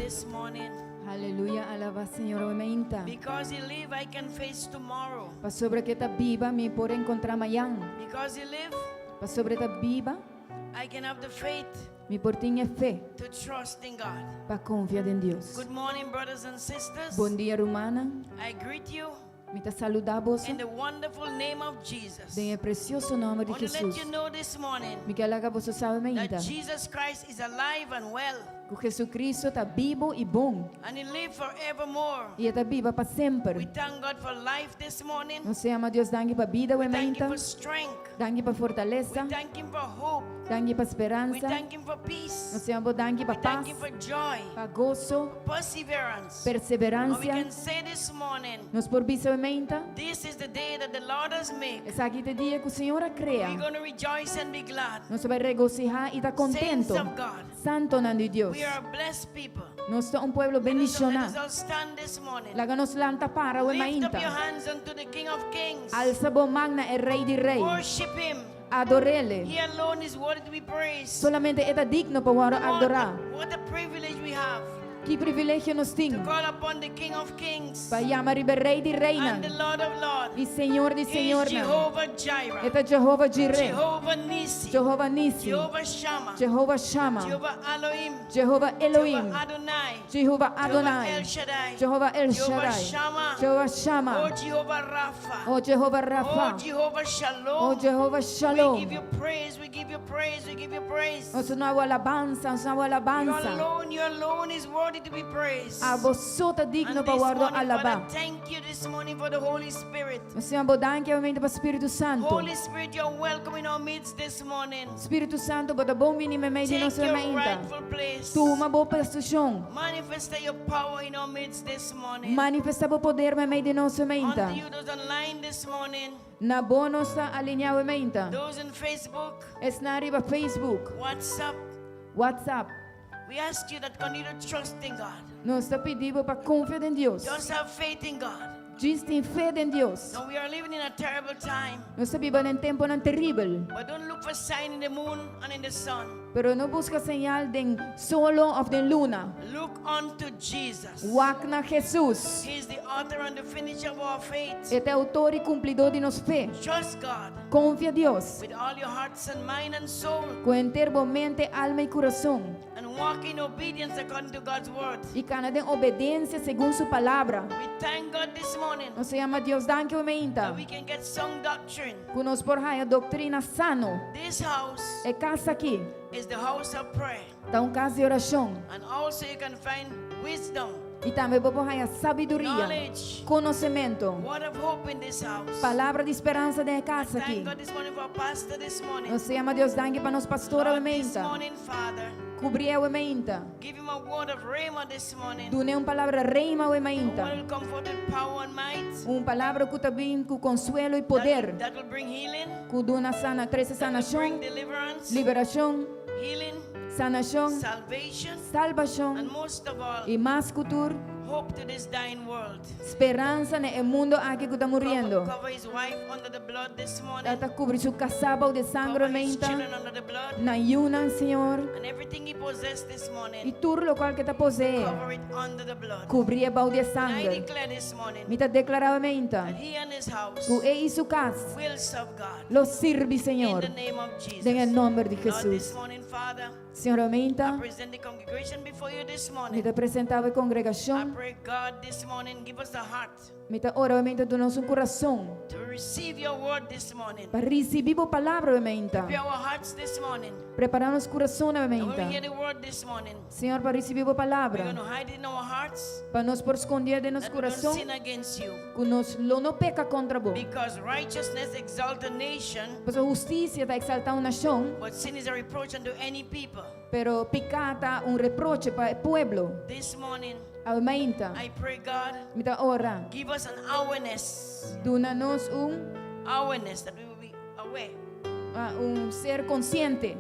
this morning. Haleluya, alaba Senhor o meinta. Because He live, I can face tomorrow. Pa sobre que tá viva, me por encontrar amanhã. Because He live, Pa sobre tá viva, I can have the faith me por tinha fé to trust in God. pa confiar em Deus. Good morning, brothers and sisters. Bom dia, Romana. I greet you Me tá saludar vos in the wonderful name of Jesus. em precioso nome I de want to let Jesus. you know this morning Me quer lá que você sabe meinta. that Jesus Christ is alive and well, Que Jesus Cristo tá vivo e bom. and He live forevermore. E está viva para We sempre. thank God for life this morning. Nós ama Deus dangue para vida o We thank meinta. Him for strength. Dangue para We fortaleza. thank Him for hope. Dangue para We esperança. thank Him for peace. Nós ama dangue We para thank paz, Him for joy, para gozo, perseverance. And we perseverança. can say this morning, Nós por bisa o meinta. this is the day that the Lord has made. Essa aqui é dia que o Senhor a cria. We're going to rejoice and be glad. Nós vai regocijar e tá Saints contento. of God, Santo nome de Deus. we are a blessed people. Nós somos um povo Let us bendicionado. all stand this morning. Laga nos lanta para o Lift up your meinta. hands unto the King of Kings. Alça bom magna é rei de rei. Worship Him. Adorele. He alone is worthy to be praised. Solamente é digno para adorar. What a privilege we have Que privilégio nos to tem. call upon the King of Kings Para chamar o rei de reina. and the Lord of Lords. E Senhor de He is Senhor. Jehovah Jireh, Eta Jehovah Jireh. Jehovah Nissi, Jehovah Nissi. Jehovah Shammah, Jehovah Shammah. Jehovah Elohim, Jehovah Elohim. Jehovah Adonai, Jehovah Jehovah El Adonai. Shaddai, Jehovah El Jehovah Shaddai. Shammah, Jehovah oh Shammah. Jehovah Rapha, Oh Jehovah oh Rapha. Jehovah Oh Shalom. Jehovah We Shalom. give you praise, we give you praise, we give you praise. Nosso nome alabança, nosso nome alabança. You alone is worthy to be praised. A vosotros digno And para this guardar morning, alabar. Father, thank you this morning for the Holy Spirit. Nós temos bodanque aumento para o Espírito Santo. Holy Spirit, you're welcome in our midst this morning. Espírito Santo, bota bom vinho meio de Take nossa your mente. rightful place. Tu uma boa posição. Manifest your power in our midst this morning. Manifesta o poder meio de nossa mente. Unto you those online this morning, Na boa nossa alinhar mente. those in Facebook, Esnari para Facebook, WhatsApp, WhatsApp. we ask you that continue to trust in God. Nós está pedindo para confiar em Deus. Just have faith in God. Diz tem fé em Deus. Now we are living in a terrible time, Nós está vivendo em tempo não terrível. but don't look for sign in the moon and in the sun. Pero não busca señal de solo ou de luna. Look unto Jesus. Wak na Jesus. He is the author and the finisher of our faith. Este autor e cumpridor de nossa fé. Trust God Confia em Deus. with all your hearts and mind and soul, Com inteiro mente, alma e coração. and walk in obedience according to God's word. E cada de obediência segundo sua palavra. We thank God this morning Nós chama Deus danke o that meinta. we can get sound doctrine. Que nos por a doutrina sano. This house É casa aqui. is the house of prayer, Dá casa de oração. and also you can find wisdom, E também por a sabedoria. knowledge, Conhecimento. word of hope in this house. Palavra de esperança de casa aqui. Thank God this morning for our pastor this morning. Nós chama Deus danke para nos pastora o Lord, this meinta. morning, Father, Cobrir o meinta. give him a word of rhema this morning. Dune uma palavra reima o A meinta. word will comfort with power and might. Palavra que também com consuelo e poder. That will bring healing, Que duna sana, treze that will sanação, bring deliverance, liberação, healing, sanação, salvation, salvação and most of all, e mais cultura, hope to this dying world. esperança no mundo aqui que está morrendo. Cover his wife under the blood this morning. Data cobrir seu casaba de Cover his sangramento, children under the blood. na yuna, Senhor, And everything he possessed this e morning, tudo lo qual que está posee. cover it under the blood. Cobrir a bau de And I sangue. declare this morning Me está declaravamente, that he and his house que e sua casa, will serve God. lo sirve, In Senhor, the name of Jesus. em nome de Lord, this Jesus. morning, Father, Senhor, I aumenta, present the congregation before you this me morning. está apresentava a I congregação, pray, God, this morning, give us a heart me está ora, aumenta do nosso coração, to receive your word this morning. para receber a palavra, aumenta. Prepare our hearts this morning. Preparar nosso coração, And when we aumenta. hear the word this morning, Senhor, para receber a we're palavra, going to hide it in our hearts, para nos por esconder de nosso that we don't coração, sin against you. que nos lo não peca contra vos. Because righteousness exalts a nation, Pois a justiça está exaltar uma nação, but sin is a reproach unto any people. pero pecata reproche para o pueblo. This morning, Aumenta. I pray, God, Me está ora. give us an awareness, Duna-nos awareness that we will be aware ser consciente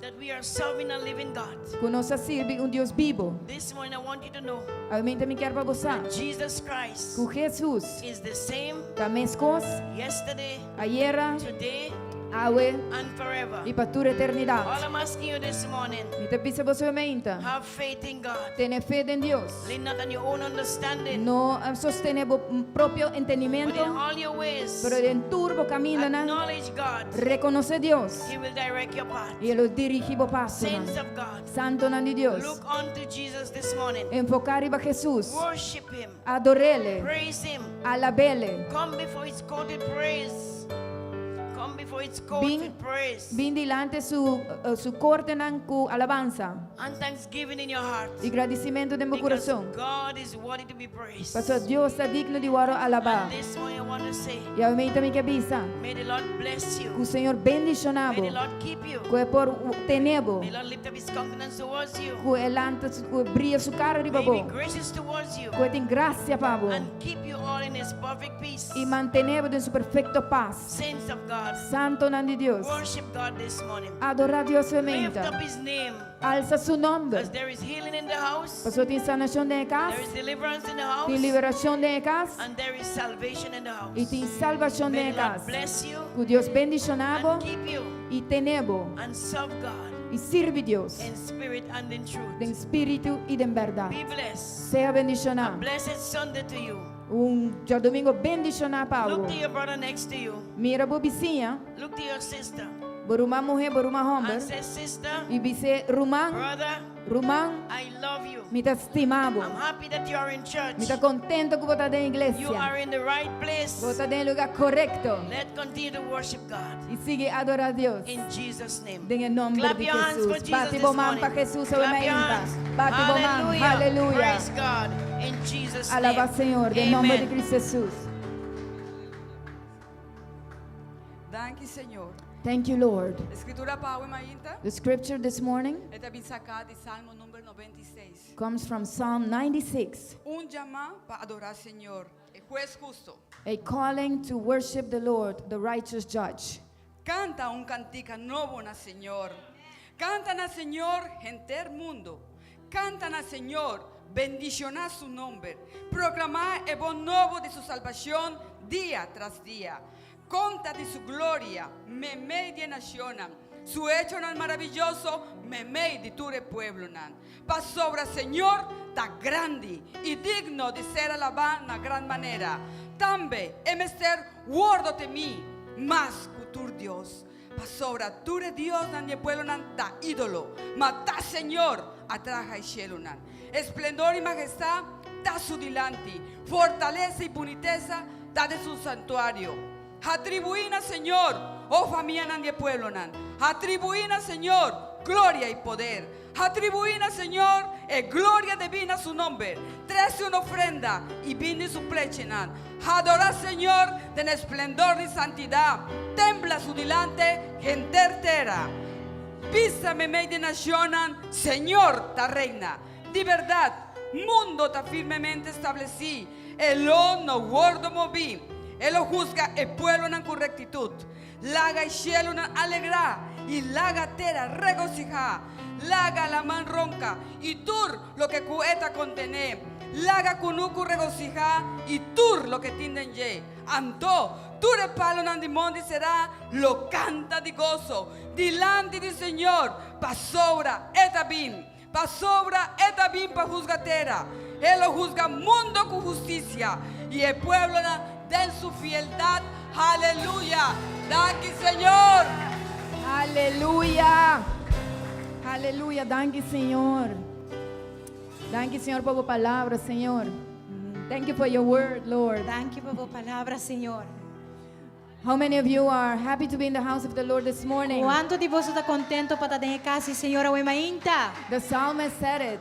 that we are serving a living God. que nós sirve Deus vivo. This morning, I want you to know Aumenta me quer para você. that Jesus Christ Que Jesus, is the same da mescos, yesterday, ayer, today, awe and forever. y para toda eternidad. All I'm asking you this morning, Mi te pisa vos momento. have faith in God. Tener fe en Dios. Lean not on your own understanding, No sostener vos propio but entendimiento, in all your ways, pero en turbo camino na acknowledge God. reconoce Dios He will direct your path. y lo dirige vos paso. Saints of God, Santo nan di Dios. look unto Jesus this morning. Enfocar iba Jesús. Worship Him. Adorele. Praise Him. Alabele. Come before His court with praise. Come before His court Bin- with praise. Bin dilante su corte nan cu alabanza And thanksgiving in your heart. y agradecimiento de mi Because corazón. God is worthy to be praised. Pastor Dios está digno de guaro alabar. And this morning I want to say, Y a mí también que avisa may the Lord bless que you. o Senhor May bendicionado, the Lord keep you. que por tenebo, May the Lord lift up His countenance towards you. que elanta, que brilla su cara de May He be babo, gracious towards you. que tem graça pavo And keep you all in His perfect peace. y mantenebo en su perfecto paz. Saints of God, Santo nan de Dios. worship God this morning. Adorar Dios Lift semente. up His name. Alza su nombre. Because there is healing in the house. Pastor tem sanação de casa, There is deliverance in the house. tem liberação de casa And there is salvation in the house. e tem salvação May de the Lord casa. bless you Que Deus bendicionado and keep you e tenebo and serve God e sirve Deus in spirit and in truth. em espírito e em verdade. Be blessed. Seja A bendicionado. blessed Sunday to you. Dia domingo bendicionado Paulo. Look to your brother next to you. Mira bo vizinha, Look to your sister. boruma mulher, boruma homem. And say, sister, E vice rumang, brother, rumang, I love you. me tá estimado. I'm happy that you are in church. Me tá contento que você tá na You igreja. are in the right place. Você tá no lugar correto. Let's continue to worship God. E siga adorar a Deus. In Jesus' name. En nombre Clap de your hands for Jesús. Jesus Bate this bo man morning. para Jesús. Clap your hands. Bate bo man. Hallelujah. Aleluya. Praise God. In Jesus' Alaba name. Señor. En nombre de Amen. Cristo Jesús. Danke, Señor. Thank you, Lord. Escritura para hoy, Mainta. The scripture this morning Esta bien sacada de Salmo número 96. comes from Psalm 96. Un llamado para adorar al Señor, el juez justo. A calling to worship the Lord, the righteous judge. Canta un cantica nuevo na Señor. Cantan al Señor, gente del mundo. Cantan al Señor, bendicionar su nombre. Proclamar el bon nuevo de su salvación día tras día. Conta de su gloria, meme de nacionan. Su hecho nan maravilloso, meme de tu pueblo nan. Pa sobra Señor, ta grande y digno de ser alabado na gran manera. Tambe, emester, guardo de mí, más que tu Dios. Pa sobra tu Dios nan de pueblo nan ta ídolo. Mata Señor, atraja y cielo nan. Esplendor y majestad, ta su delante. Fortaleza y puniteza, ta de su santuario. Atribuina, Señor, oh familia nan de pueblo nan. Atribuina, Señor, gloria y poder. Atribuina, Señor, gloria divina a su nombre. Trece una ofrenda y vine su pleche nan. Adora, Señor, de esplendor y santidad. Tembla su delante, gente entera. Písame media nación, Señor, ta reina. De verdad, mundo ta firmemente establecí. El no guardo moví. Él lo juzga el pueblo en correctitud. Laga y cielo en alegra. Y laga tera regocija. Laga la man ronca. Y tur lo que cueta contene. Laga cunucu regocija. Y tur lo que tienden ye. Anto, tur el palo nan di mondi será. Lo canta di gozo. Dilante di Señor. Pa sobra eta bin. Pa sobra eta bin pa juzgatera. Él lo juzga mundo con justicia. Y el pueblo den su fieldad. Aleluya. Danke, Señor. Aleluya. Aleluya. Danke, Señor. Danke, Señor, por tu palabra, Señor. Thank you for your word, Lord. Thank you por tu palabra, Señor. How many of you are happy to be in the house of the Lord this morning? ¿Cuánto de vos está contento para estar en casa, Señor, hoy mañana? The psalmist said it.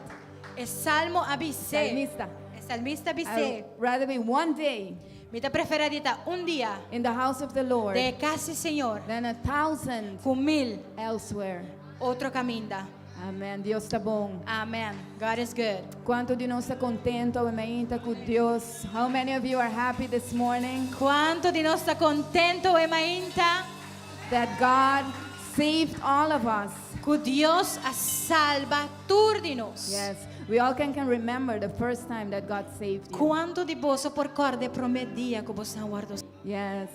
El salmo avisé. Salmista. El salmista I avisé. would rather be one day Mi te preferida un día in the house of the Lord de casa, Señor, than 1,000 con 1000 elsewhere. otro caminda. Amém. Deus está bom. Amen. God is good. Quanto de nós está contento, amém, está com Deus? How many of you are happy this morning ¿Cuánto de nos está contento hoy mañana? that God saved all of us? Que Dios a salva turdinos. Yes, we all can remember the first time that God saved you. ¿Cuánto de vos por corde primer día que vos aguardo? Yes,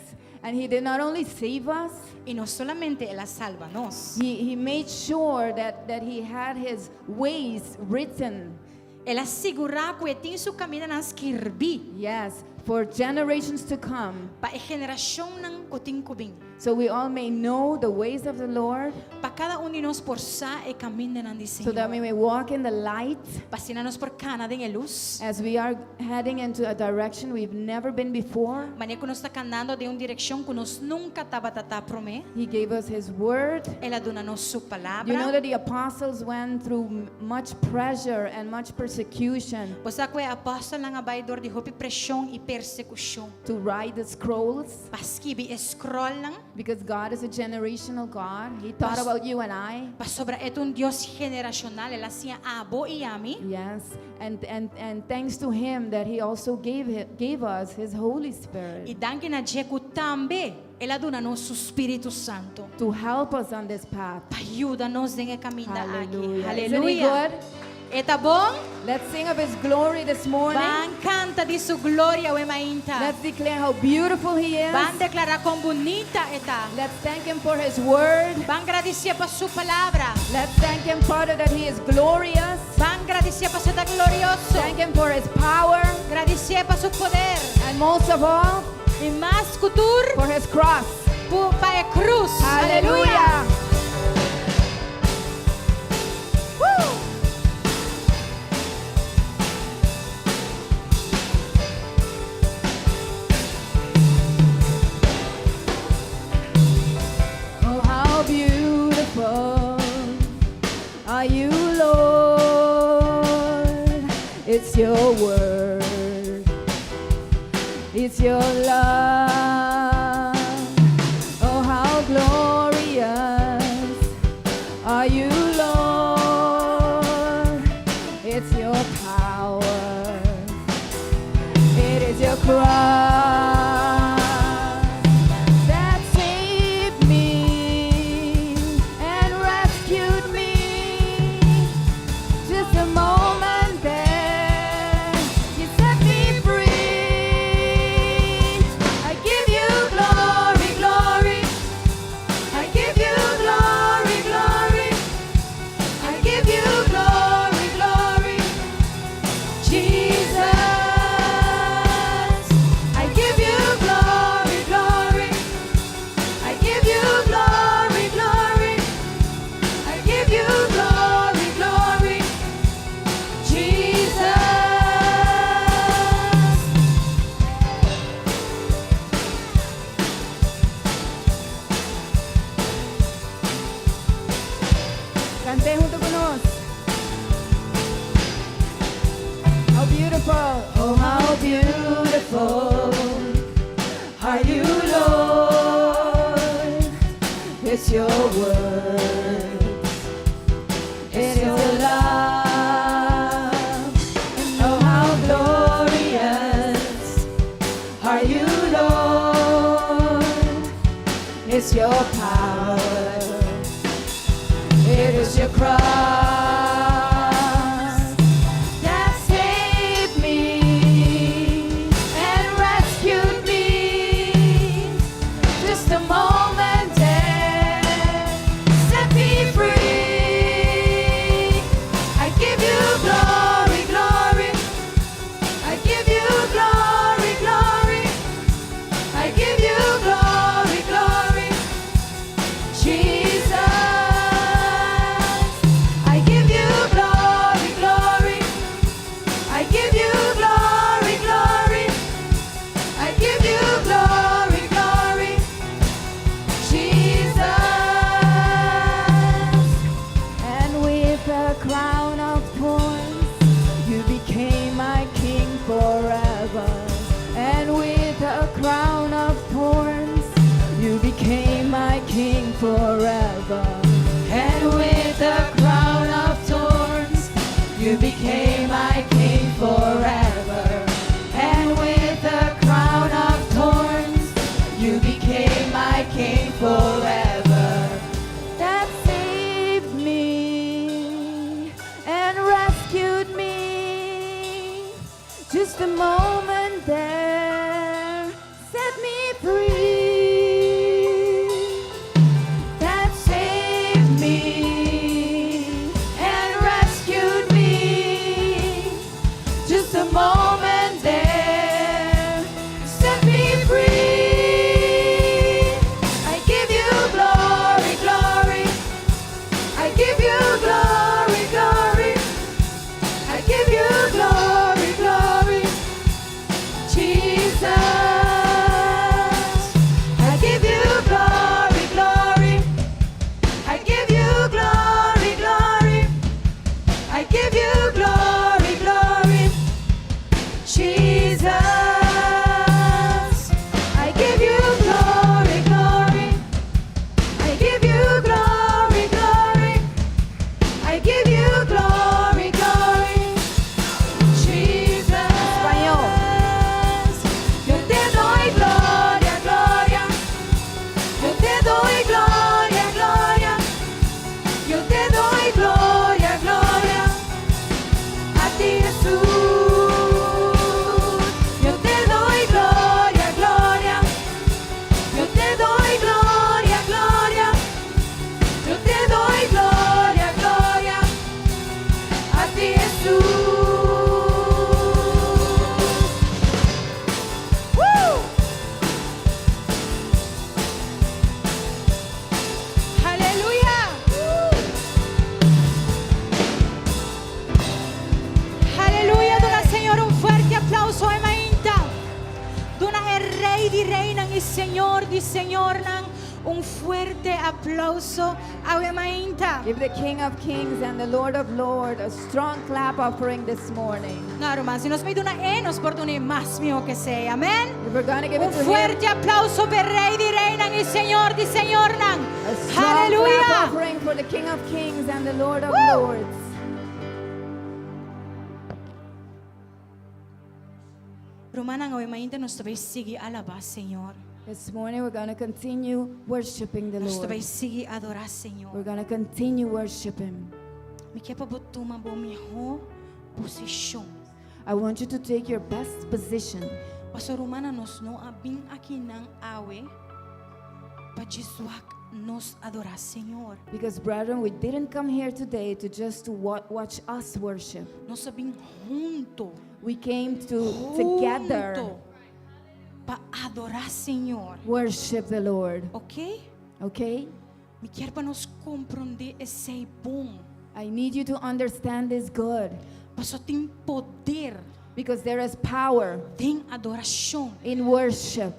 And He did not only save us, Y no solamente Él salva-nos, He made sure that He had His ways written. Él assegura que tem su caminho na escrevi Yes, for generations to come. para a geração ng kuting kubing. So we all may know the ways of the Lord, Para cada de nós por sa e caminho ng so that we Senhor. may walk in the light Pasina-nos por cana din a luz. as we are heading into a direction we've never been before. Mania que nos está canando de uma direção que nos nunca estava prome. He gave us His word. Ela dona-nos su You know palavra. that the apostles went through much pressure and much persecution Basta que a apóstol ng abaidor de hopi pressão e persecução. to write the scrolls, Paski bi scroll lang. because God is a generational God. He thought about you and I. Pa sobra etong Dios generacional. Ela siya abo y ami. Yes, and thanks to Him that He also gave us His Holy Spirit E danke na Jeku tambe. Ela dona-nos su Espírito Santo. to help us on this path. Ayuda-nos din a caminhar aqui. Hallelujah. Isn't He Hallelujah. good? Eta bom? Let's sing of His glory this morning. Ban canta di su gloria we mainta. Let's declare how beautiful He is. Ban declara kung bonita eta. Let's thank Him for His word. Ban gracia pa su palabra. Let's thank Him, Father, that He is glorious. Ban gracia pa su da glorioso. Thank Him for His power. Gracia pa su poder. And most of all, E mas kutur for His cross. pu pa e cruz. Hallelujah. Woo! Oh, how beautiful are you, Lord. It's your word. It's your love. Oh, how glorious are you, Lord. It's your power. It is your cross that saved me and rescued me. Just a moment there, you set me free. I give you glory, glory. I give you glory, glory. I give you glory, glory. Jesus, I give you glory, glory. I give you glory, glory. I give you glory, glory. Jesus. Cante junto con nos. How beautiful, oh how beautiful are you, Lord. It's your word, it's your love, and oh how glorious are you, Lord. It's your power, it is your cross that saved me and rescued me. Just a moment there, set me free. I give you glory, glory. I give you glory, glory. I give you glory, glory. Jesus, I give you glory, glory. I give you glory, glory. I give you glory, glory. Jesus, and with a crown of thorns, you became my king forever. And with a crown of thorns, you became my king forever. And with a crown of thorns, you became my king forever. And with a crown of thorns, you became my king forever. That saved me and rescued me. Just a moment there, set me free. Señor nang un fuerte aplauso a Wemainta. Give the King of Kings and the Lord of Lords a strong clap offering this morning. Claro, man, si nos may una enos por tunay mas mio que sea. Amen. If we're going to give Un it to Him, fuerte aplauso per Rey di Rey nang y Señor nang. a strong clap Hallelujah. offering for the King of Kings and the Lord of Lords. Romana nga Wemainta nos tabay sige alabas, Señor. This morning we're going to continue worshiping the Nos Lord. tabay sige adorar, Señor. We're going to continue worship Him. Mi kaya pabutuma bo mi ho posisyon. I want you to take your best position. Pastor Romana nos no abing aki ng awe pa Jesuak nos adorar, Señor. Because, brethren, we didn't come here today to just to watch us worship. Nos abing junto. We came to together Junto pa adorar, Señor. worship the Lord. Okay? Okay? Mi quer pa nos comprender esse bom. I need you to understand this good. Paso tem poder, Because there is power tem adoração. in worship.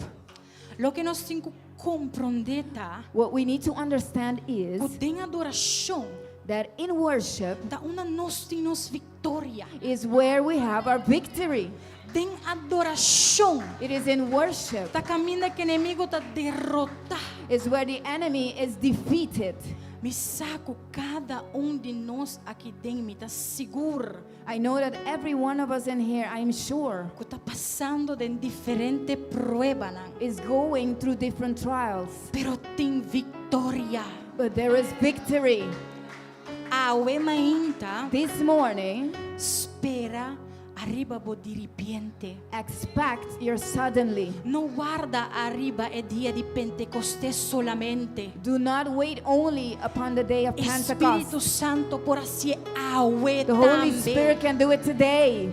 Lo que nós temos que compreender, tá? What we need to understand is O tem adoração, that in worship da una nós temos vitória. is where we have our victory. Tem adoração, It is in worship da caminho que o inimigo tá derrotar. is where the enemy is defeated. Me saco cada de nós aqui dentro, me tá seguro I know that every one of us in here, I'm sure, que tá passando de diferente prueba, não? is going through different trials. Pero tem vitória. But there is victory. A Wemainta This morning, espera arriba bo diripiente. expect your suddenly. No guarda arriba e dia di Pentecostés solamente. Do not wait only upon the day of Espírito Pentecost. Santo por así awe The Holy también. Spirit can do it today.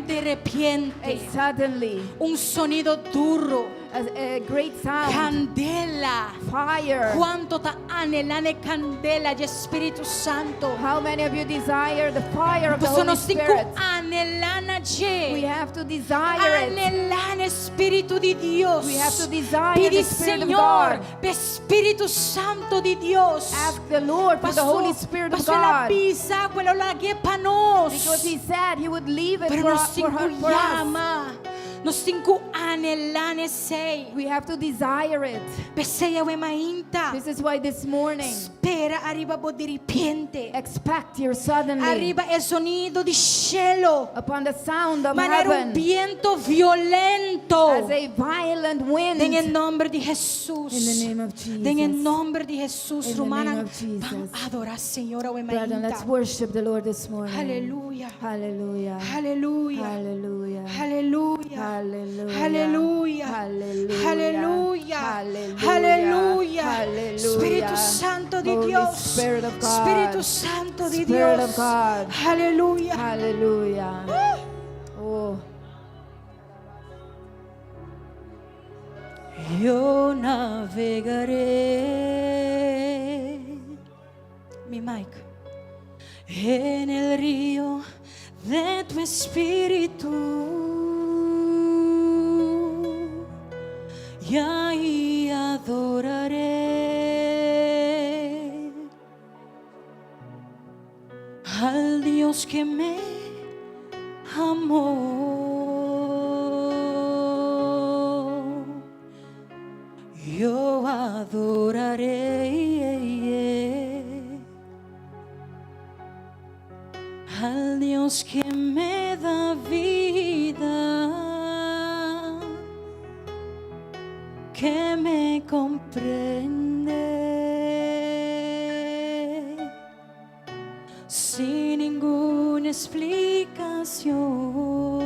De repente, Suddenly, un sonido duro, a great sound, candela. fire. Cuánto ta anhelane candela de Espíritu Santo. How many of you desire the fire of the Pues Holy nos cinco Spirit? anhelana We je. have to desire it. Anhelane Espíritu de Dios. We have to desire Pide the Spirit of Señor, God. pe Espíritu Santo de Dios. Ask the Lord for the Holy Spirit of Paso la God. pisa, quello la pa nos. Because He said He would leave it Pero for, nos cinco for us. llama. Nos cinco anhelane sei. We have to desire it. Peseia we mainta. This is why this morning, Espera arriba bo diripiente. expect your suddenly Arriba el sonido di cielo. upon the sound of Manera un heaven viento violento. as a violent wind. En el nombre de Jesús. In the name of Jesus. En el nombre de Jesús. In the Romana, name of Jesus. vamos a adorar, Señora we Brethren, let's mainta. worship the Lord this morning. Aleluya. Hallelujah. Aleluya. Hallelujah. Aleluya. Hallelujah. Aleluya. Hallelujah. Aleluya. Hallelujah. Aleluya. Hallelujah. Espíritu Santo de Holy Dios. Spirit of God. Espíritu Santo de Spirit Dios. of God. Aleluya. Hallelujah. Oh. Yo navegaré, mi mic, en el río de tu espíritu, y ahí adoraré al Dios que me amó. Yo adoraré al Dios que me da vida, que me comprende sin ninguna explicación.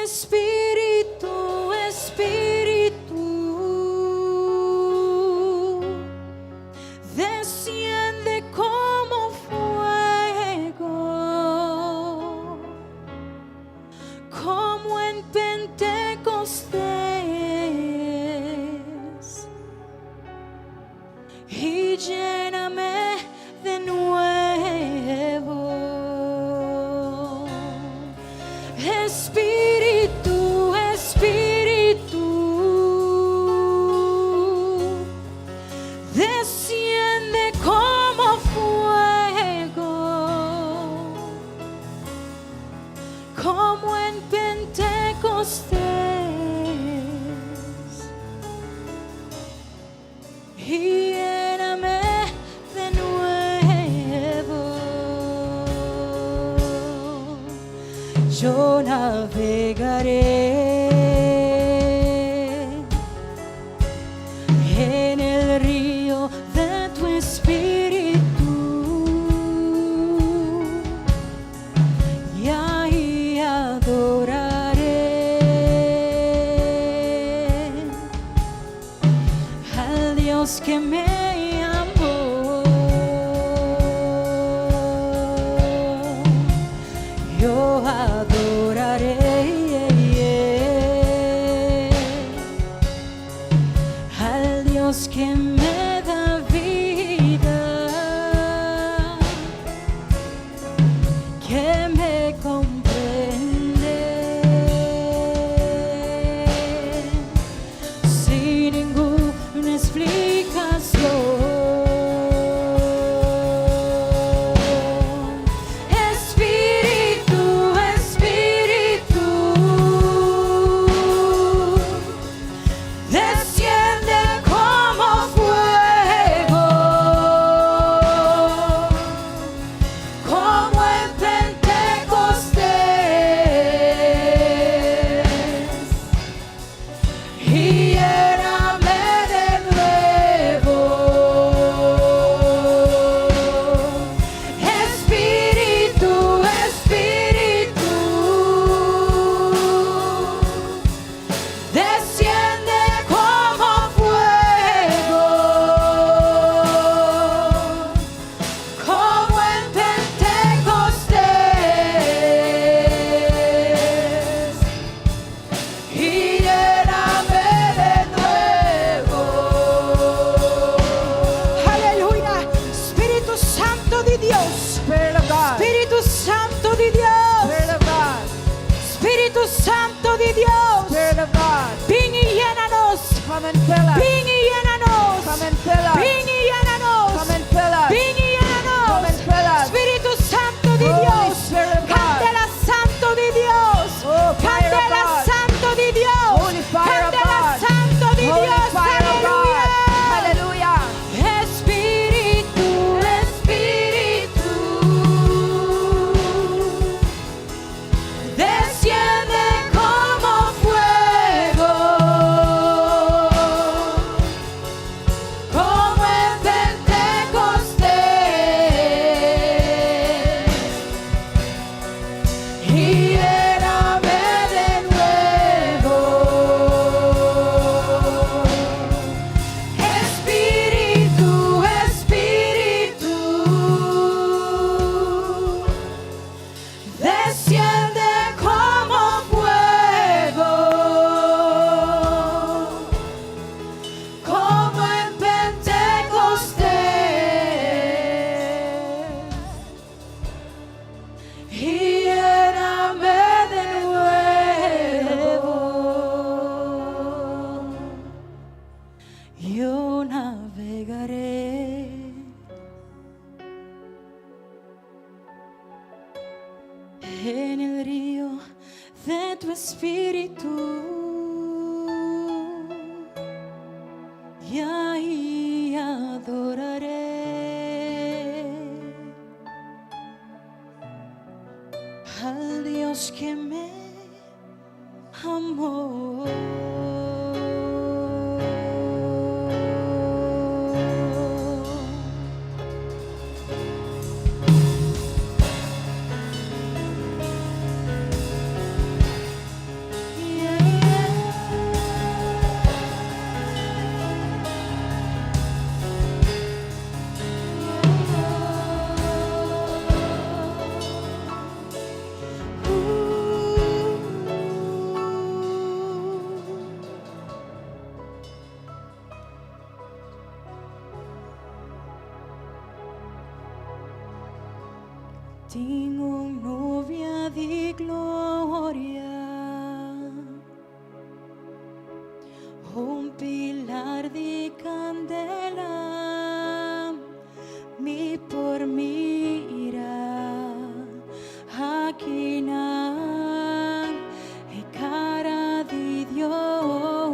Espíritu, Espíritu, desciende como fuego, como en Pentecostés, y lléname de nuevo. Espíritu, yo navegaré en el río de tu espíritu y ahí adoraré al Dios que me amó. Yo adoraré al Dios que me da vida, que me comprende sin ninguna explicación. Espíritu, Espíritu, desciende como fuego, como en Pentecostés, y lléname de nuevo. Espíritu, Espíritu, desciende como fuego, como en Pentecostés, y lléname de nuevo. Aleluya. Espíritu Santo de Dios, Spirit of God. Espíritu Santo de Dios, Spirit of God. Espíritu Santo de Dios, Spirit of God. ven y llénanos, Come and fill us. ven y llénanos, Come and fill us. ven y llénanos, Come and fill us. ven y llénanos. Come and fill us. Espíritu Santo de Holy Dios, Spirit of God. candela Santo de Dios, Oh, fire of candela God. Santo de Dios, Holy fire of candela God. Santo de Holy Dios, fire of God. aleluya. Hallelujah. Espíritu, Espíritu, desciende como fuego, como en Pentecostés, y lléname de nuevo. Espíritu, Espíritu, desciende como fuego, como en Pentecostés, y lléname de nuevo. Yo navegaré en el río de tu espíritu y ahí adoraré al Dios que me amó. Tengo novia de gloria, un pilar de candela, mi por mira, aquí na, cara de Dios.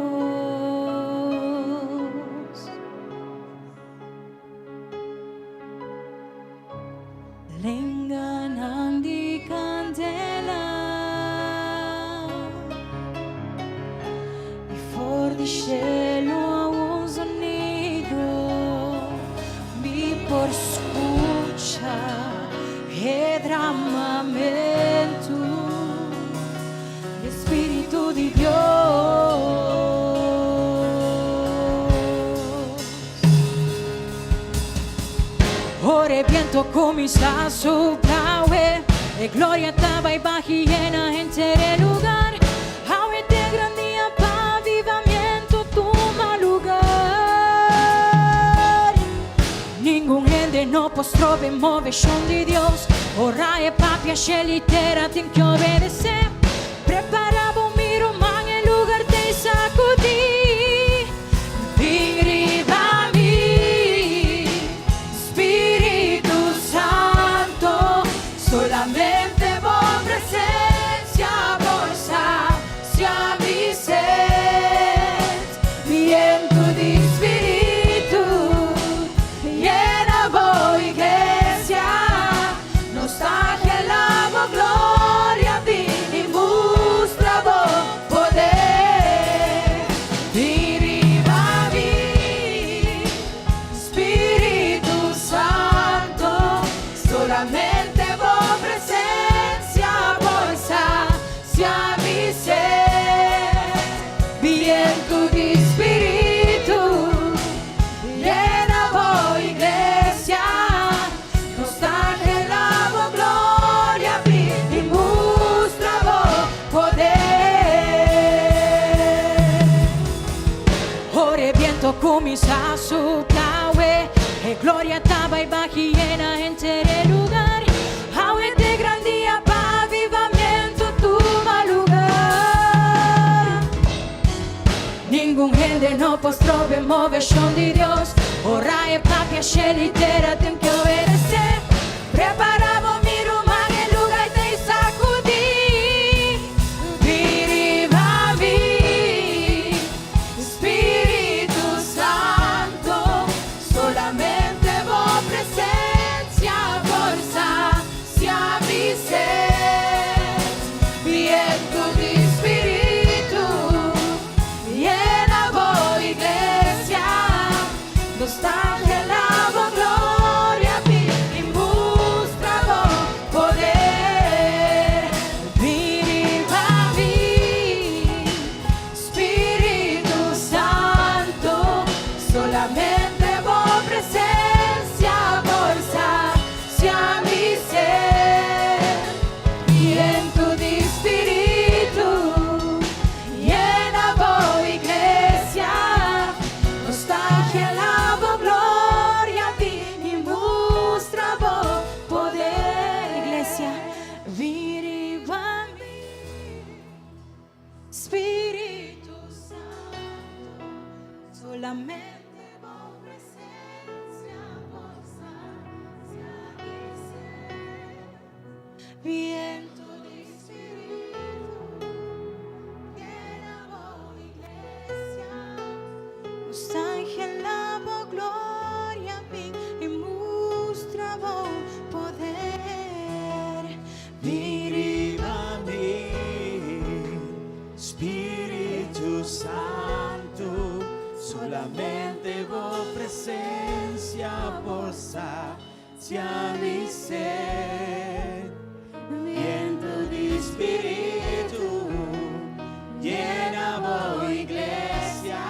Lenganan di candela, cielo a un sonido, mi por escucha derramamiento, Espíritu de Dios. Ora viento comienza a soplar, e gloria estaba y baja y llena entere lugar. Ahora de grande apavivamiento toma lugar. Ningún ende no postrò ben movetion di Dios. Ora e papia scelitera ten que obedecer. Preparavo mi román en lugar de sacudí. Solamente vos presencia bolsa, sia mi sed, viento de espíritu, llena vos iglesia, nos angelamos gloria a ti y muestra vos poder, diriva a mí, Espíritu Santo, solamente vos presencia bolsa, sia mi sed, viento de espíritu, llena vos iglesia, nos angelamos gloria a ti y muestra vos poder. Ora viento comienza a soplar, e gloria estaba y baja y llena entere lugar. Ahora de grande apavivamiento toma lugar. Ningún ende no postrò ben movetion di Dios. Ora e papia scelitera ten que obedecer. Preparavo mi román en lugar de sacudí. Diriva a mí, Espíritu Santo, solamente vos presencia bolsa, sia mi sed, viento de espíritu, llena vos iglesia, nos angelamos gloria a ti y muestra vos poder, diriva a mí, Espíritu Santo, solamente vos presencia bolsa, sia mi sed, viento de espíritu, llena vos iglesia, nos angelamos gloria a ti y muestra vos poder. Iglesia, diriva a mí, Espíritu Santo, solamente vos presencia bolsa, sia mi sed, viento de espíritu, llena vos iglesia, nos angelamos gloria a ti y muestra vos poder, Diriva a mí, Espíritu Santo, solamente vos presencia bolsa, sia mi sed, viento de espíritu, llena vos iglesia,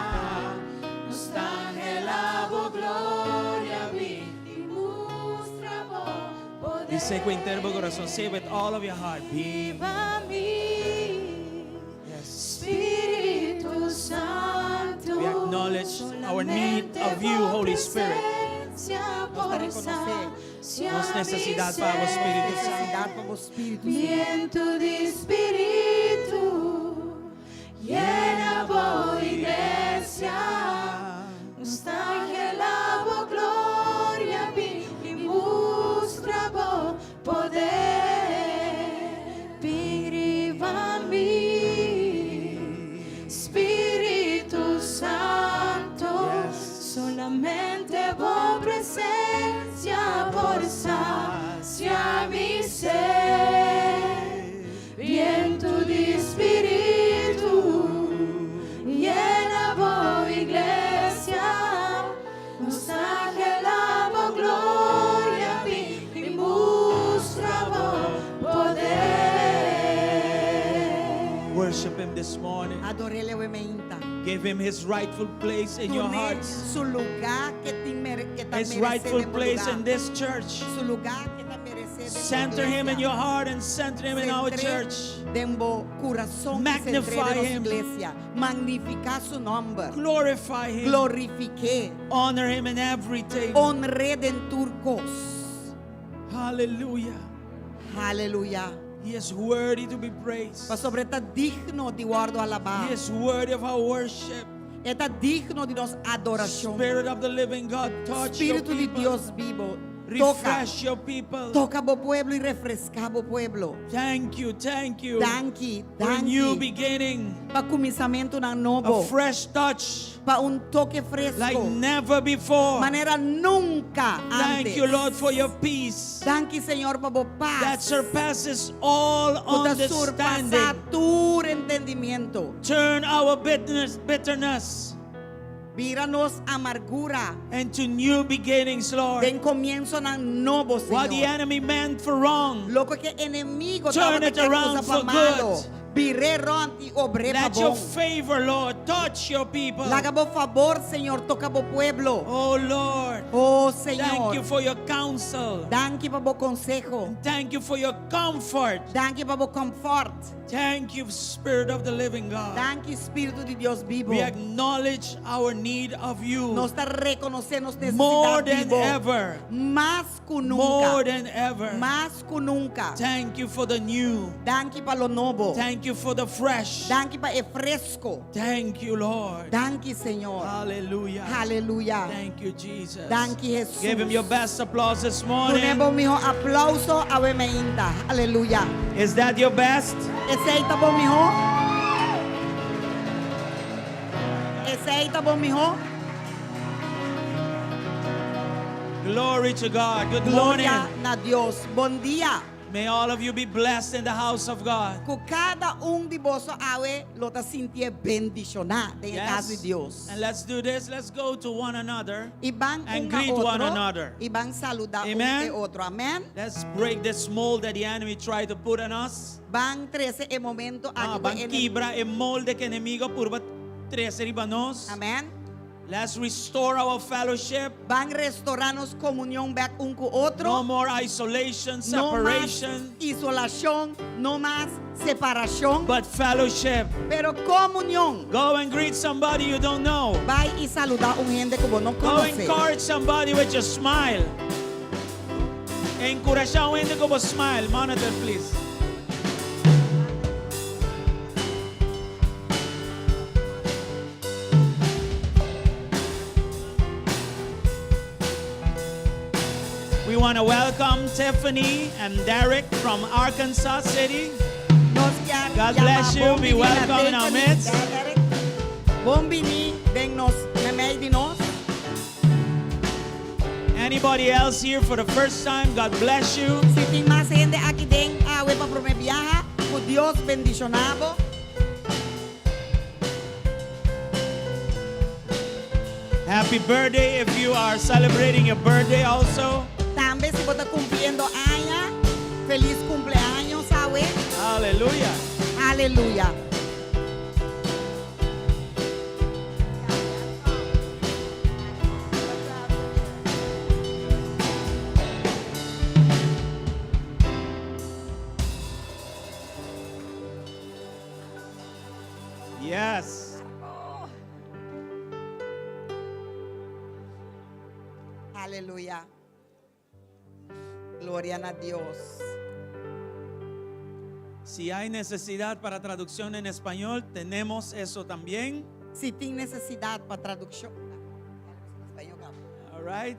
nos angelamos gloria a mí y muestra vos poder. Dice con entero corazón, say it with all of your heart. Viva mí, Espíritu Santo. We acknowledge our need of you, Holy Spirit. Nuestra necesidad para vos, Espíritu Santo. Viento de espíritu, llena vos iglesia, nos angelamos gloria a ti y muestra vos poder. Viva a mí, Espíritu Santo, solamente vos presencia bolsa, sia mi sed, viento de espíritu, llena vos this morning. Adorele we meinta. Give him his rightful place in your Tune hearts. su lugar que te His merece rightful de place lugar. in this church. Su lugar que te merece de Center him in iglesia. your heart and center him in our Centre church. Dembo corazón Magnify de him. iglesia. Magnifica su nombre. Glorify him. Glorifique. Honor him in everything. Honre den turcos. Hallelujah. Aleluya. He is worthy to be praised. Pa sobre está digno de guardo alabar. He is worthy of our worship. Está digno de nos adoración. Spirit of the living God, touch your Espíritu de people. Dios vivo. Toca. Refresh your people. Toca bo pueblo y refresca bo pueblo. Thank you. Danki, For a new danki. beginning. Pa comisamento ng A novo. fresh touch Pa un toque fresco. like never before. Manera nunca Thank antes. you, Lord, for your peace Danki, Señor, pa bo paz. that surpasses all Puta surpasar understanding. tu entendimiento. Turn our bitterness Víranos amargura. into new beginnings, Lord. Den comienzo ng novo, What the Señor. enemy meant for wrong, Lo que enemigo Turn estaba it around cosa pa for malo. good. Viré ronti obre pa let your bon. favor, Lord, touch your people. Laga bo favor, Señor, toca bo pueblo. Oh, Lord, Oh, thank Señor. you for your counsel. Danki pa bo consejo. Thank you for your comfort. Danki pa bo comfort. Thank you, Spirit of the living God. Danki, Espíritu de Dios vivo. We acknowledge our need of you Nos está reconocendo more necesidad than vivo. ever. Más que More nunca. than ever. Más que nunca. Thank you for the new. Danki pa lo novo. Thank you for the fresh. Danki pa e fresco. Thank you, Lord. Danki, Señor. Hallelujah. Aleluya. Thank you, Jesus. Danki, Jesús. Give him your best applause this morning. Tunebo mijo aplauso a wemeinta. Aleluya. Is that your best? Eseita bo mijo. Eseita bo mijo. Glory to God. Good morning. Gloria na Dios. Bon dia. May all of you be blessed in the house of God. Ku cada de vosso awe lo ta sintie bendicionar de casa de Dios. And let's do this. Let's go to one another. Y van And un greet a otro, one another. Y van saludar Amen. un a otro. Amén. Let's break this mold that the enemy tried to put on us. Van 13 en momento Van quebra el molde que enemigo purba 13 ribanos. Amén. Let's restore our fellowship. Van restaurarnos comunión back un con otro. No more isolation, No más separation, isolación, no más separación, but fellowship. pero comunión. Go and greet somebody you don't know. Vai y saludar un gente que vos no Go conoces. encourage somebody with your smile. Encourage a gente con a smile. Monitor, please. We want to welcome Tiffany and Derek from Arkansas City. God bless you. Be welcome in our midst. Bombini, ven nos, me di nos. Anybody else here for the first time? God bless you. Si tem más gente aquí den awe pa prome viaja, ku Dios bendicionado. Happy birthday if you are celebrating your birthday also. También si vos estás cumpliendo años, feliz cumpleaños, awe. Hallelujah. Aleluya. Yes. Aleluya. Gloria a Dios. Si hay necesidad para traducción en español, tenemos eso también. Si tem necesidad para traducción. All right.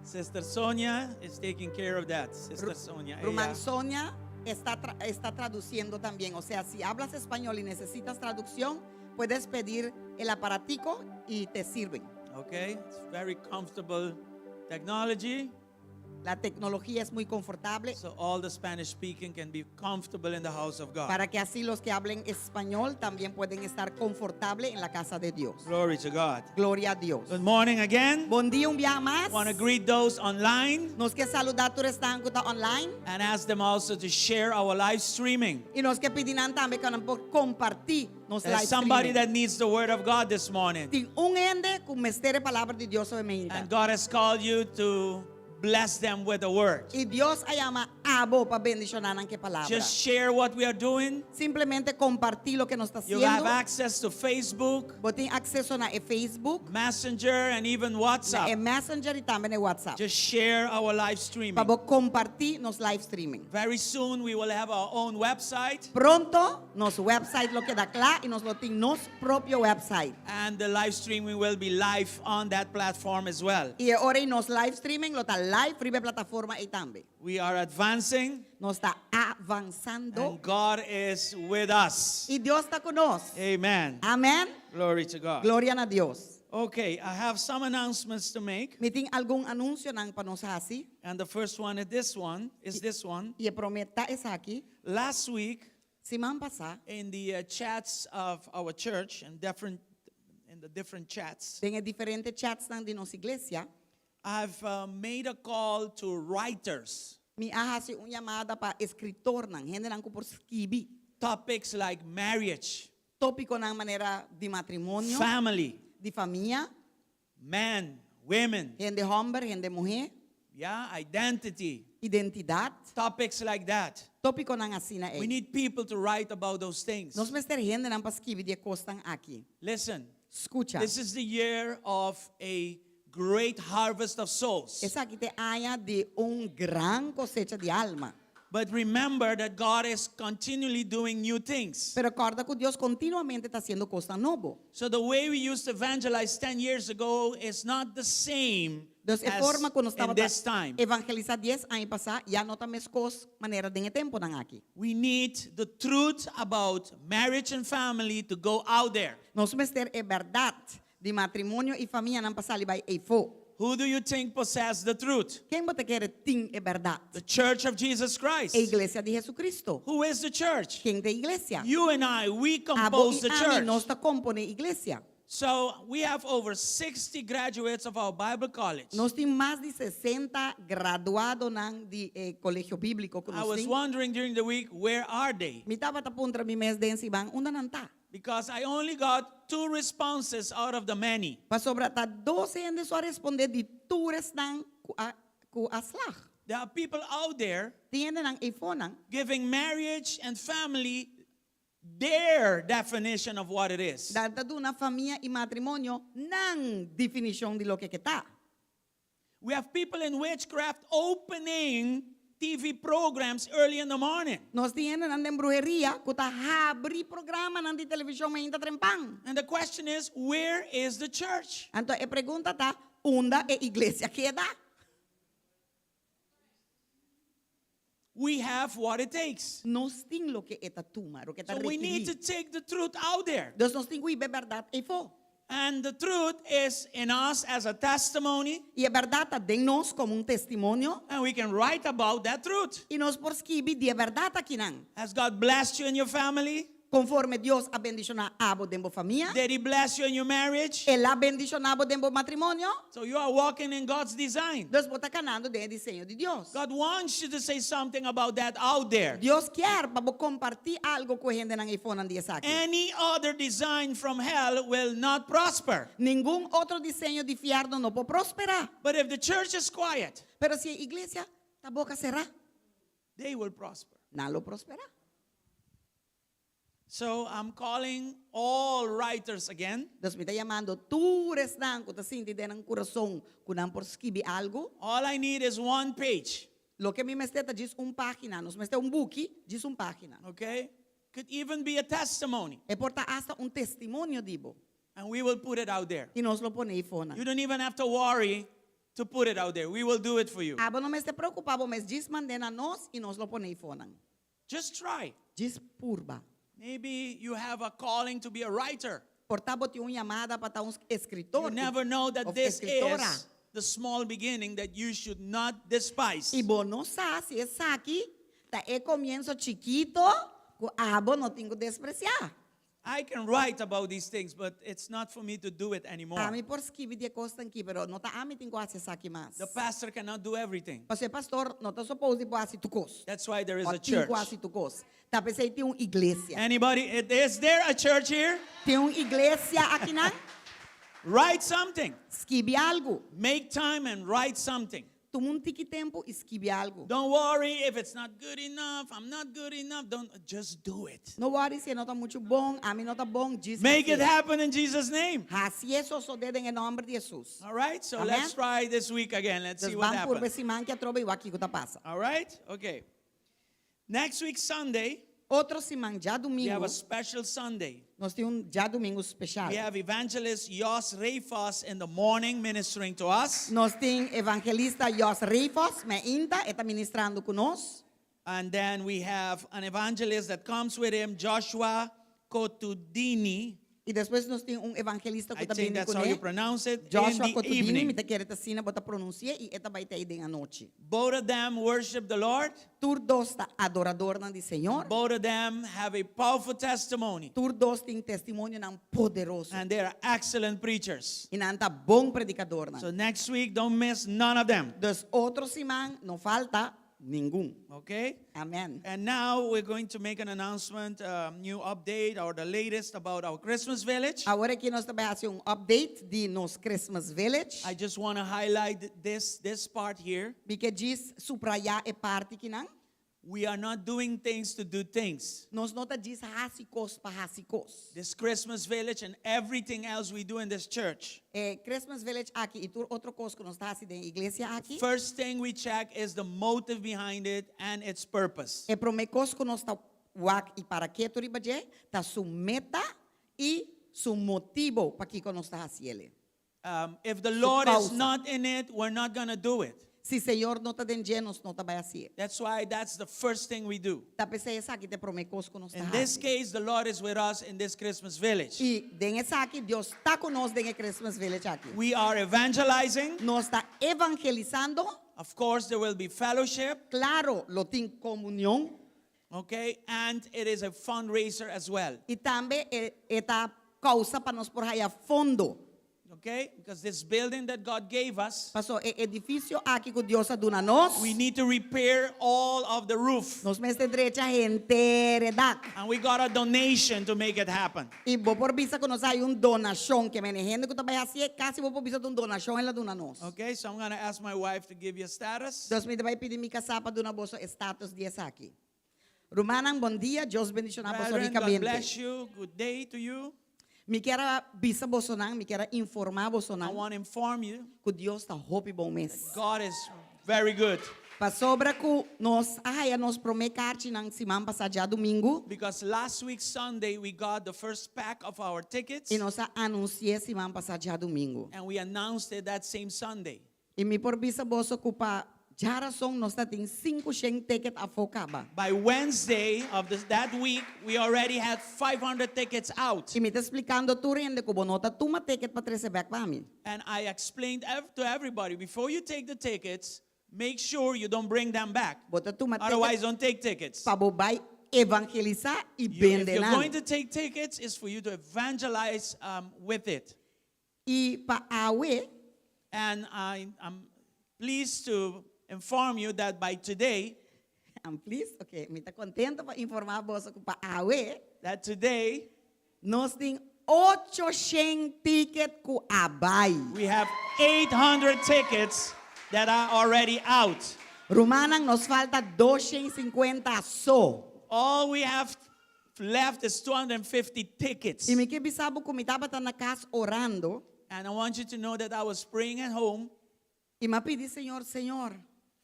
Sister Sonia is taking care of that. Sister Sonia. Roman ella- Sonia está traduciendo también. O sea, si hablas español y necesitas traducción, puedes pedir el aparatico y te sirven. Okay. It's very comfortable technology. La tecnología es muy confortable so all the Spanish speaking can be comfortable in the house of God. para que así los que hablen español también pueden estar confortables en la casa de Dios. Glory to God. Gloria a Dios. Good morning again. Buen día un día más. Want to greet those online Nos que saludar todos están que están online and ask them also to share our live streaming. y nos que pedirán también que nos compartir nos There's live somebody streaming. that needs the word of God this morning. Tem ende com mestere palavra de Deus sobre mim. And God has called you to bless them with the word. E Deus a chama abo para bendicionar que palavra. Just share what we are doing. Simplesmente compartir lo que nos está You have haciendo. access to Facebook, Botem acesso na Facebook, Messenger, and even na WhatsApp. Messenger e também na WhatsApp. Just share our live streaming. Para compartir nos live streaming. Very soon we will have our own website, Pronto, nos website lo que dá lá e nos lo tem nos próprio website. and the live streaming will be live on that platform as well. E agora nos live streaming lo tá live primeira plataforma e também. We are advancing, Nós está avançando and God is with us. e Deus está conosco. Amen. Amém. Glory to God. Glória a Deus. Okay, I have some announcements to make, Me tem algum anúncio nang para nós assim? and the first one is this one. E prometa essa aqui. Last week, Semana passada, in the chats of our church and in the different chats, tem diferentes chats nang de nossa igreja. I've made a call to writers. Me ahasi chamada para escritor nang, gente nang por escrever. Topics like marriage, Tópico nang maneira de matrimônio, family, de família, men, women, gente homem, gente mulher, yeah, identity, identidade. topics like that. Tópico nang asina We need people to write about those things. Nós mestre gente nang para escrever de costas aqui. Listen, Escucha. this is the year of a great harvest of souls. Essa aqui te haya de gran cosecha de alma. But remember that God is continually doing new things. Pero recorda que Deus continuamente está haciendo cosas novas. So the way we used to evangelize 10 years ago is not the same Deus é as forma quando estava in this time. evangelizar 10 anos passar, já não tá mais cos maneira de tempo nang aqui. We need the truth about marriage and family to go out there. Nós mestre é verdade de matrimônio e família não passar ali vai e fo. Who do you think possess the truth? Quem você quer tem é verdade? The Church of Jesus Christ. A igreja de Jesus Cristo. Who is the church? Quem tem igreja? You and I, we Abo compose e the ami nós church. tá compone igreja. So we have over 60 graduates of our Bible college. Nós temos mais de 60 graduados nang de colégio bíblico que I nós was temos. wondering during the week, where are they? Me tava tapuntra mi mes densi bang unda nanta. Because I only got 2 responses out of the many. Pa sobra ta 12 gente só responder de tours nang ku aslag. There are people out there Tiene nang iPhone giving marriage and family their definition of what it is. dada do na família e matrimônio nang definição de lo que tá. We have people in witchcraft opening TV programs early in the morning. Nós tiene nang den brujeria ku ta abri programa nang di televisão me inta trempang. And the question is, where is the church? Anto e pergunta ta unda e igreja queda. We have what it takes. Nós tem lo que eta tuma, lo que tá So we need to requerir. take the truth out there. Deus nós tem que verdade e fo. And the truth is in us as a testimony, E a verdade tá de nós como testemunho. and we can write about that truth. E nós por escrever de verdade aqui não. Has God blessed you in your family? Conforme Deus a bendicionar abo dembo família, Did He bless you in your marriage? Ele a bendicionar abo dembo matrimônio. So you are walking in God's design. Deus bota canando de desenho de Deus. God wants you to say something about that out there. Deus quer para compartilhar algo com a gente nang iPhone dia aqui. Any other design from hell will not prosper. Nenhum outro desenho de fiardo não pode prosperar. But if the church is quiet, Pero se a igreja tá boca será, they will prosper. não lo prosperará. So I'm calling all writers again. Deus me está chamando tu restan que tá sentindo nang coração que não por escrever algo. All I need is one page. Lo que me mesteta diz página, nos meste book diz página. Okay? Could even be a testimony. E porta hasta testemunho dibo. And we will put it out there. E nós lo pone iPhone. You don't even have to worry to put it out there. We will do it for you. Abo não me este preocupado, mas diz mandena nós e nós lo pone iPhone. Just try. Diz purba. Maybe you have a calling to be a writer. Portabo ti chamada para un You escritor. never know that of this escritora. is the small beginning that you should not despise. Y vos no sabes si es aquí, ta e comienzo chiquito, ku abo no tengo despreciar. I can write about these things, but it's not for me to do it anymore. Ami por skibi de costan ki, pero no ta ami tengo asi saki mas. The pastor cannot do everything. Parce pastor, no ta suppose po asi tu kos. That's why there is O a church. tengo asi tu kos. Ta pensei tem iglesia. Anybody? Is there a church here? Tem iglesia aqui na? Write something. Skibi algo. Make time and write something. Tum um tiki tempo skibi algo. Don't worry if it's not good enough. I'm not good enough. Don't just do it. No worry se não tá muito bom, a mim não tá bom, diz. Make it happen in Jesus' name. Assim eso so de em nome de Jesus. All right. So Amen. let's try this week again. Let's see Dus what vamos por happens. semana que a troba e aqui que tá passa. All right. Okay. Next week Sunday Outro semana já we domingo. have a special Sunday. Nós temos já domingo especial. We have evangelist Jos Reifas in the morning ministering to us. Nós temos evangelista Jos Reifos, me ainda está ministrando conosco. And then we have an evangelist that comes with him, Joshua Kotudini. E depois nós temos evangelista que I também think that's com how you ele. pronounce it. Joshua In the Kotudini, me evening. tá querendo assim, bota pronunciar e esta vai ter aí à noite. Both of them worship the Lord. Todos tá adorador do Senhor. Both of them have a powerful testimony. Todos têm testemunho não poderoso. And they are excellent preachers. E não tá bom predicador não. So next week, don't miss none of them. Dos outros semana não falta nenhum. Okay? Amém. And now we're going to make an announcement, new update, or the latest about our Christmas village. Agora que nós também fazemos update de nos Christmas Village. I just want to highlight this part here. Porque diz subrayar é parte que não. We are not doing things to do things. Nós não tá diz hasicos para hasicos. This Christmas village and everything else we do in this church. Christmas Village aqui e tu outro coisa que nós tá assim na igreja aqui. First thing we check is the motive behind it and its purpose. É primeira coisa que nós tá wak e para que tu ribaje tá su meta e su motivo para que nós tá haciendo. If the Lord is causa. not in it, we're not going to do it. Se Senhor não tá dentro nós não tá vai fazer. That's why that's the first thing we do. Tá pensei essa aqui te primeira coisa que nós tá In this case, the Lord is with us in this Christmas village. E den essa aqui Deus tá conosco dentro Christmas Village aqui. We are evangelizing. Nós tá evangelizando. Of course, there will be fellowship, Claro, lo tem comunhão okay? And it is a fundraiser as well, e também esta causa para nós por aí a fundo. okay? Because this building that God gave us, Passou edifício aqui que Deus aduna nós. we need to repair all of the roof. Nós mestre direita heredad. And we got a donation to make it happen. E vou por visa que nós hay donação que me gente que também assim casi vou por visa donação ela dona nós. Okay, so I'm going to ask my wife to give you a status. Deus me vai pedir mi casa para dona vosso status de aqui. Romanan, bom dia, Deus bendicionar vosso Brethren, God ricamente. bless you. Good day to you. Me quero visa vosso nan, me quero informar vosso I nan want to inform you, que Deus está hope bom mês. God is very good. Pa sobra que nós, nós promete nan semana passada já domingo Because last week Sunday we got the first pack of our tickets, e nós anunciei semana passada já domingo. and we announced it that same Sunday. E me por visa vosso que pa já song nós tem 500 ticket a focaba. By Wednesday of that week, we already had 500 tickets out. E me tá explicando tu rende que bonota tuma ticket para receber para mim. And I explained to everybody, before you take the tickets, make sure you don't bring them back. Bota tuma Otherwise, ticket don't take tickets. para bobai evangelizar e If vender you're going nan. to take tickets, it's for you to evangelize with it. E pa awe And I'm pleased to inform you that by today, please, okay, me tá contento para informar vosso que pa awe that today nós tem 800 ticket ku abai. we have 800 tickets that are already out. Romanan nos falta 250 só. All we have left is 250 tickets. E me que bisabo que me tava na casa orando And I want you to know that I was praying at home, e me pedi Senhor, Senhor,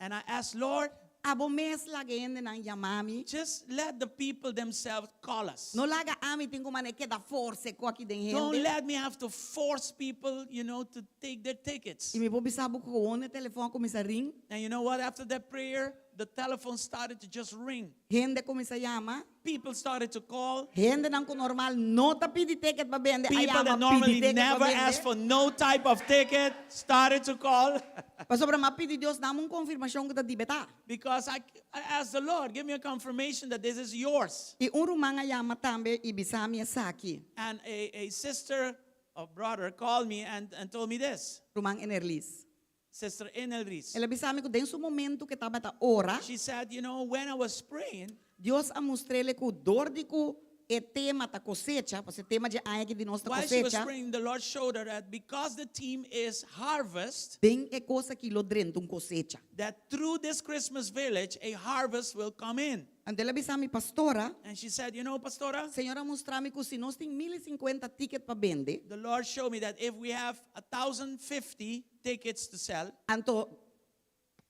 and I asked, Lord, abo mes lagende nang yamami. just let the people themselves call us. No laga ami tengo mane que da force ko aqui den Don't gente. let me have to force people, to take their tickets. E me po bisabo ko one telefone ko misa ring. And you know what? After that prayer, the telephone started to just ring. Gente começa a chamar. People started to call. Gente não com normal não tá pedindo ticket para vender. People that normally never ask for no type of ticket started to call. Pastor, mas pedir Deus dá uma confirmação que tá de betar. Because I asked the Lord, give me a confirmation that this is yours. E rumang a chama também e bisami saki. And a sister or brother called me and told me this. Rumang enerlis. Sister Inelris. Ela bisami ko dentro do momento que tava ta ora. She said, you know, when I was praying, Deus a mostrele ko dor de ko e tema ta cosecha, porque tema de ai que de nossa while she was cosecha. praying, the Lord showed her that because the theme is harvest, Bem é coisa que lo drento cosecha. that through this Christmas village, a harvest will come in. Andela bisami pastora, And she said, you know, Pastora, senhora mostrami ko si nós tem 1.050 ticket para vender. the Lord showed me that if we have 1,050 tickets to sell, Anto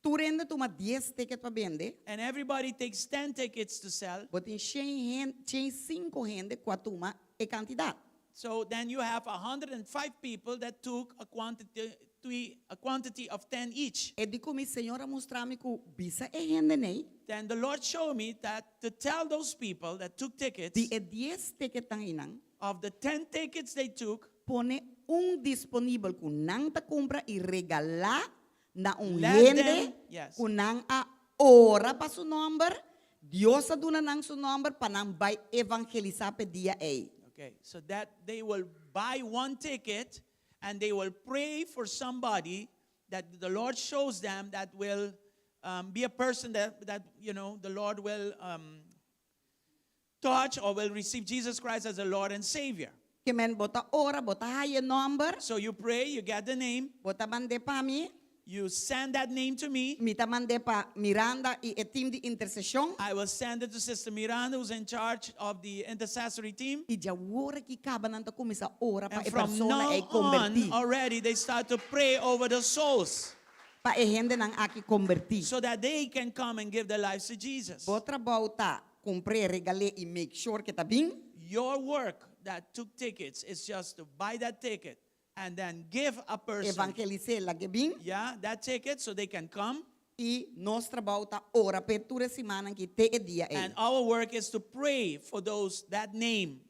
tu rende toma 10 ticket para vender. and everybody takes 10 tickets to sell, Botin 5 gente quatuma e quantidade. so then you have 105 people that took a quantity of 10 each. E di come senhora mostrami ko bisa e gente nei. Then the Lord showed me that to tell those people that took tickets, Di e 10 ticket tang inang of the 10 tickets they took, pone disponível ku nang ta compra e regala na Let gente them- yes. ku nang a ora pa su number. Dios aduna nang su number pa nang bay evangelizar pe dia e. okay, so that they will buy one ticket and they will pray for somebody that the Lord shows them that will be a person that you know, the Lord will touch or will receive Jesus Christ as a Lord and Savior. Que men bota ora, bota haya number, So you pray, you get the name, bota mande pa mi, you send that name to me. mita mande pa Miranda e team de intercession. I will send it to Sister Miranda, who's in charge of the intercessory team. E já ora que caba nanta começa ora pa And e from persona now e convertir. on, already they start to pray over the souls Pa e gente nang aki convertir. so that they can come and give their lives to Jesus. Outra bauta, comprei, regalei e make sure que tá bem. Your work that took tickets is just to buy that ticket and then give a person, Evangelizei lá que bem. yeah, that ticket so they can come. E nós trabalhamos ora per tura semana que te e dia e. And our work is to pray for those, that name,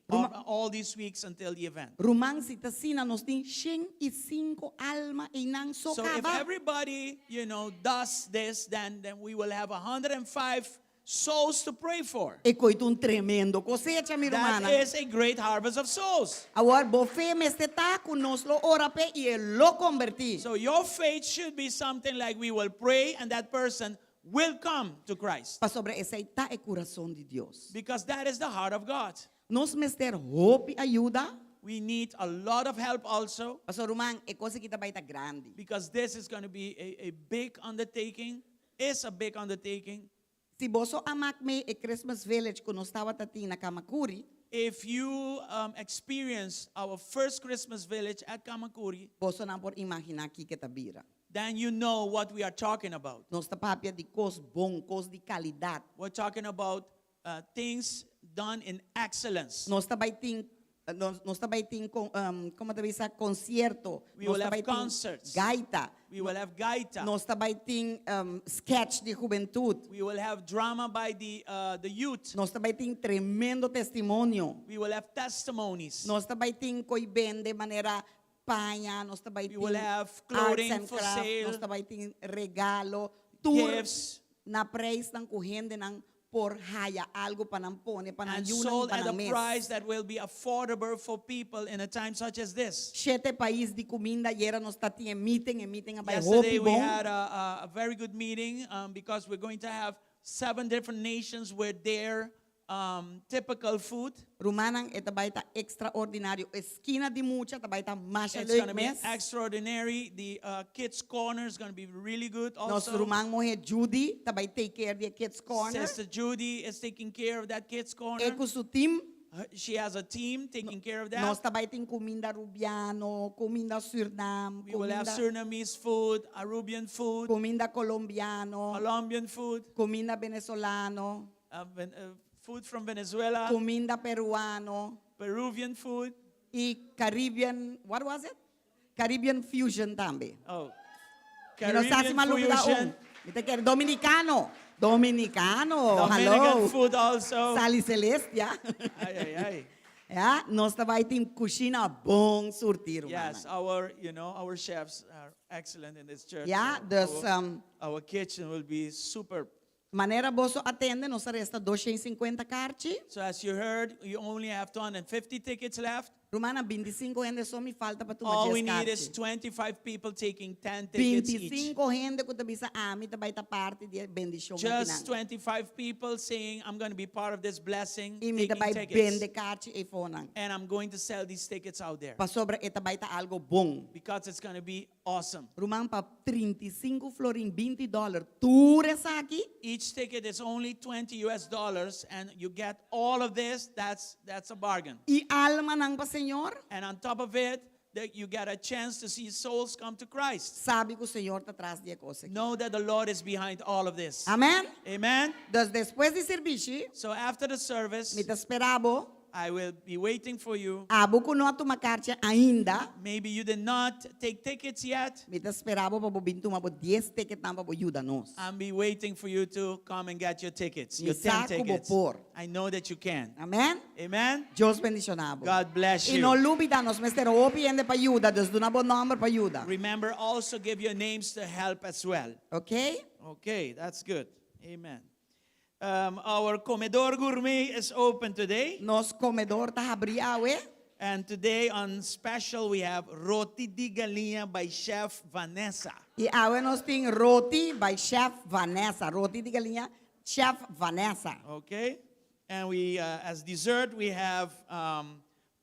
all these weeks until the event. Romang si tasina nos din 105 alma e nang So if sokaba. everybody, you know, does this, then we will have 105 souls to pray for. E coito tremendo cosecha, mi That romana. is a great harvest of souls. Agora, bo fe me está com nós lo ora pe e lo converti. So your faith should be something like we will pray and that person will come to Christ. Pa sobre essa está e coração de Deus. Because that is the heart of God. Nós mester hope e ajuda. We need a lot of help also Pastor Romang, e coisa que tá baita grande. because this is going to be a big undertaking, is a big undertaking. Si boso amak me e Christmas Village kung nós tava tati na Kamakuri, If you experience our first Christmas village at Kamakuri, boso na por imaginar aqui que tabira. then you know what we are talking about. Nós tá papia de cos bom, cos de qualidade. We're talking about things done in excellence. Nós tá baiting nós tá baiting como deve ser concierto. We Nós will tá have baiting concerts. gaita. We will have gaita. Nós tá baiting sketch de juventude. We will have drama by the youth. Nós tá baiting tremendo testemunho. We will have testimonies. Nós tá baiting coi de maneira panha, nós tá baiting We will have arts clothing and for craft, sale, nós tá baiting regalo, tour gifts, na praise ng kuhende ng por haya algo panampone and panayunan sold at a panames. price that will be affordable for people in a time such as this. 7 país de comida yera nos tati meeting abay Yesterday hopi we bom. had a very good meeting because we're going to have 7 different nations with their typical food. Rumanang etabay ta extraordinario esquina de mucha tabay ta masha It's going to be mes. extraordinary. The kids' corner is going to be really good Nos also. rumang mo he Judy tabay take care the kids corner. Sister Judy is taking care of that kids' corner. Eko su team She has a team taking care of that. nos tabay ting comida rubiano, comida Surinam, We will have comida Surinamese food, Arubian food, comida colombiano, Colombian food, comida venezolano, food from Venezuela, comida peruano, Peruvian food. y Caribbean, what was it? Caribbean fusion tambe. Oh, Ginasasi Caribbean malugdaon. fusion. Mita que dominicano. Dominicano. Dominican Hello. food also. Sali Celestia. Ay, ay, ay. Ja, nós vai ter cozinha bom surtir. Yes, our chefs are excellent in this church. Ja, So dus our kitchen will be super. maneira bosso atende, nós resta 250 cartas. So as you heard, you only have 250 tickets left. Romana, 25 gente só me falta para tu All we need is 25 people taking 10 tickets each. 25 gente que tu bisa ami vai ta parte de bendição. Just 25 people saying, I'm going to be part of this blessing, E me taking vai tickets. vende cartas e fonan. And I'm going to sell these tickets out there Pa sobre eta vai ta algo bom. because it's going to be awesome. Roman pa 35 florin $20. Tu resa aqui? Each ticket is only $20 and you get all of this. That's a bargain. E alma nang pa Senhor? And on top of it, that you get a chance to see souls come to Christ. Sabe que o Senhor tá atrás de coisa aqui. Know that the Lord is behind all of this. Amém? Amen. Dus depois de serviço, So after the service, me te esperavo. I will be waiting for you. Abo ko não toma carta ainda. Maybe you did not take tickets yet. Me te esperavo para bintu ma 10 ticket namba bo ajuda nos. I'll be waiting for you to come and get your tickets, your 10 Isaco tickets. bopor. I know that you can. Amém? Amen. Deus bendicionavo. God bless E não you. lubida nos mestero opi ende pa ajuda, dus duna bo number pa ajuda. Remember, also give your names to help as well. Okay? Okay, that's good. Amen. Our Comedor Gourmet is open today. Nos comedor ta abriawe. And today on special we have Roti di Galinha by Chef Vanessa. E awe nos ting roti by Chef Vanessa. Roti de galinha, Chef Vanessa. Okay? And we, as dessert, we have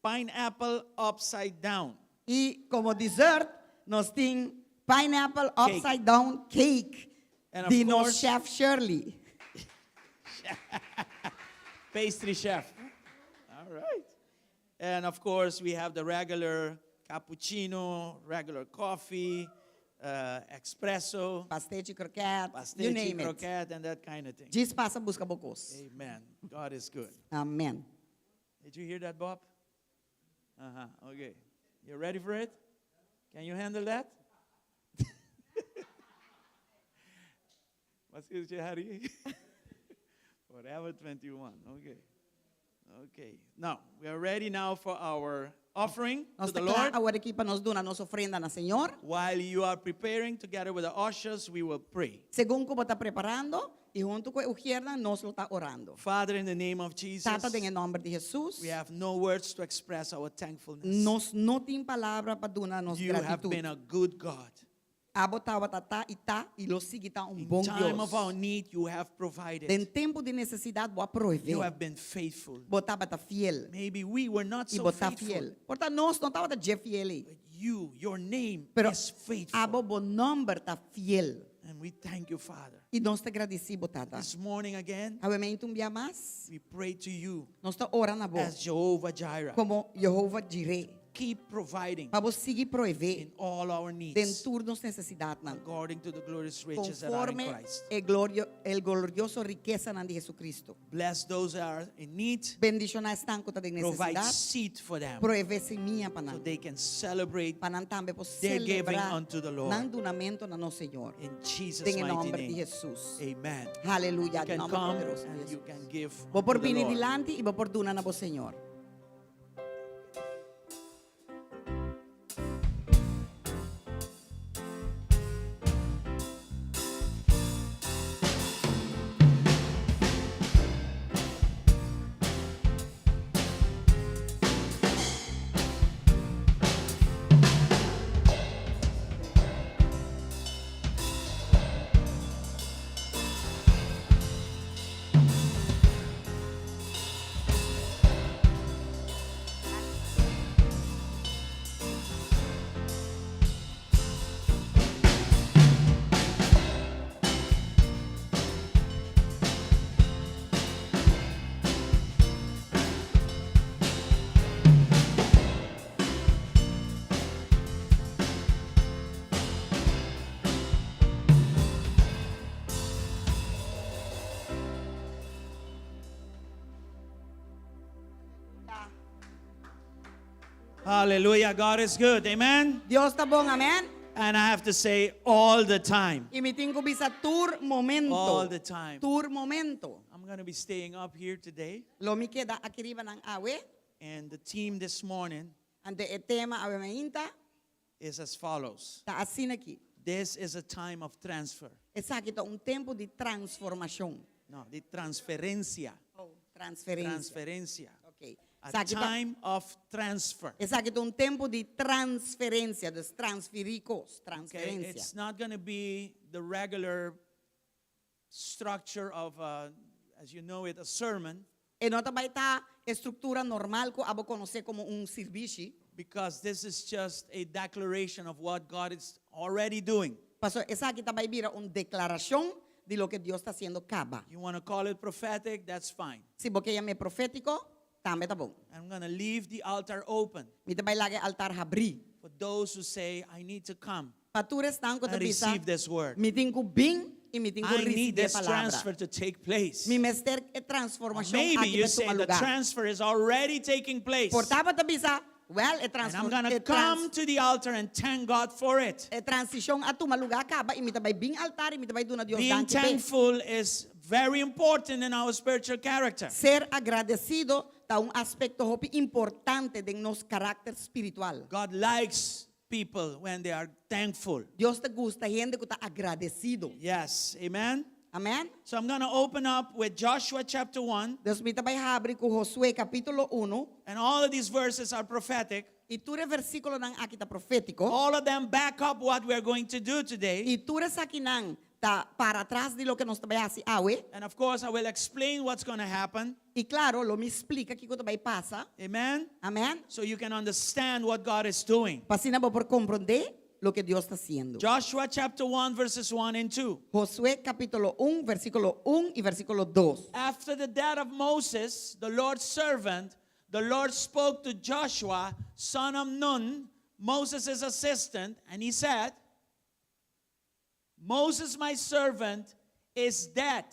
pineapple upside down. E como dessert, nos ting pineapple upside down cake. And of De nos course- Chef Shirley. Pastry chef. All right. And of course, we have the regular cappuccino, regular coffee, espresso, Pastete croquete, you pastete, name it. croquette, and that kind of thing. Diz passa busca bocos. Amen. God is good. Amen. Did you hear that, Bob? Uh-huh. Okay. You ready for it? Can you handle that? What's this, Harry? Forever 21. Okay. Okay. Now, we are ready now for our offering to Nós the tá Lord. agora aqui para nos dar a nossa ofrenda na Senhor. While you are preparing together with the ushers, we will pray. Segundo como está preparando e junto com o Gerda nós lo está orando. Father, in the name of Jesus, Tata em nome de Jesus. we have no words to express our thankfulness. Nós não tem palavra para dar nos You have been gratitude. a good God. Abo tava tata ita e lo sigita bom In time Deus. of our need, you have provided. Em tempo de necessidade, boa You prover. have been faithful. Botava ta fiel. Maybe we were not E so botar faithful, fiel. Portanto, nós não tava ta je fiel. but you, your name Pero is faithful. abo bo number ta fiel. And we thank you, Father. E nós te agradecemos, tata. This morning again, Awemento um dia mais. we pray to you Nós está orando a as Jehovah Jireh. como Jeová direi. Keep providing Para você seguir prover in all our needs dentro das necessidades. according to the glorious riches that are in Conforme Christ. el glorioso riqueza de Jesucristo. Bless those that are in need. Bendicionar estão com de Provide necessidade. seed for them Prover se minha so para they can celebrate para também por their giving celebrar unto the Lord. nan donamento na nosso Senhor. In Jesus' Em mighty nome de name. Jesus. Amen. Aleluia. You can nome come poderoso de and you Jesus. can give Vou por to the vir Lord. dilante e vou por donar na vosso Senhor. Hallelujah. God is good. Amen. Deus está bom, amém? And I have to say all the time. Y mi tingo bisa tur momento. All the time. Tur momento. I'm going to be staying up here today. Lo mi queda aquí arriba ng awe. And the team this morning Ande e tema awe mainta. is as follows. Ta asin aquí. This is a time of transfer. Exacto, un tempo de transformación. No, de transferencia. Oh, transferencia. Transferencia. Okay. A Exacto. time of transfer. Exacto, un tempo de transferencia, de transfericos, Okay? transferencia. It's not going to be the regular structure of, as you know it, a sermon. E não também tá estrutura normal que abo conhecer como serviço. Because this is just a declaration of what God is already doing. Pastor, esa aqui também vira uma declaração de lo que Deus está haciendo caba. You want to call it prophetic, that's fine. Se você é profético, também tá bom. I'm going to leave the altar open Mi também lage altar abrir. for those who say, I need to come Patures tang ko and tabisa. receive this word. Mi tingo bing e mi tingo I need recibir this palavra. transfer to take place. Mi mester e transformação Maybe aqui you beto say the lugar. transfer is already taking place. Portava tabisa, well, e And I'm going to come to the altar and thank God for it. transição a tuma lugar acaba e mi também bing altar e mi também duna Deus Being danke pe. thankful is very important in our spiritual character. Ser agradecido tá aspecto hopi importante de nosso carácter espiritual. God likes people when they are thankful. Deus te gusta gente que está agradecido. Yes, amen. Amém? So I'm going to open up with Joshua chapter 1, Deus me também abre com Josué capítulo 1 and all of these verses are prophetic. e ture versículo nang aqui tá profético All of them back up what we're going to do today. e ture aqui nang tá para trás de lo que nós também assim awe And of course, I will explain what's going to happen. e claro, lo me explica que também passa. Amen. Amém? So you can understand what God is doing. Pasina por compreender lo que Deus está haciendo. Joshua chapter 1, verses 1 and 2. Josué capítulo 1, versículo 1 y versículo 2. After the death of Moses, the Lord's servant, the Lord spoke to Joshua, son of Nun, Moses' assistant, and he said, Moses, my servant, is dead.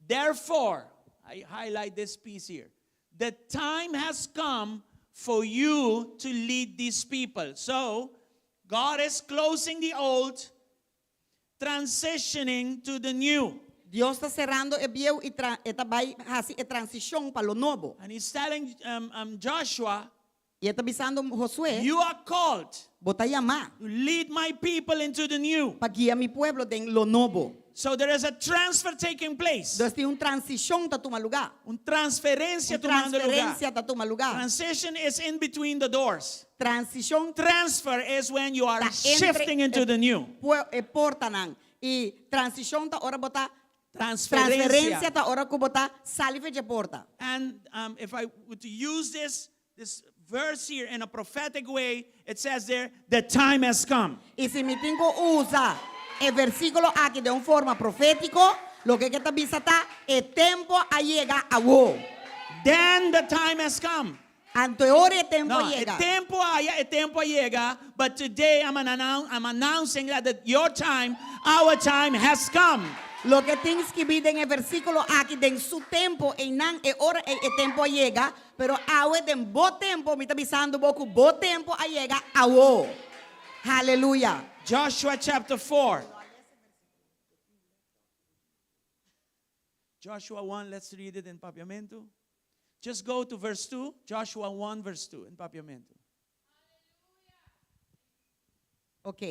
Therefore, I highlight this piece here. The time has come for you to lead these people. So, God is closing the old, transitioning to the new. Deus está cerrando e viejo e também assim é transição para lo novo. And he's telling Joshua, E está avisando Josué, you are called bota llamar to lead my people into the new. para guiar mi pueblo en lo novo. So there is a transfer taking place. Deus tem transição tá toma lugar. Transferencia tomando lugar. Transferência tá toma lugar. Transition is in between the doors. Transição Transfer is when you are tá shifting into the new. porta nan. E transição tá ora botar Transferencia. transferência tá ora que botar salive de porta. And if I were to use this verse here in a prophetic way, it says there, the time has come. E se mi tengo usa el versículo aquí de una forma profético, lo que está visata el tempo a llega a vos. Then the time has come. Ante ora el tempo No, llega. el tiempo llega, but today I'm announcing that your time, our time has come. Lo que tienes que ver en el versículo aquí de su tempo e nan e ora el tempo llega, pero ahora de bo tempo me está avisando boku bo tempo a llega a vos. Aleluya. Joshua chapter 4. Joshua 1, let's read it in Papiamento. Just go to verse 2. Joshua 1, verse 2 in Papiamento. Ok.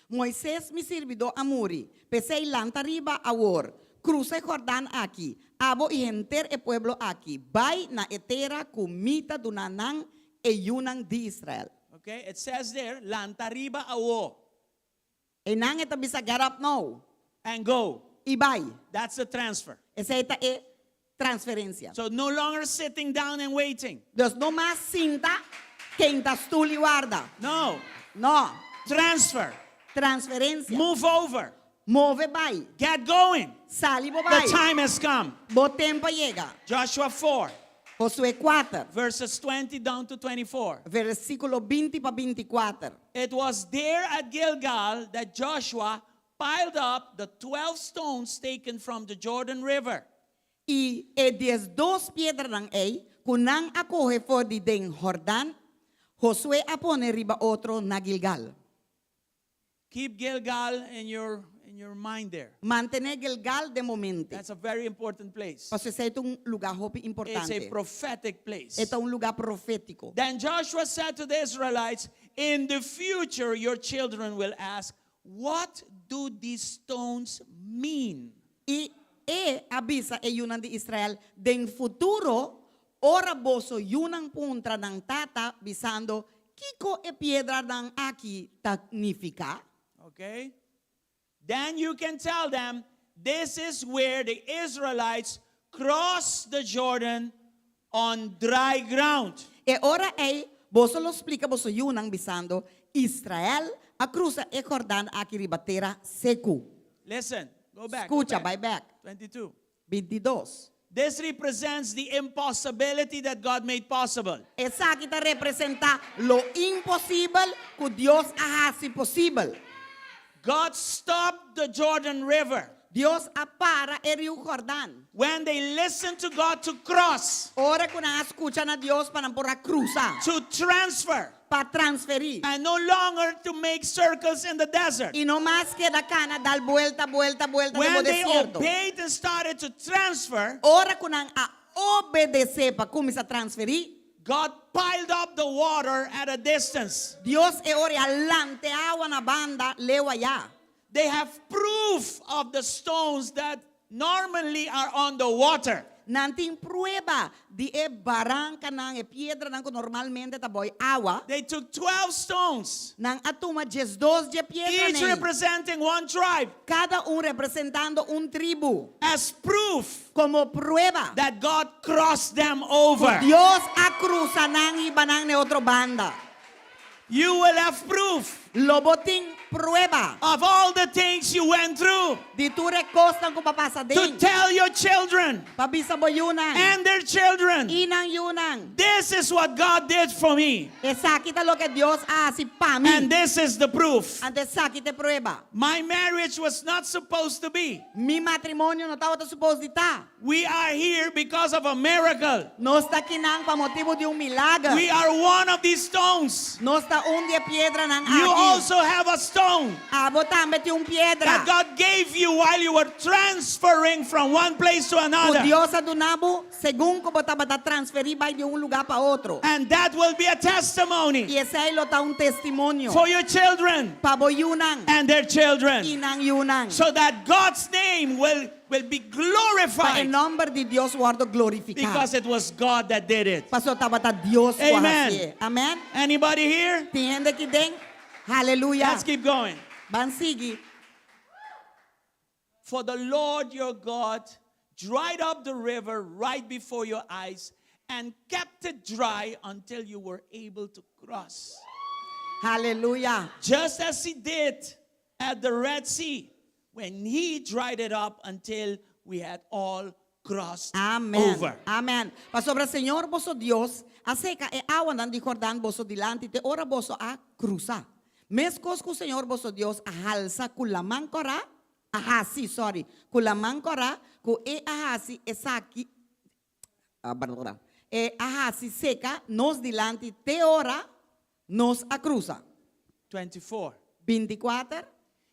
Moisés me servidor amuri, pesei lanta riba awor, cruce Jordán aqui, abo y enter e pueblo aqui, vai na etera kumita dunanan e yunan de Israel. Okay, it says there, Lantariba awo, E nang eta bisa get up now, and go. y vai. That's the transfer. Esa eta e transferencia. So no longer sitting down and waiting. Dios no más cinta que intastuli guarda. No, No, transfer. transferencia. Move over. Move vai. Get going. Sali bo The vai. time has come. Bo tempo llega. Joshua 4, Josué 4, verses 20 down to 24. versículo 20 para 24. It was there at Gilgal that Joshua piled up the 12 stones taken from the Jordan River. Y e 12 piedras ng ei, kunang acoge for di den Jordan, Josué apone riba otro na Gilgal. Keep Gilgal in your mind there. Mantener Gilgal de momento. That's a very important place. Kasi ito un lugar hopi It's a importante. prophetic place. Ito un lugar profético. Then Joshua said to the Israelites, in the future your children will ask, what do these stones mean? E avisa e yunan di Israel, den futuro, ora boso yunang puntra ng tata, bisando, kiko e piedra ng aki significa? Okay? Then you can tell them, this is where the Israelites crossed the Jordan on dry ground. E ora boso lo explica, boso yunang bisando, Israel, a cruza e Jordan aki ribatera seco. Listen, go back. Escucha, go vai back. 22. 22. This represents the impossibility that God made possible. Esa kita representa lo imposible que Dios hace posible. God stopped the Jordan River Dios apara e Rio Jordan. when they listened to God to cross, Ora que na escuchan a Dios para por cruzar, to transfer, para transferir. and no longer to make circles in the desert. Y no más que da cana dar vuelta de When they desierto. obeyed and started to transfer, Ora que a obedecer para começar a transferir, God piled up the water at a distance. Dios e ora alante agua na banda leu allá. They have proof of the stones that normally are on the water. Nanting prueba di barangka nang piedra nang normalmente taboy agua. They took 12 stones, Nang atuma 12 de piedra each nei. representing one tribe, Cada representando un tribu. as proof Como prueba. that God crossed them over. Dios a cruza nang iba nang ne otro banda. You will have proof Loboting prueba. of all the things you went through Di tu recostan ko papasa to din. tell your children Pabisa mo yunang. and their children, Inang yunang. this is what God did for me, Esa kita lo que Dios hace pa mi. and this is the proof. Ante sa kita prueba. My marriage was not supposed to be. Mi matrimonio no estaba supposed de estar. We are here because of a miracle. No está kinang pa motivo de un milagro. We are one of these stones. No está un de piedra nang You aki. also have a stone Abo tambe un piedra. that God gave you while you were transferring from one place to O another. Dios adunabo, según como estaba transferir de un lugar para otro. And that will be a testimony Y ese lo está un testimonio. for your children Pabo yunang. and their children, Inang yunang. so that God's name will be Pa el glorified nombre de Dios guardo glorificado. because it was God that did it. Paso tabata Dios Amen. guarda. Amen. Anybody here? Tiende que den. Hallelujah. Let's keep going. Van sigi. For the Lord your God dried up the river right before your eyes and kept it dry until you were able to cross. Hallelujah. Just as he did at the Red Sea when he dried it up until we had all crossed Amen. over. Amen. Pasobra Señor vosso Dios, aseca e awan dan di Jordan vosso dilante te ora vosso a cruza. Meskos ku Señor vosso Dios a halsa kulamang kora, ahasi, sorry, kulamang kora, ku e ahasi esaki, e ahasi seca, nos dilante te ora, nos a cruza. 24. 24.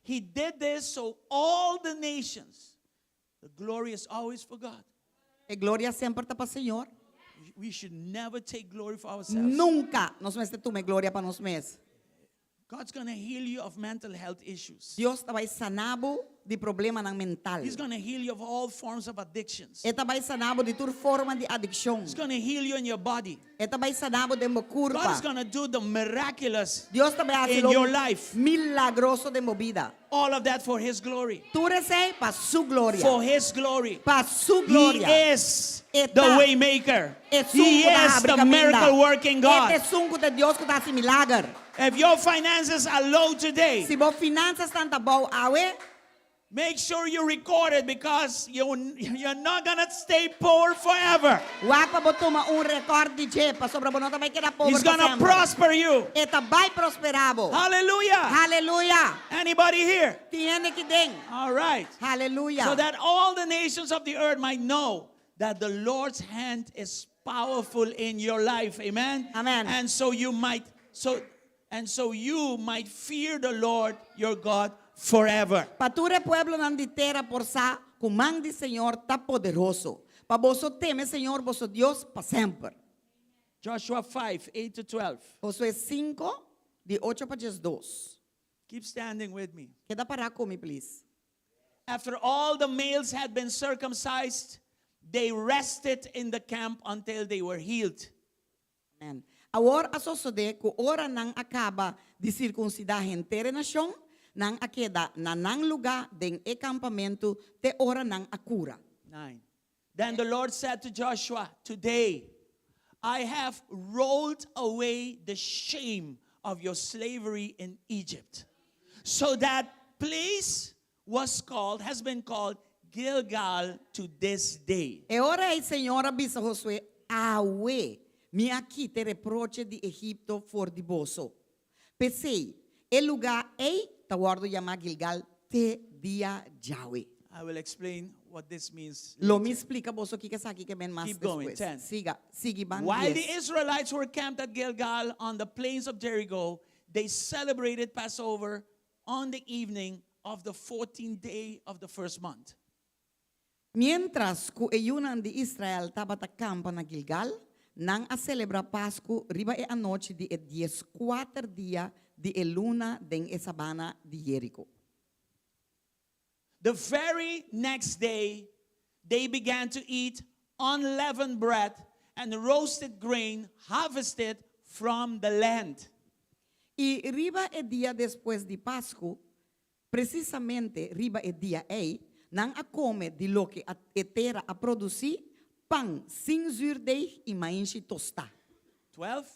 He did this so all the nations, the glory is always for God. E gloria sempre para Señor. We should never take glory for ourselves. Nunca nos meste tume gloria para nos mes. God's going to heal you of mental health issues. Dios vai sanabo de problema nang mental. He's going to heal you of all forms of addictions. Eta vai sanabo de tur forma de adicção. He's going to heal you in your body. Eta vai sanabo de mo God is curva. going to do the miraculous, Dios também in hace your lo life. milagroso de mo vida. all of that for His glory. Tu recei para su gloria. For His glory. Para su He gloria. is Eta the way maker. É He sunco da is the abriga miracle working God. Este sunco de Deus que dá esse milagre. If your finances are low today, Se vos finanças tanta boa, awe, make sure you record it because you're not going to stay poor forever. wapa botuma recorde de jepa sobre bonota vai quedar pobre He's going to prosper you. Eta vai prosperabo. Hallelujah. Hallelujah. Anybody here? Tiene que den. All right. Hallelujah. So that all the nations of the earth might know that the Lord's hand is powerful in your life. Amen. Amen. And so you might, and so you might fear the Lord your God forever. Pature pueblo nan di terra por sa kumang di Señor ta poderoso. Pa vosso teme Señor vosso Dios pa sempre. Joshua 5, 8 to 12. Josué 5, de 8 para 12. Keep standing with me. Queda parar comigo, please. After all the males had been circumcised, they rested in the camp until they were healed. Amen. Agora asosode ku ora nang acaba de circuncidar hentere nação, nang akeda na nang lugar den acampamento te ora nang akura. 9. Then the Lord said to Joshua, today I have rolled away the shame of your slavery in Egypt. So that place has been called Gilgal to this day. E ora el Señor avisa Josué, awe, mi aqui te reproche de Egipto for di boso. Pesei, el lugar ei tawardo llama Gilgal te dia Yahweh. I will explain what this means. Lo me explica boso que aqui que ven más Keep going, después. 10. Siga van While 10. the Israelites were camped at Gilgal on the plains of Jericho, they celebrated Passover on the evening of the 14th day of the first month. Mientras ku eyunan de Israel tabata campa na Gilgal, nang a celebra Pascu riba e a noche de 14 dia de luna den e sabana de Jericho. The very next day, they began to eat unleavened bread and roasted grain harvested from the land. Y riba e dia después de Pascu, precisamente riba e dia nang a come de lo que a terra a produzir pan sin zuurdei y maíz tosta. 12.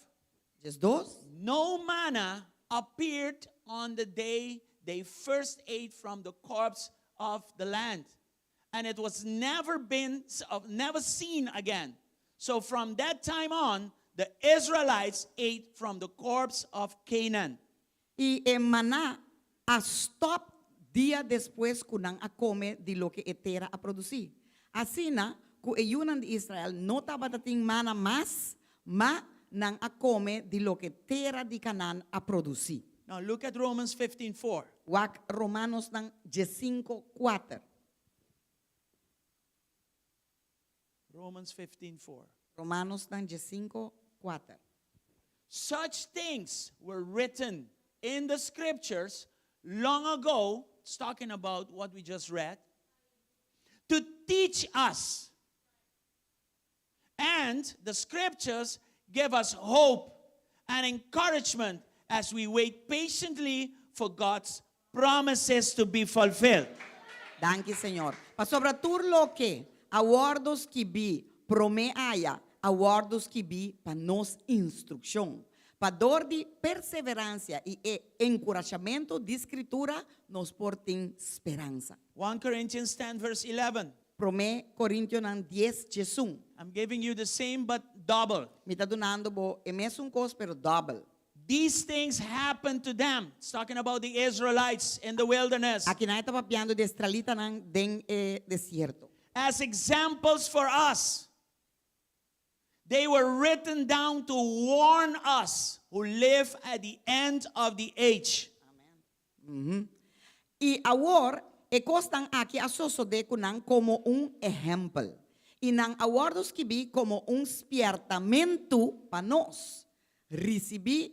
Just dos. No manna appeared on the day they first ate from the corpse of the land, and it was never seen again. So from that time on, the Israelites ate from the corpse of Canaan. Y en maná a stop dia después kunang a come de lo que etera a producir. Así na ku eyunan de Israel no tabatating mana mas ma nang a come de lo que terra de Canaán a producir. Now look at Romans 15:4. Wak Romanos nang 15:4. Romans 15:4. Romanos nang 15:4. Such things were written in the scriptures long ago, it's talking about what we just read, to teach us. And the scriptures give us hope and encouragement as we wait patiently for God's promises to be fulfilled. Danke, Señor. Pa sobretur lo que awardos que bi promeaya, awardos que bi pa nos instrucción. Pa dor de perseverancia y encorajamento de escritura nos porten esperanza. 1 Corinthians 10 verse 11. Prome Corinthians 10 Jesus. I'm giving you the same but double. Me tá donando bo é mesmo cos pero double. These things happened to them. It's talking about the Israelites in the wilderness. Aqui na está papiando de estralita nang den desierto. As examples for us. They were written down to warn us who live at the end of the age. Y agora e costan aqui asoso de kunang como ejemplo. Y nang awardos que vi como espiertamento pa nos. Recibi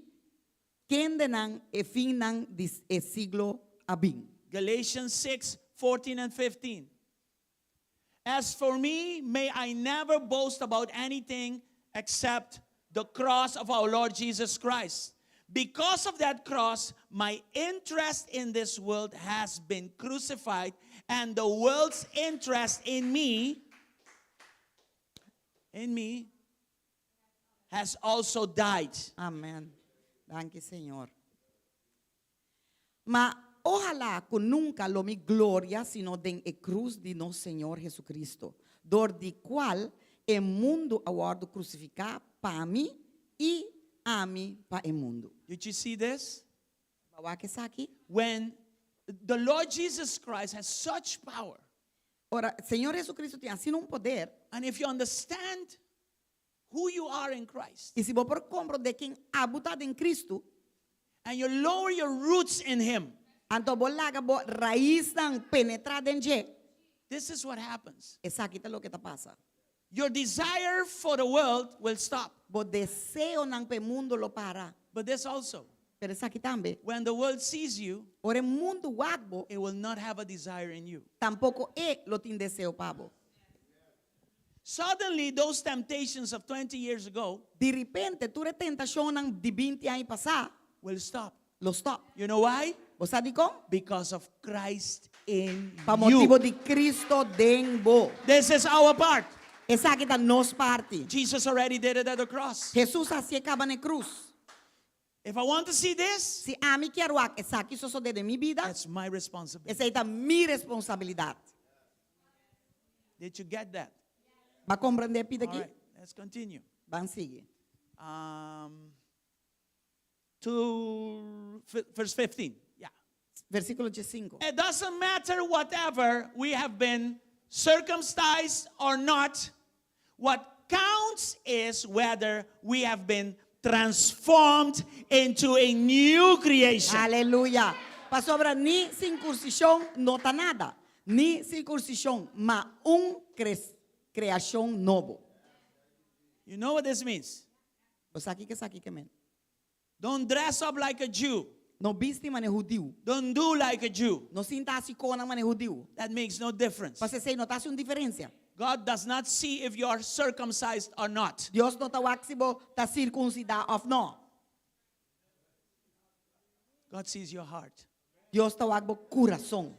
kende nang e fin nang e siglo abin. Galatians 6:14 and 15. As for me, may I never boast about anything except the cross of our Lord Jesus Christ. Because of that cross, my interest in this world has been crucified, and the world's interest in me has also died. Amen. Danke, Señor. Ma ojalá que nunca lo mi gloria sino den e cruz de no Señor Jesucristo, dor di cual el mundo aguardo crucificar pa mí y a mí pa el mundo. Did you see this? Bawa que saki? When the Lord Jesus Christ has such power, Ora, Señor Jesucristo tiene así un poder, and if you understand who you are in Christ, y si vos por compro de quien habitado en Cristo, and you lower your roots in Him, Anto bolaga bo raiz ng penetrada en je. this is what happens. Esa kita lo que ta pasa. Your desire for the world will stop. Bo deseo ng pemundo lo para. But this also, Pero esa kitambe. when the world sees you, Ore mundo wagbo it will not have a desire in you. tampoco lo tin deseo pabo. Suddenly, those temptations of 20 years ago De repente, tu retentasyon ng di 20 anos pasa, will stop. lo stop. You know why? O sabi ko, Because of Christ in pa motivo you. di Cristo denbo. This is our part. Esa kita nos party. Jesus already did it at the cross. Jesus así acaba na cruz. If I want to see this, Si ami quero esa que so de mi vida, that's my responsibility. esa é mi responsabilidad. Did you get that? Va compreender pida All aqui? right, let's continue. Van sigue. To verse 15. Yeah. Versículo 5. It doesn't matter whatever we have been circumcised or not. What counts is whether we have been transformed into a new creation. Aleluya. Pa sobra ni circuncisión nota nada. Ni circuncisión, ma creación novo. You know what this means? O saki que men. Don't dress up like a Jew. No viste mane judío. Don't do like a Jew. No sinta así con mane judío. That makes no difference. Para se notasse uma diferença. God does not see if you are circumcised or not. Deus não está waxibo ta circuncidar of no. God sees your heart. Deus está wagbo coração.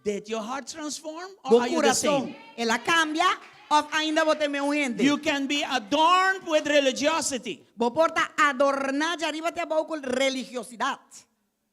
Did your heart transform or Bo are you the coração, same? ela cambia of ainda bote meu gente. You can be adorned with religiosity. Bo porta adornar de arriba te abau com religiosidade.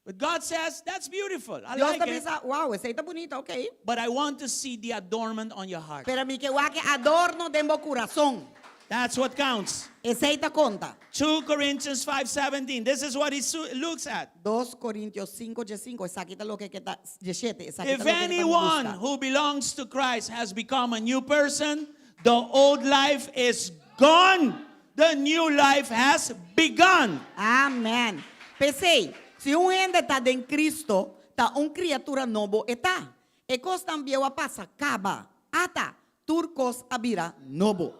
But God says, that's beautiful. I Deus like está it. pensa, wow, essa aí tá bonita, ok. But I want to see the adornment on your heart. Pero mi que wake adorno de meu coração. That's what counts. Essa aí tá conta. 2 Corinthians 5:17. This is what he looks at. 2 Coríntios 5:5, essa aqui tá lo que tá 17, essa aqui If tá lo que tá anyone busca. who belongs to Christ has become a new person, the old life is gone. The new life has begun. Amém. Pensei, se gente está em Cristo, está criatura novo está. E cos também a passa, acaba, ata, turcos abira novo.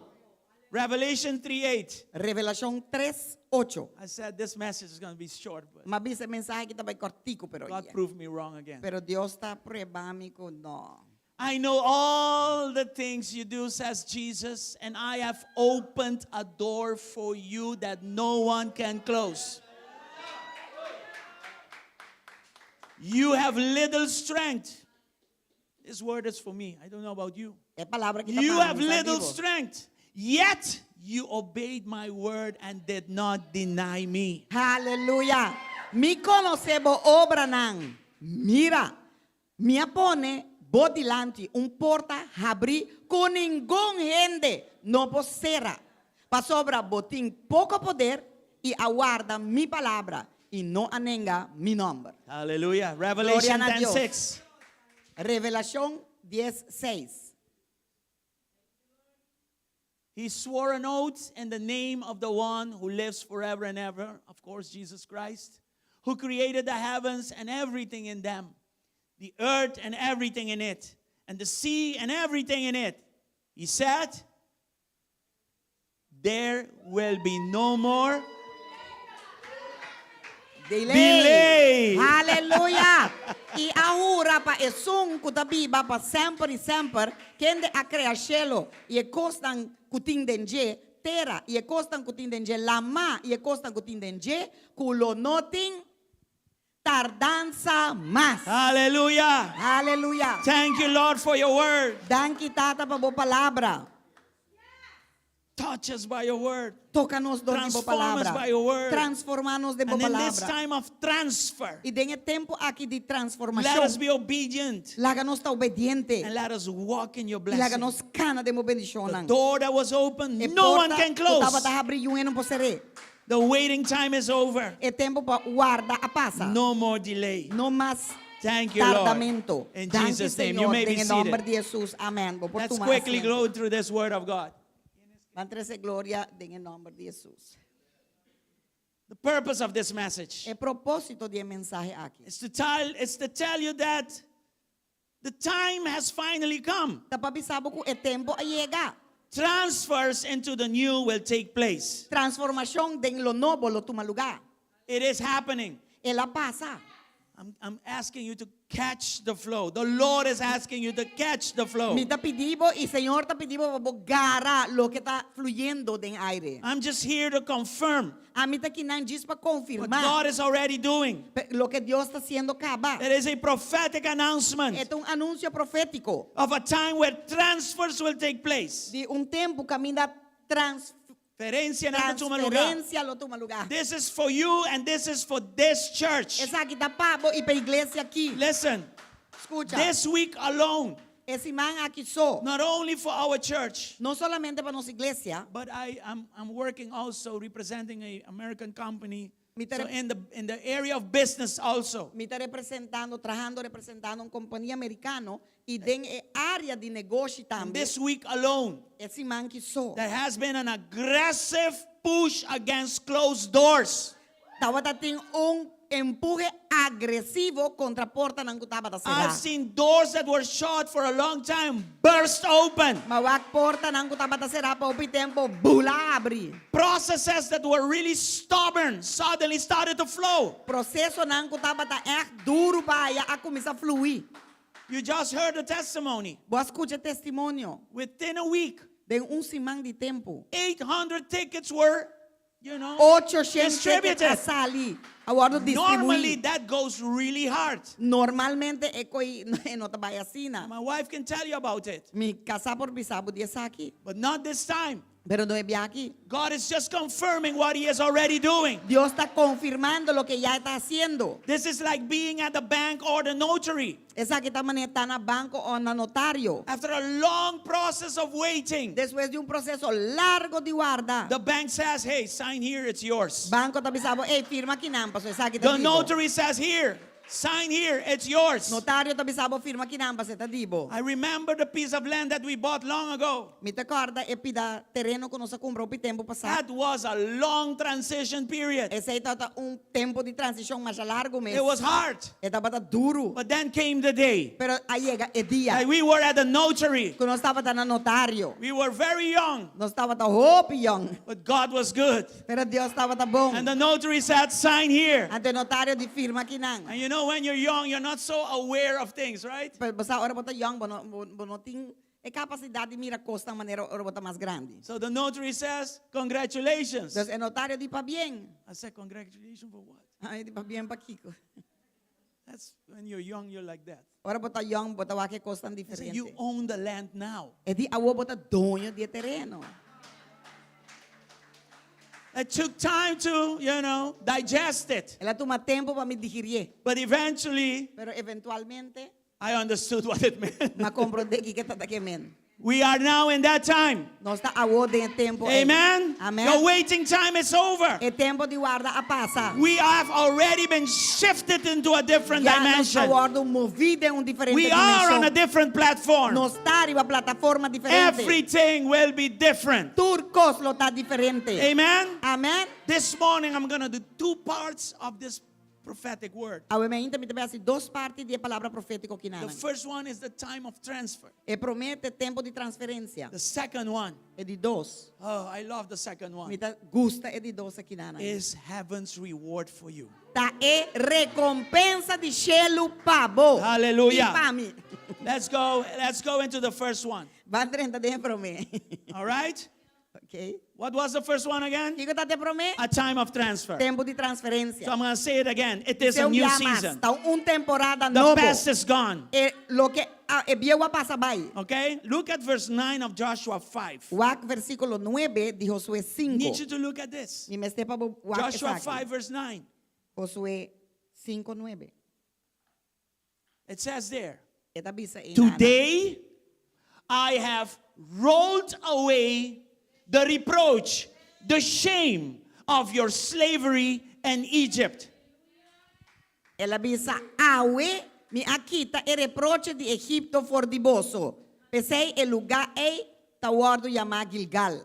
Revelation 3:8. Revelação 3:8. I said this message is going to be short, but Mas esse mensagem que estava cortico, pero God yeah. proved me wrong again. Pero Deus está provando que não. I know all the things you do, says Jesus, and I have opened a door for you that no one can close. You have little strength. This word is for me. I don't know about you. É palavra que tá You falando, have está little vivo. strength, yet you obeyed my word and did not deny me. Aleluya. Mi conocebo obra nan. Mira, mi apone bo dilante porta abri con ningún gente no posera. Pa sobra botín poco poder y aguarda mi palabra y no anenga mi nombre. Hallelujah. Revelation Gloria a Dios. 10:6. Revelación 10:6. He swore an oath in the name of the one who lives forever and ever, of course, Jesus Christ, who created the heavens and everything in them, the earth and everything in it, and the sea and everything in it. He said, there will be no more delay. Aleluya. Y ahora pa esun kutabiba pa sempre e sempre kende a crea cielo e costan kutin denje terra e costan kutin denje lama e costan kutin denje kulo notin tardanza más. Hallelujah. Aleluya. Thank you, Lord, for your word. Danki tata pa bo palabra. Touch us by your word. Tócanos do bo Transform us palabra. by your word. Transformanos de bo And in this palabra. time of transfer, E den tempo aqui de let us transformação. be obedient Láganos ta obediente. and let us walk in your E blessing. láganos cana de mo bendición. The door that was open, E no one porta can que tava close. ta abrir e não possere. The waiting time is over. E tempo para guarda a passa. No more delay. No más Thank you, Lord. tardamento. In Danke, Jesus' name, Señor, you may be en el nombre seated. de Jesús. Amén. Vou por Let's tomar quickly asiento. go through this word of God. Van trazer glória en el nombre de Jesús. The purpose of this message El propósito del mensaje aquí. is to tell you that the time has finally come. Tapabisabo ko, tempo ayega. Transfers into the new will take place. Transformación de lo nuevo lo toma lugar. It is happening. Ela pasa. I'm asking you to catch the flow. The Lord is asking you to catch the flow. Mi ta pedibo y Señor ta pedibo gara lo que está fluyendo den aire. I'm just here to confirm A mí ta kinan jis pa what confirmar God is already doing. lo que Dios está haciendo caba. It is a prophetic announcement Es un anuncio profético of a time where transfers will take place. de un tiempo camina Transferencia na tuma lugar. transferencia lo toma lugar. This is for you and this is for this church. Esa aquí está pavo y para iglesia aquí. Listen, Escucha. this week alone, Ese man aquí so. not only for our church, No solamente para nuestra iglesia. but I'm working also representing an American company. Mi So tere- in the area of business also. Me está representando una compañía americano y den área de negocio And también. this week alone, Ese man que so. there has been an aggressive push against closed doors. Estaba teniendo un empuje agresivo contra a porta não estava a I've cerrar. seen doors that were shut for a long time burst open. Mawak porta não estava a cerrar para o tempo bula abrir. Processes that were really stubborn suddenly started to flow. Processo não estava duro para a começar a fluir. You just heard the testimony. Vou escutar testemunho Within a week, de semana de tempo. 800 tickets were, 800 distributed. a sali. Agora Normally, distribuir. that goes really hard. Normalmente é coi não trabalha assim. My wife can tell you about it, Me casar por bisabo de aqui. but not this time. Pero não é bem aqui. God is just confirming what He is already doing. Dios está confirmando lo que ya está haciendo. This is like being at the bank or the notary. Esa que está maneta na banco o na notario. After a long process of waiting, Después de un proceso largo de guarda. the bank says, hey, sign here, it's yours. Banco está bisabo, firma aqui não, pastor. Esa que The está dibo. notary says, here, sign here, it's yours. Notario está bisabo, firma aqui não, pastor. Está dibo. I remember the piece of land that we bought long ago. Me te acorda, pida terreno que nós comprou por tempo passado. That was a long transition period. Esse aí está tempo de transição mais largo mesmo. It was hard. Estava duro. But then came the day. Pero aí chega o dia Like we were at the notary. que nós estava na notario. We were very young, Nós estava hope young. but God was good. Pero Deus estava bom. And the notary said, sign here. Ante notario de firma aqui não. And you know, when you're young, you're not so aware of things, right? Pero basta hora bota young, não tem capacidade de mirar coisas de maneira hora bota mais grande. So the notary says, congratulations. Então, o notario diz para bem. I said, congratulations for what? Aí diz para bem para Kiko. That's when you're young, you're like that. Hora bota young, bota lá que coisa tão I said, diferente. you own the land now. É de awo bota dono de terreno. It took time to, digest it. Ela toma tempo para me digerir. But eventually, Pero eventualmente, I understood what it meant. ma compreende que está aqui men. We are now in that time. Nós está awo de tempo. Amen? Amen. The waiting time is over. É tempo de guarda a passa. We have already been shifted into a different Já nós dimension. aguardo movido em diferente We are on a dimensão. different platform. Nós está em uma plataforma diferente. Everything will be different. Turcos lo está diferente. Amen? Amém? This morning I'm going to do 2 parts of this prophetic word. Obviamente, me também assim duas partes de palavra profética aqui na. The first one is the time of transfer. E promete tempo de transferência. The second one, É de dos. oh, I love the second Me one, tá gusta é de dos aqui na. is heaven's reward for you. Tá é recompensa de cielo pabo. Hallelujah. E para mim. Let's go into the first one. Vai 30 de para mim. All right? Ok? What was the first one again? O que tá te promete? A time of transfer. Tempo de transferência. So I'm going to say it again. It is a Seu new dia mais, season. tá temporada The novo. past is gone. E lo que e bieu a passa vai. Okay? Look at verse 9 of Joshua 5. Wak versículo 9 de Josué 5. Need you to look at this. E me este para Wak Joshua 5 verse 9. Josué 5:9. It says there, Esta bisa em today I have rolled away the reproach, the shame of your slavery in Egypt. Ela bisa awe mi akita e reproche de Egipto for diboso. Pesei el lugar e tawardo yama Gilgal.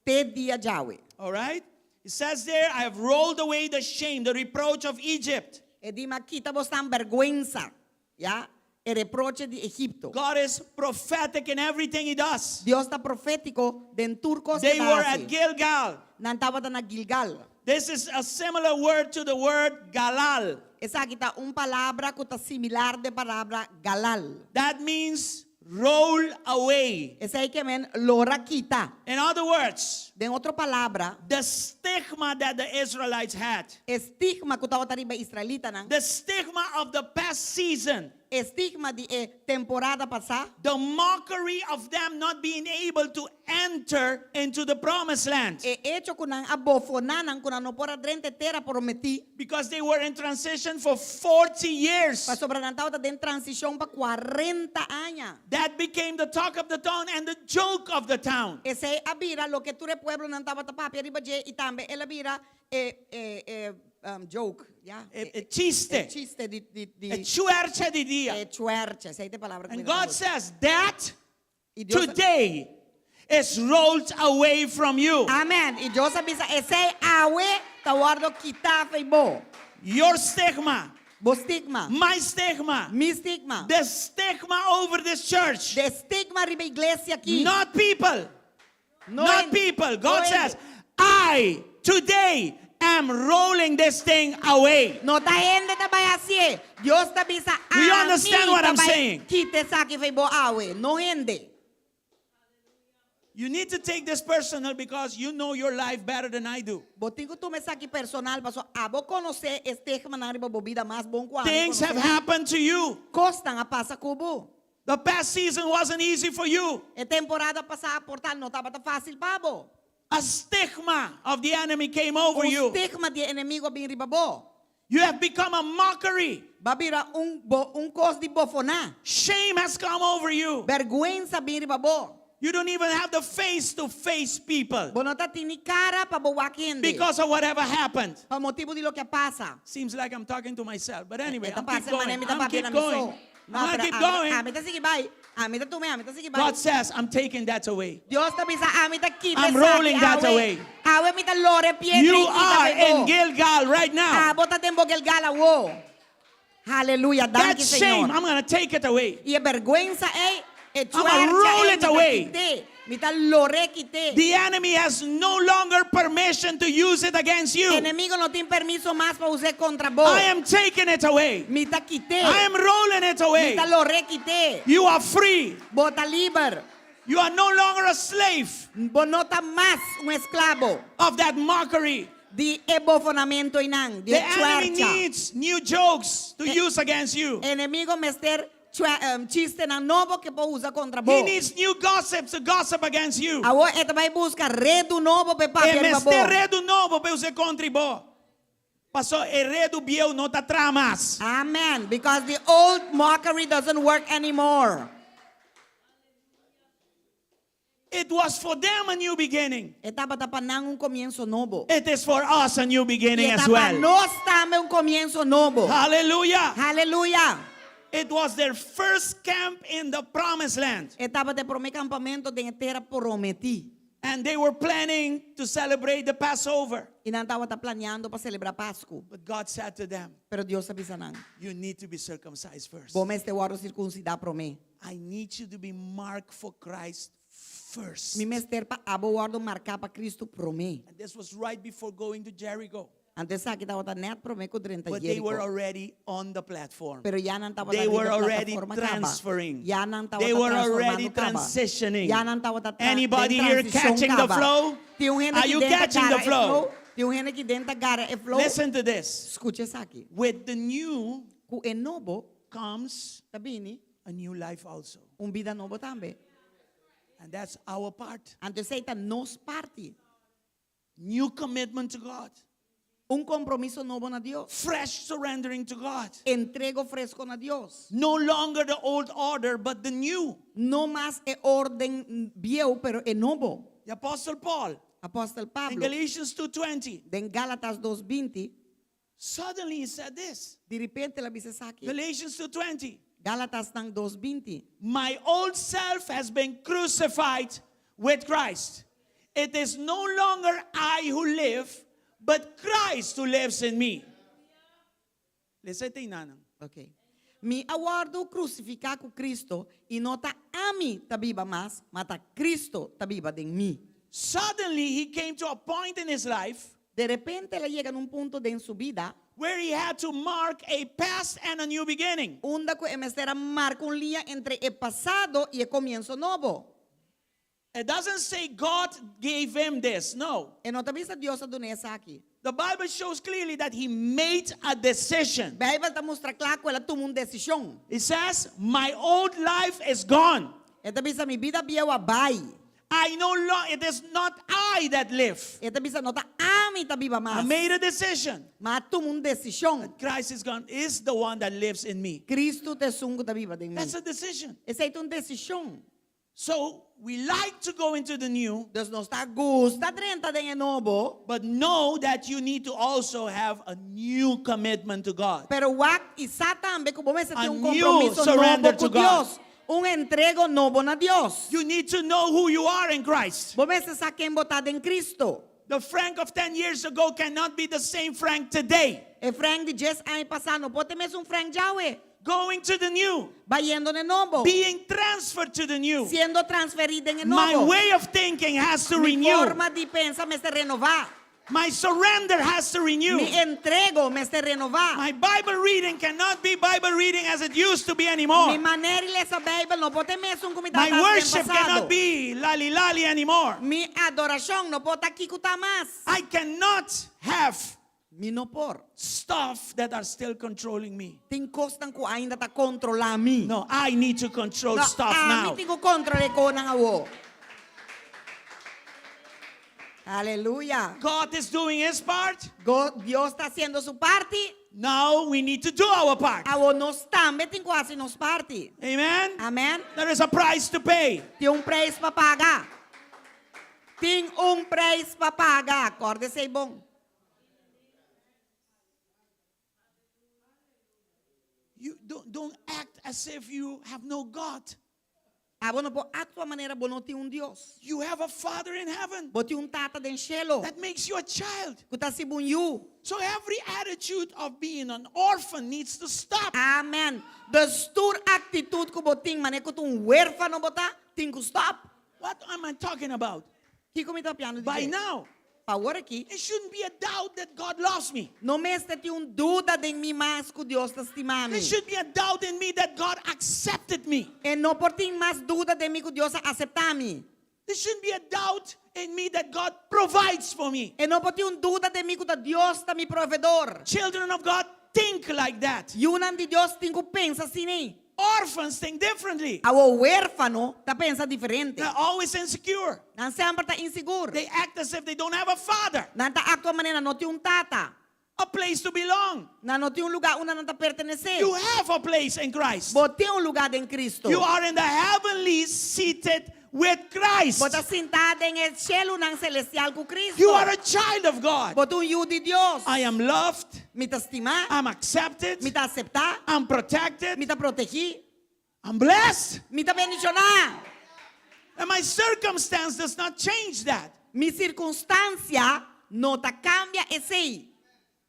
Te dia Yahweh. All right? It says there, I have rolled away the shame, the reproach of Egypt. E di makita mo ang vergüenza, ya, e reproche di Egipto. God is prophetic in everything He does. Dios está profético den turcos They que were hace. at Gilgal. Nantawa ta na Gilgal. This is a similar word to the word Galal. Esa kita palabra que está similar de palabra galal. That means roll away. Esa hay que men lora quita. In other words, De otra palabra, the stigma that the Israelites had, estigma que estaba tariba israelita nang. the stigma of the past season, Estigma di temporada pasada. the mockery of them not being able to enter into the promised land E hecho kunang abofonanan kunang no por adrente terra prometi. because they were in transition for 40 years. Pa sobra ng tao ta den transition pa 40 años. That became the talk of the town and the joke of the town. Ese abira lo que tu re pueblo ng tao ta papi arriba je itambe el abira joke, ya. Chiste. Chiste A chuercha di dia. chuercha, esa es palabra. And God says that Y Dios- today is rolled away from you. Amen. Y Dios avisa ese awe ta guardo quita fe bo. Your stigma, Bo stigma. my stigma, Mi stigma. the stigma over this church. De stigma arriba iglesia aquí. Not people. No Not en- people. God no en- says, I today am rolling this thing away. No ta gente ta vaya así. Dios te avisa. Do you a understand mí what ta I'm vaya- saying? Quite saque fe bo awe. No gente. You need to take this personal because you know your life better than I do. Botigo tu me saque personal. Paso abo conocer estigma na arriba bo vida más bon cuando. Things have happened to you. Costan a pasa cubo. The past season wasn't easy for you. E temporada pasada portal no estaba tan fácil pabo. A stigma of the enemy came over you. Estigma de enemigo bin ribabo. You have become a mockery. Babira un cos di bofoná. Shame has come over you. Vergüenza bin ribabo. You don't even have the face to face people Bonota tini cara pa bowakende. because of whatever happened. Pa motivo di lo que pasa. Seems like I'm talking to myself. But anyway, Esta I'm keep pasa going. manemi ta I'm papi keep na going. miso. I'm gonna keep going. Amita sige bay. Amita tume, amita sige bay. God says, I'm taking that away. Dios te bisa amita quita I'm rolling that away. Awe mita lore piedra. You are in Gilgal right now. Bota tembo Gilgala wo. Hallelujah. Thank you, That shame, Señor. I'm going to take it away. Y vergüenza gonna roll it away. Mita lore quite. The enemy has no longer permission to use it against you. Enemigo no tiene permiso más para usar contra vos. I am taking it away. Mita quite. I am rolling it away. Mita lore quite. You are free. Bota liber. You are no longer a slave Bonota más un esclavo. of that mockery. Di ebofonamiento inang. Di The enemy chuercha. needs new jokes to use against you. Enemigo mester chiste na novo que po usa contra vos. He needs new gossips to gossip against you. Awo eta vai busca redu novo pe E papi meste redu novo pe use contra bo. Pasó e redu bieu no ta tramas. Amen. Because the old mockery doesn't work anymore. It was for them a new beginning. Etapa tapanang un comienzo novo. It is for us a new beginning as Etapa well. nos también un comienzo novo. Hallelujah. Hallelujah. It was their first camp in the promised land. Etapa de prome campamento de terra prometi. And they were planning to celebrate the Passover. E não estava planeando para celebrar Páscoa. But God said to them, Pero Deus avisa não. you need to be circumcised first. Bom este waro circuncidar prome. I need you to be marked for Christ first. Mi mester pa abo waro marcar para Cristo prome. And this was right before going to Jericho. Antes sa kita wata net prome ko 30 But they were Jericho. already on the platform. Pero ya nang tawa They were already transferring. Ya nang tawa They were already transitioning. Ya nang tawa Anybody here catching the flow? Are you catching the flow? Tiung que dentro gara e flow. Listen to this. Escuche sa aqui. With the new Ku e novo comes tabini a new life also. vida novo tambe. And that's our part. Antes seita nos parte. New commitment to God. Compromiso novo na Dios. Fresh surrendering to God. Entrego fresco na Dios. No longer the old order, but the new. No más e orden viejo, pero e novo. The Apostle Paul Apóstol in Pablo, Galatians 2:20. en Gálatas 2:20, Suddenly he said this. de repente la dice aquí. Galatians 2:20. Gálatas nang 2:20. My old self has been crucified with Christ. It is no longer I who live, but Christ who lives in me. Listen, tingnan. Ok. Mi awardo crucificar com Cristo e nota a mim tabiba mas, mata Cristo tabiba de mim. Suddenly, he came to a point in his life De repente ele chega num ponto de sua vida where he had to mark a past and a new beginning. onde que emestera marca linha entre o passado e o começo novo. It doesn't say God gave him this. No. E nota vista Deus adonesa aqui. The Bible shows clearly that he made a decision. A Bíblia está mostra claro que ela tomou decisão. It says, my old life is gone. Esta visa mi vida biawa bai. I no longer, it is not I that live. Esta visa nota a mim tabiba I mas. made a decision. Mas tomou decisão. Christ is gone, is the one that lives in me. Cristo te sungo tabiba de mim. That's a decision. Essa é uma decisão. So we like to go into the new, Deus não está gosta de de novo. but know that you need to also have a new commitment to God. Pero wak isa tambe como você A tem new compromisso surrender novo to com God. Deus. Entrego novo na Deus. You need to know who you are in Christ. Você sabe quem botado em Cristo. The Frank of 10 years ago cannot be the same Frank today. E Frank de 10 anos passado não pode mesmo Frank Jawe. Going to the new, Vai indo de novo. being transferred to the new. Sendo transferido em My novo. way of thinking has to Mi renew. forma de pensar me se renovar. My surrender has to renew. Mi entrego me se renovar. My Bible reading cannot be Bible reading as it used to be Mi anymore. maneira de ler essa Bíblia não pode mesmo como My estava worship passado. cannot be lali lali anymore. Mi adoração não pode aqui escutar mais. I cannot have Mi não por. stuff that are still controlling me. Tem coisas que ainda está controlando mim. No, I need to control No, stuff a now. mí tengo controle con awo. Aleluya. God is doing his part. Dios está haciendo su parte. Now we need to do our part. Awo nos también tengo que hacer nos parte. Amen. Amén. There is a price to pay. Tem preço para pagar. Tem preço para pagar. Acorde-se bom. You don't act as if you have no God. Bueno, por a tua maneira, você não tem Deus. You have a Father in heaven Você tem tata do cielo. that makes you a child. Que está se you. So every attitude of being an orphan needs to stop. Amém. Destur atitude que você tem, mané que tu huérfano botar, tem que stop. What am I talking about? Que como está piano By dizer? now, Agora aqui, it shouldn't be a doubt that God loves me. não me está tem dúvida de mim mais que Deus está estimando. There should be a doubt in me that God accepted me. E não por ter mais dúvida de mim que Deus aceitar me. There shouldn't be a doubt in me that God provides for me. E não por ter dúvida de mim que Deus está meu provedor. Children of God think like that. E um de Deus tem que pensar assim. Orphans think differently. O huérfano está pensando diferente. They're always insecure. Não sempre está inseguro. They act as if they don't have a father, Não está a tua maneira, não tem tata. a place to belong. Não tem lugar onde não está pertencer. You have a place in Christ. Você tem lugar em Cristo. You are in the heavenly seated with Christ. Você está sentado em el cielo não celestial com Cristo. You are a child of God. Você é filho de Deus. I am loved. Me está estimado. I'm accepted. Me está aceptado. I'm protected. Me está protegido. I'm blessed. Me está bendicionado. And my circumstance does not change that. Mi circunstância não te cambia esse.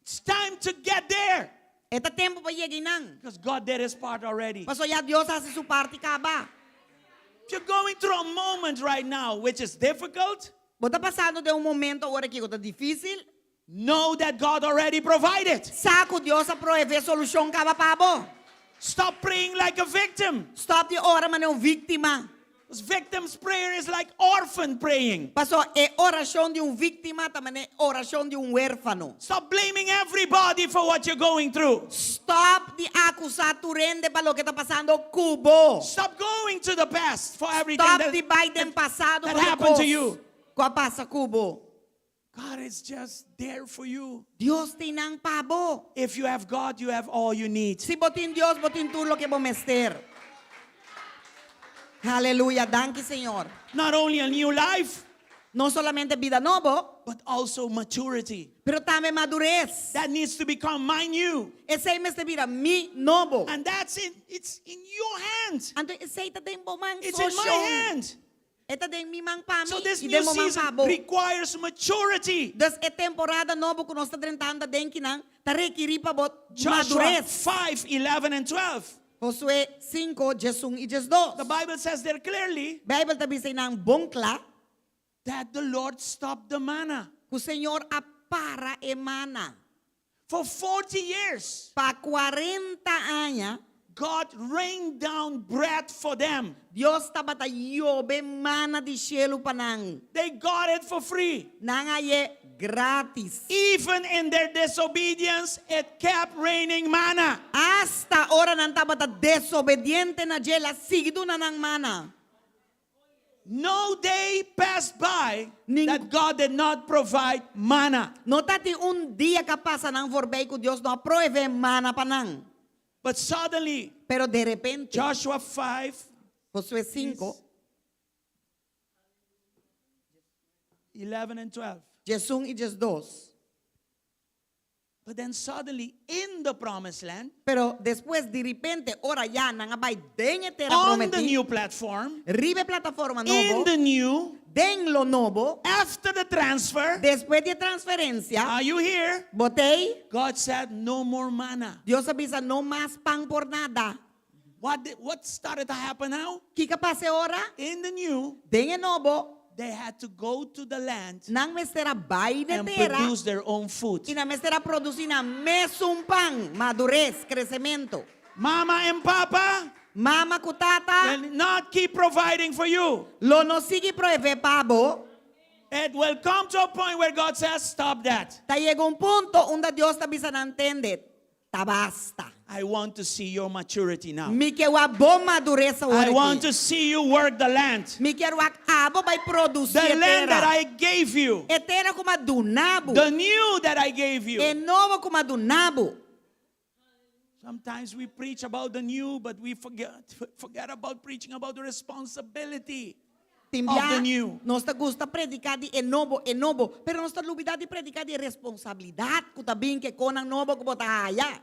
It's time to get there. Este tempo para chegar não. Because God did his part already. Pastor, já Deus hace su parte acaba. If you're going through a moment right now which is difficult, Você está passando de momento agora que está difícil. know that God already provided. Saco Deus a prover solução acaba para você. Stop praying like a victim. Stop de ora mas não vítima. Because victim's prayer is like orphan praying. Pastor, é oração de vítima também é oração de huérfano. Stop blaming everybody for what you're going through. Stop de acusar tu rende para lo que está passando cubo. Stop going to the past for everything Stop de Biden passado that por happened to you. Qual passa cubo? God is just there for you. Deus tem nang pabo. If you have God, you have all you need. Si botin Dios, botin tudo lo que vos mester. Aleluya, danke Señor. Not only a new life, No solamente vida novo, but also maturity. pero também madurez. That needs to become my new. Esse é de vida mi novo. And it's in your hands. Ando esse está em bom man It's in my hand. Esta den mimang pami, So this e new den mo mang season pabo. requires maturity. Das é temporada novo que nós está tentando den kinang tare kiripa bot Joshua madurez. 5, 11, and 12. Josué 5, Jesung e Jesdos. The Bible says there clearly Bible tabi say nang bongkla, that the Lord stopped the manna. o Senhor apara emana. For 40 years, Pa 40 anos, God rained down bread for them. Dios tabata yobe mana di cielo panang. They got it for free. Nangaye gratis. Even in their disobedience, it kept raining manna. Hasta ora ng tabata desobediente na jela, sigdo na ng mana. No day passed by Ning- that God did not provide manna. Notati dia ka pasa ng vorbei ko Dios no apruebe mana panang. But suddenly, Pero de repente, Joshua 5, Josué 5, 11, and 12. Jesung y Jesdos. But then suddenly, in the promised land, Pero después de repente, ora ya nang abay den etera on the prometi. new platform, Ribe plataforma in novo, the new, den lo novo, after the transfer, después de transferencia, are you here? botei, God said, no more manna. Dios avisa no más pan por nada. What started to happen now? Kika pase ora, In the new, den e novo, they had to go to the land nang mestera bay de and terra, produce their own food. y na mestera produzir na mesum pan, madurez, crecimiento. Mama and Papa Mama kutata, will not keep providing for you. lo no sigue proeve pabo, It will come to a point where God says, stop that. ta llega un punto onde Dios ta bisa na entende, ta basta. I want to see your maturity now. Mi que wa bom madurez I want ahora. to see you work the land. Mi que wa abo vai produzir The land that etera. I gave you. Etera como dunabo. The new that I gave E you. novo como dunabo. Sometimes we preach about the new, but we forget about preaching about the responsibility of the Timbia, new. nós ta gusta predicar de e novo, pero nós ta lubidade de predicar de responsabilidade, kutabing que konang novo ko botaya.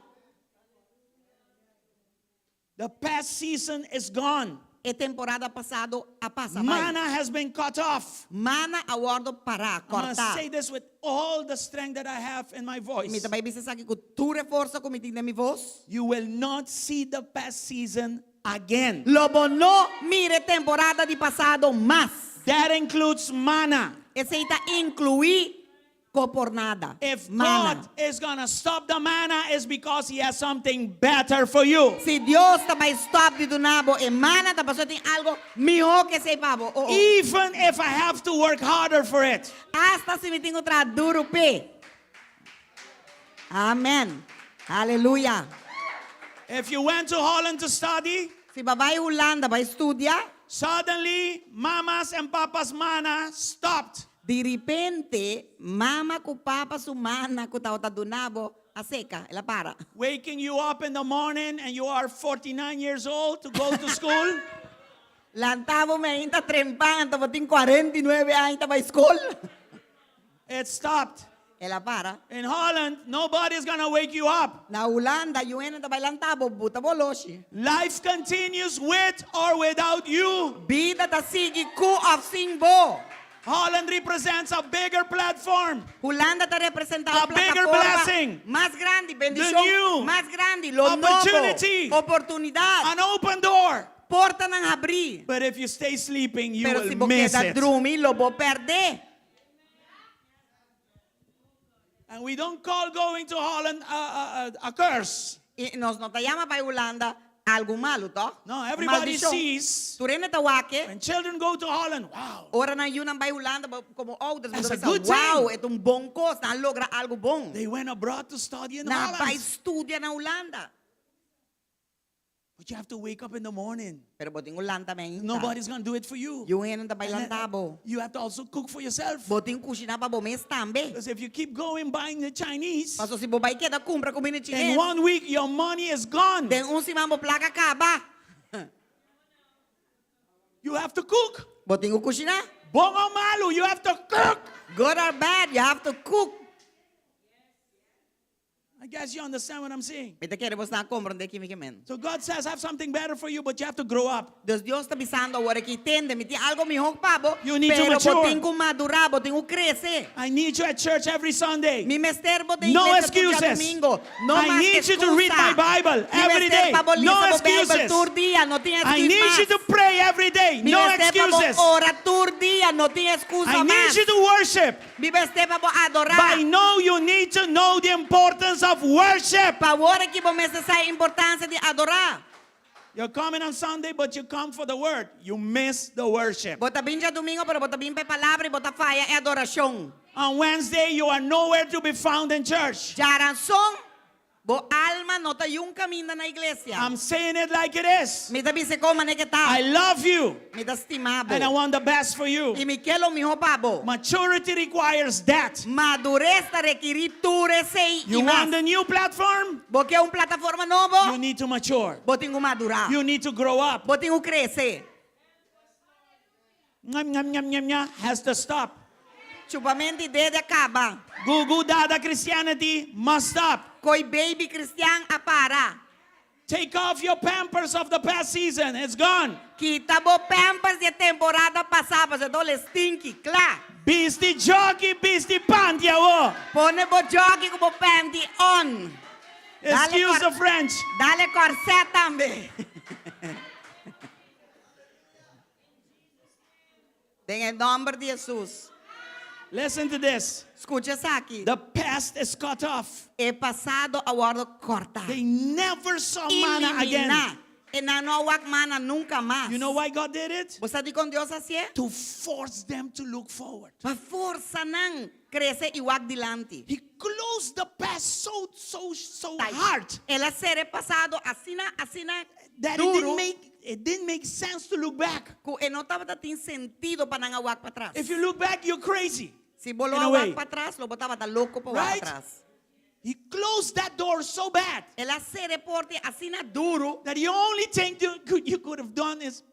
The past season is gone. E temporada passado a passa Manna has been cut off. Mana awardo para I'm going to cortar. say this with all the strength that I have in my Mi voice. também bisa sa ko tu reforça ko miting na mi voz. You will not see the past season again. Lobo no mire temporada de passado mas. That includes manna. Esse ita incluir ko por nada. If Mana. God is going to stop the manna, it's because He has something better for you. Si Dios também stop de dunabo e mana ta paso tem algo melhor que sei pabo. Oh, oh. Even if I have to work harder for it. Hasta si me tengo tra duro pe. Amen. Hallelujah. If you went to Holland to study, Si babay Holanda vai estudiar, suddenly mamas and papas manna stopped. de repente, mama com papa sumana com tao ta dunabo, a seca, ela para. Waking you up in the morning and you are 49 years old to go to school. Lantavo me ainda trempang, tavo ting 49 anos ta vai escola. It stopped. Ela para. In Holland, nobody's going to wake you up. Na Holanda, yung ena ta vai lantavo, buta boloshi. Life continues with or without you. Vida ta sige ku of singbo. Holland represents a bigger platform. Holanda ta representa A bigger blessing. más grande, The bendición new más grande, lo opportunity. novo, oportunidad, An open door. porta ng abrir. But if you stay sleeping, you Pero si will miss bokeda it. drumi, lo bo perder. And we don't call going to Holland a curse. Y nos no te llama para Holanda algo malo, to? No, everybody Maldición. sees Tu rene tawake, when children go to Holland, wow, ora na yun ang bay Holanda, como ouders, That's mo a sa good wow, thing. itong bong kos, na logra algo bong. they went abroad to study in Na pa Holland. estudia na Holanda. But you have to wake up in the morning. Pero boting Holanda may Nobody's going to do it for you. yung hen ta bay And then lantabo. you have to also cook for yourself. Boting kusina pa bo mes tambe. Because if you keep going buying the Chinese, Paso si bobay kita kumpra kumini in chines. 1 week your money is gone. Den un si mambo plaka kaba. You have to cook. Boting kusina. Bong o malu, you have to cook. Good or bad, you have to cook. I guess you understand what I'm saying. Ito kaya bos na compreender kimi kemen. So God says, I have something better for you, but you have to grow up. Dios está bisando ahora que tende, miti algo mejor pabo, You need to pero mature. botin ko madurar, botin ko crece. I need you at church every Sunday. Mi mester botin No iglesia todo excuses. domingo. No I más need you to read excusa. my Bible Mi every mester day. pabo No lisa bo Bible excuses. tur día, no tiene I excuse need más. you to pray every day. Mi No mester pabo excuses. ora tur día, no tiene excusa I need más. you to worship. Mi mester pabo adorar. But I know you need to know the importance of worship. Favor que vos me esa importancia de adorar. You're coming on Sunday, but you come for the word. You miss the worship. Bota bien ya domingo, pero bota bien pe palabra y bota falla e adoración. On Wednesday, you are nowhere to be found in church. Ya razón, bo alma no te un camino na iglesia. I'm saying it like it is. Mi tabi se coma ne que I tal. love you, Mi ta estimado. and I want the best for you. Y mi quiero mi hijo pabo. Maturity requires that. Madurez ta requirir tu receí You y want más. the new platform? Bo que un plataforma You novo, need to mature. bo tengo madurar. You need to grow up. Bo tengo crecer. Nyam, nyam, nyam, nyam, nyam, has to stop. Chupamente desde acaba. Good Dada Christianity must stop. Koi baby cristian apara. Take off your pampers of the past season. It's gone. Quita bo pampers de temporada pasada, se dole stinky, claro. Beastie jockey, beastie panty, awo. Pone bo jogging bo panty on. Excuse the French. Dale corset también. En el nombre de Jesús. Listen to this. Escucha eso aquí. The past is cut off. El pasado ahora corta. They never saw manna again. En la no wak mana nunca más. You know why God did it? ¿Vos sabés con Dios así? To force them to look forward. Pa forza nan crece y wak dilante. He closed the past so Tight. hard El hacer el pasado así that duro. it didn't make sense to look back. Que no estaba tan sentido para nan wak para atrás. If you look back, you're crazy. Si vos lo in a way. wak para atrás, lo botaba tan loco para Right? wak atrás. He closed that door so bad El hacer deporte así duro. that the only thing you could have done is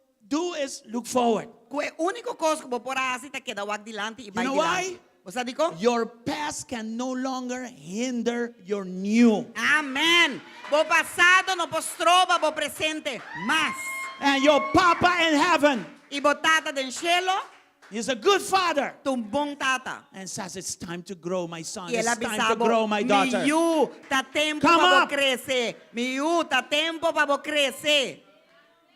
look forward. Que único cosa que vos por así te queda wak dilante y vai know dilante. why? ¿Vos sabés cómo? Your past can no longer hinder your new. Amén. Vos pasado no postrova vos presente más. And your Papa in heaven Y vos tata del cielo, is a good father tu bon tata. and says it's time to grow, my son. Y It's el time to avisabo, grow, my daughter. mi yu, ta tempo Come para up. vos crecer. Mi yu, ta tempo para vos crecer.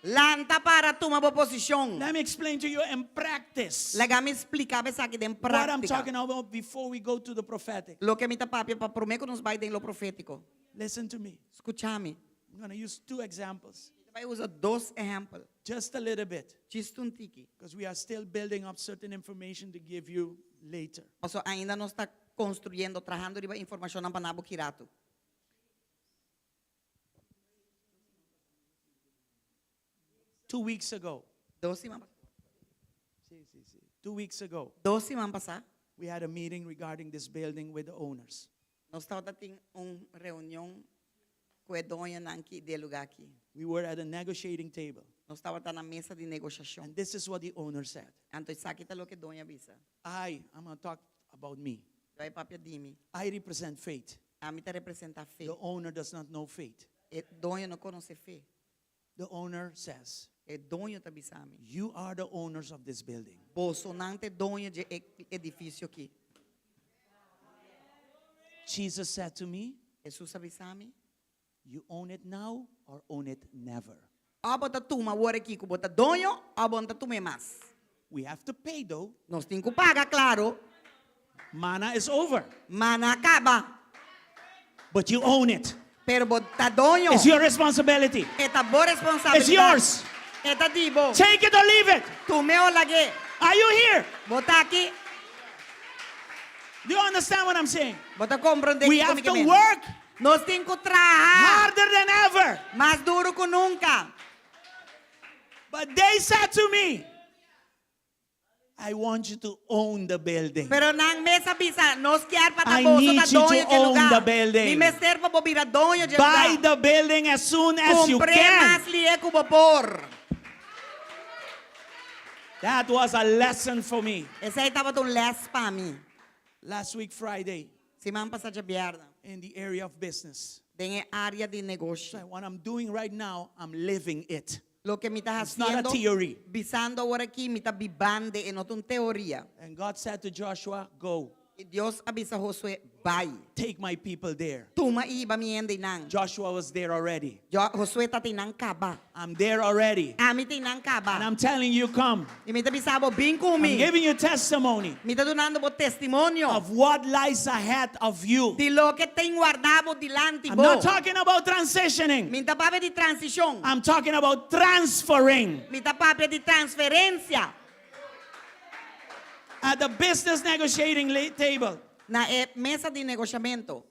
Lanta para tu ma posición. Let me explain to you in practice Lega me explicaba isso aqui em what I'm prática. talking about before we go to the prophetic. Lo que me tá papi para prometer que nos vai em lo profético. Listen to me. Escucha-me. I'm going to use two examples, Vai usar dois exemplos. just a little bit, Just um tique. because we are still building up certain information to give you later. Oso ainda não está construindo, trabajando riba informação para nabo kirato. Two weeks ago, 2 weeks ago, 2 semanas passar, we had a meeting regarding this building with the owners. nós estava tendo reunião com a dona aqui de lugar aqui. We were at a negotiating table, Nós estava na mesa de negociação. and this is what the owner said. Então isso aqui tá lo que dona avisa. I'm going to talk about me. Vai papi dime. I represent faith. A mim tá representa fé. The owner does not know faith. E dona não conhece fé. The owner says, E dona tá bisami. you are the owners of this building. Bolsonante dona de edifício aqui. Jesus said to me, Jesus avisami. you own it now or own it never. A bota tuma agora aqui que bota donho, a bota tume mais. We have to pay though. Nós temos que pagar, claro. Mana is over, Mas não acaba. but you own it. Pero bota donho. It's your responsibility. É tá boa responsabilidade. It's yours. É tá dibo. Take it or leave it. Tu meu lague. Are you here? Bota aqui. Do you understand what I'm saying? Bota compreender We que have comigo to mesmo. work Nós temos que trabalhar. harder than ever. Mais duro que nunca. But they said to me, I want you to own the building. Pero nang mesa bisa, nós quer para I bolso need da you to donho de own lugar. the building. Mi mester para bobira donho de Buy lugar. the building as soon as you Comprei can. mais lie que por. That was a lesson for me. Esse aí tava tão less para mim. Last week, Friday, Semana passada biyernes. in the area of business. Den área de So negócio. what I'm doing right now, I'm living it. Lo que me está It's not a haciendo, theory. visando ahora aquí, me está vivando en otra teoría. And God said to Joshua, go, Y Dios avisa a Josué, vai. take my people there. Tuma iba mi ende nang. Joshua was there already. Josué está tinang kaba. I'm there already. Ami tinang And kaba. I'm telling you, come. Y me está bisabo, bin I'm kumi. giving you testimony Me está donando por testimonio. of what lies ahead of you. De lo que tem guardado delante I'm bo. not talking about transitioning. Me está pape de transición. I'm talking about transferring. Me está pape de transferencia. At the business negotiating table Na mesa de negociamento.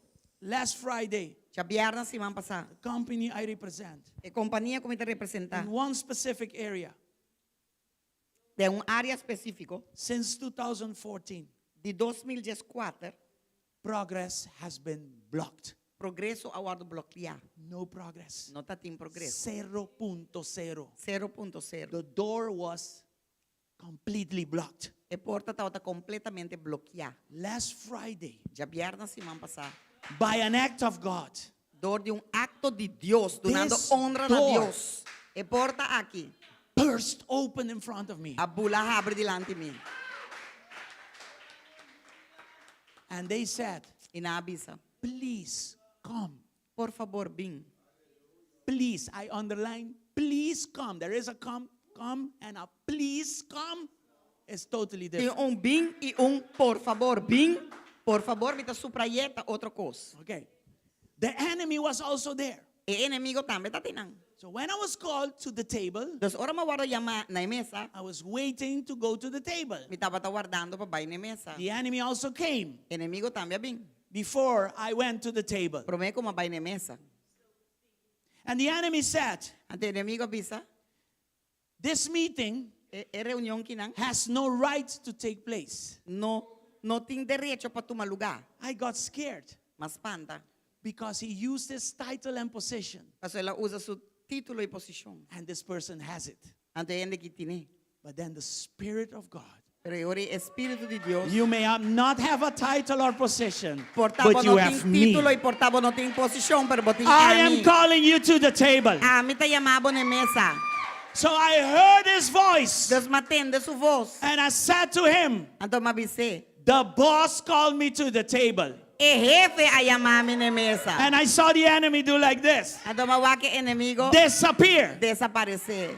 last Friday, Já viernes semana passada. the company I represent, A companhia que me está representando. in one specific area, De área específico. since 2014, De 2014. progress has been blocked. Progresso aguardo bloquear. No progress. Não está tem progresso. 0.0. 0.0. The door was completely blocked. A porta estava completamente bloqueada. Last Friday, Já viernes semana passada. by an act of God, Dor de acto de Deus, donando This honra a door Deus. A porta aqui. burst open in front of me. A bula abre delante de mim. And they said, E na avisa. please come. Por favor, vim. Please, I underline, please come. There is a come, and a please come. It's totally Tem different. bim e por favor. Bim, por favor, me está suprayeta outra coisa. Okay. The enemy was also there. E inimigo também está tinang. So when I was called to the table, Dus ora me guardo chamar na mesa. I was waiting to go to the table. Me estava guardando para vai na mesa. The enemy also came Inimigo também vim. before I went to the table. Promete como vai na mesa. And the enemy said, Ante inimigo avisa. this meeting E reunião que não. has no right to take place. Não tem direito para tomar lugar. I got scared Mas panta. because he used his title and position, Porque ela usa seu título e posição. and this person has it. Ante ele que tem. But then the Spirit of God. Pero agora o Espírito de Deus. You may not have a title or position, Portava but you não have tem me. título e portava não tem posição, pero botem I a am mim. calling you to the table. A mim está chamado na mesa. So I heard his voice, Deus me atende sua voz. and I said to him, Então me avisei. the boss called me to the table. E jefe a chamar-me na mesa. And I saw the enemy do like this, Então me vai que inimigo disappear. desaparecer.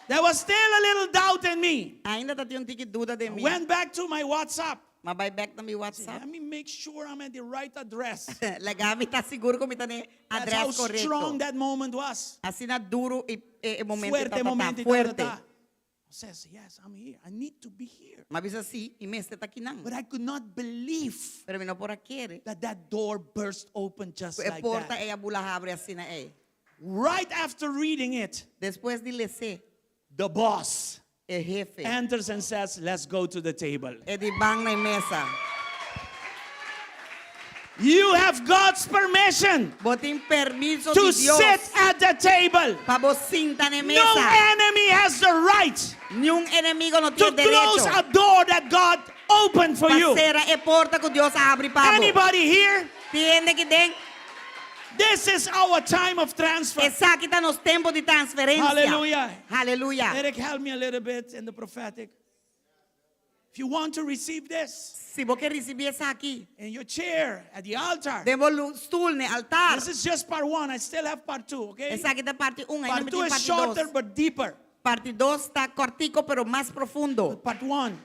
There was still a little doubt in me. Ainda está tendo que dúvida de I mim. went back to my WhatsApp. Mas vai back na meu WhatsApp. Let me make sure I'm at the right address. Legal, me está seguro que me está no That's how address strong correto. that moment was. Assim na duro e momento Fuerte momento y fuerte. ta, ta, ta. Says, yes, I'm here. I need to be here. Mas avisa assim, e me está aqui não. But I could not believe Pero me não por aqui. that door burst open just A like porta that. é a bula abre assim na é. Right after reading it, Depois de ler, the boss é jefe. enters and says, let's go to the table. É de bang na mesa. You have God's permission Botem permiso to de Deus sit at the table. para você sentar na No mesa. enemy has the right Nenhum inimigo não to tem close direito a door that God opened for para you. ser a porta que Deus abre para você. Anybody here? Tiene que tem. This is our time of transfer. Essa aqui está nos tempos de transferência. Hallelujah. Aleluia. Eric, help me a little bit in the prophetic. If you want to receive this Se você receber essa aqui, in your chair at the altar, demos stool no altar. this is just part one. I still have part two, okay? Essa aqui está parte 1, ainda Part me two tem is parte shorter 2. but deeper. Parte 2 está cortico, pero mais profundo. Part one,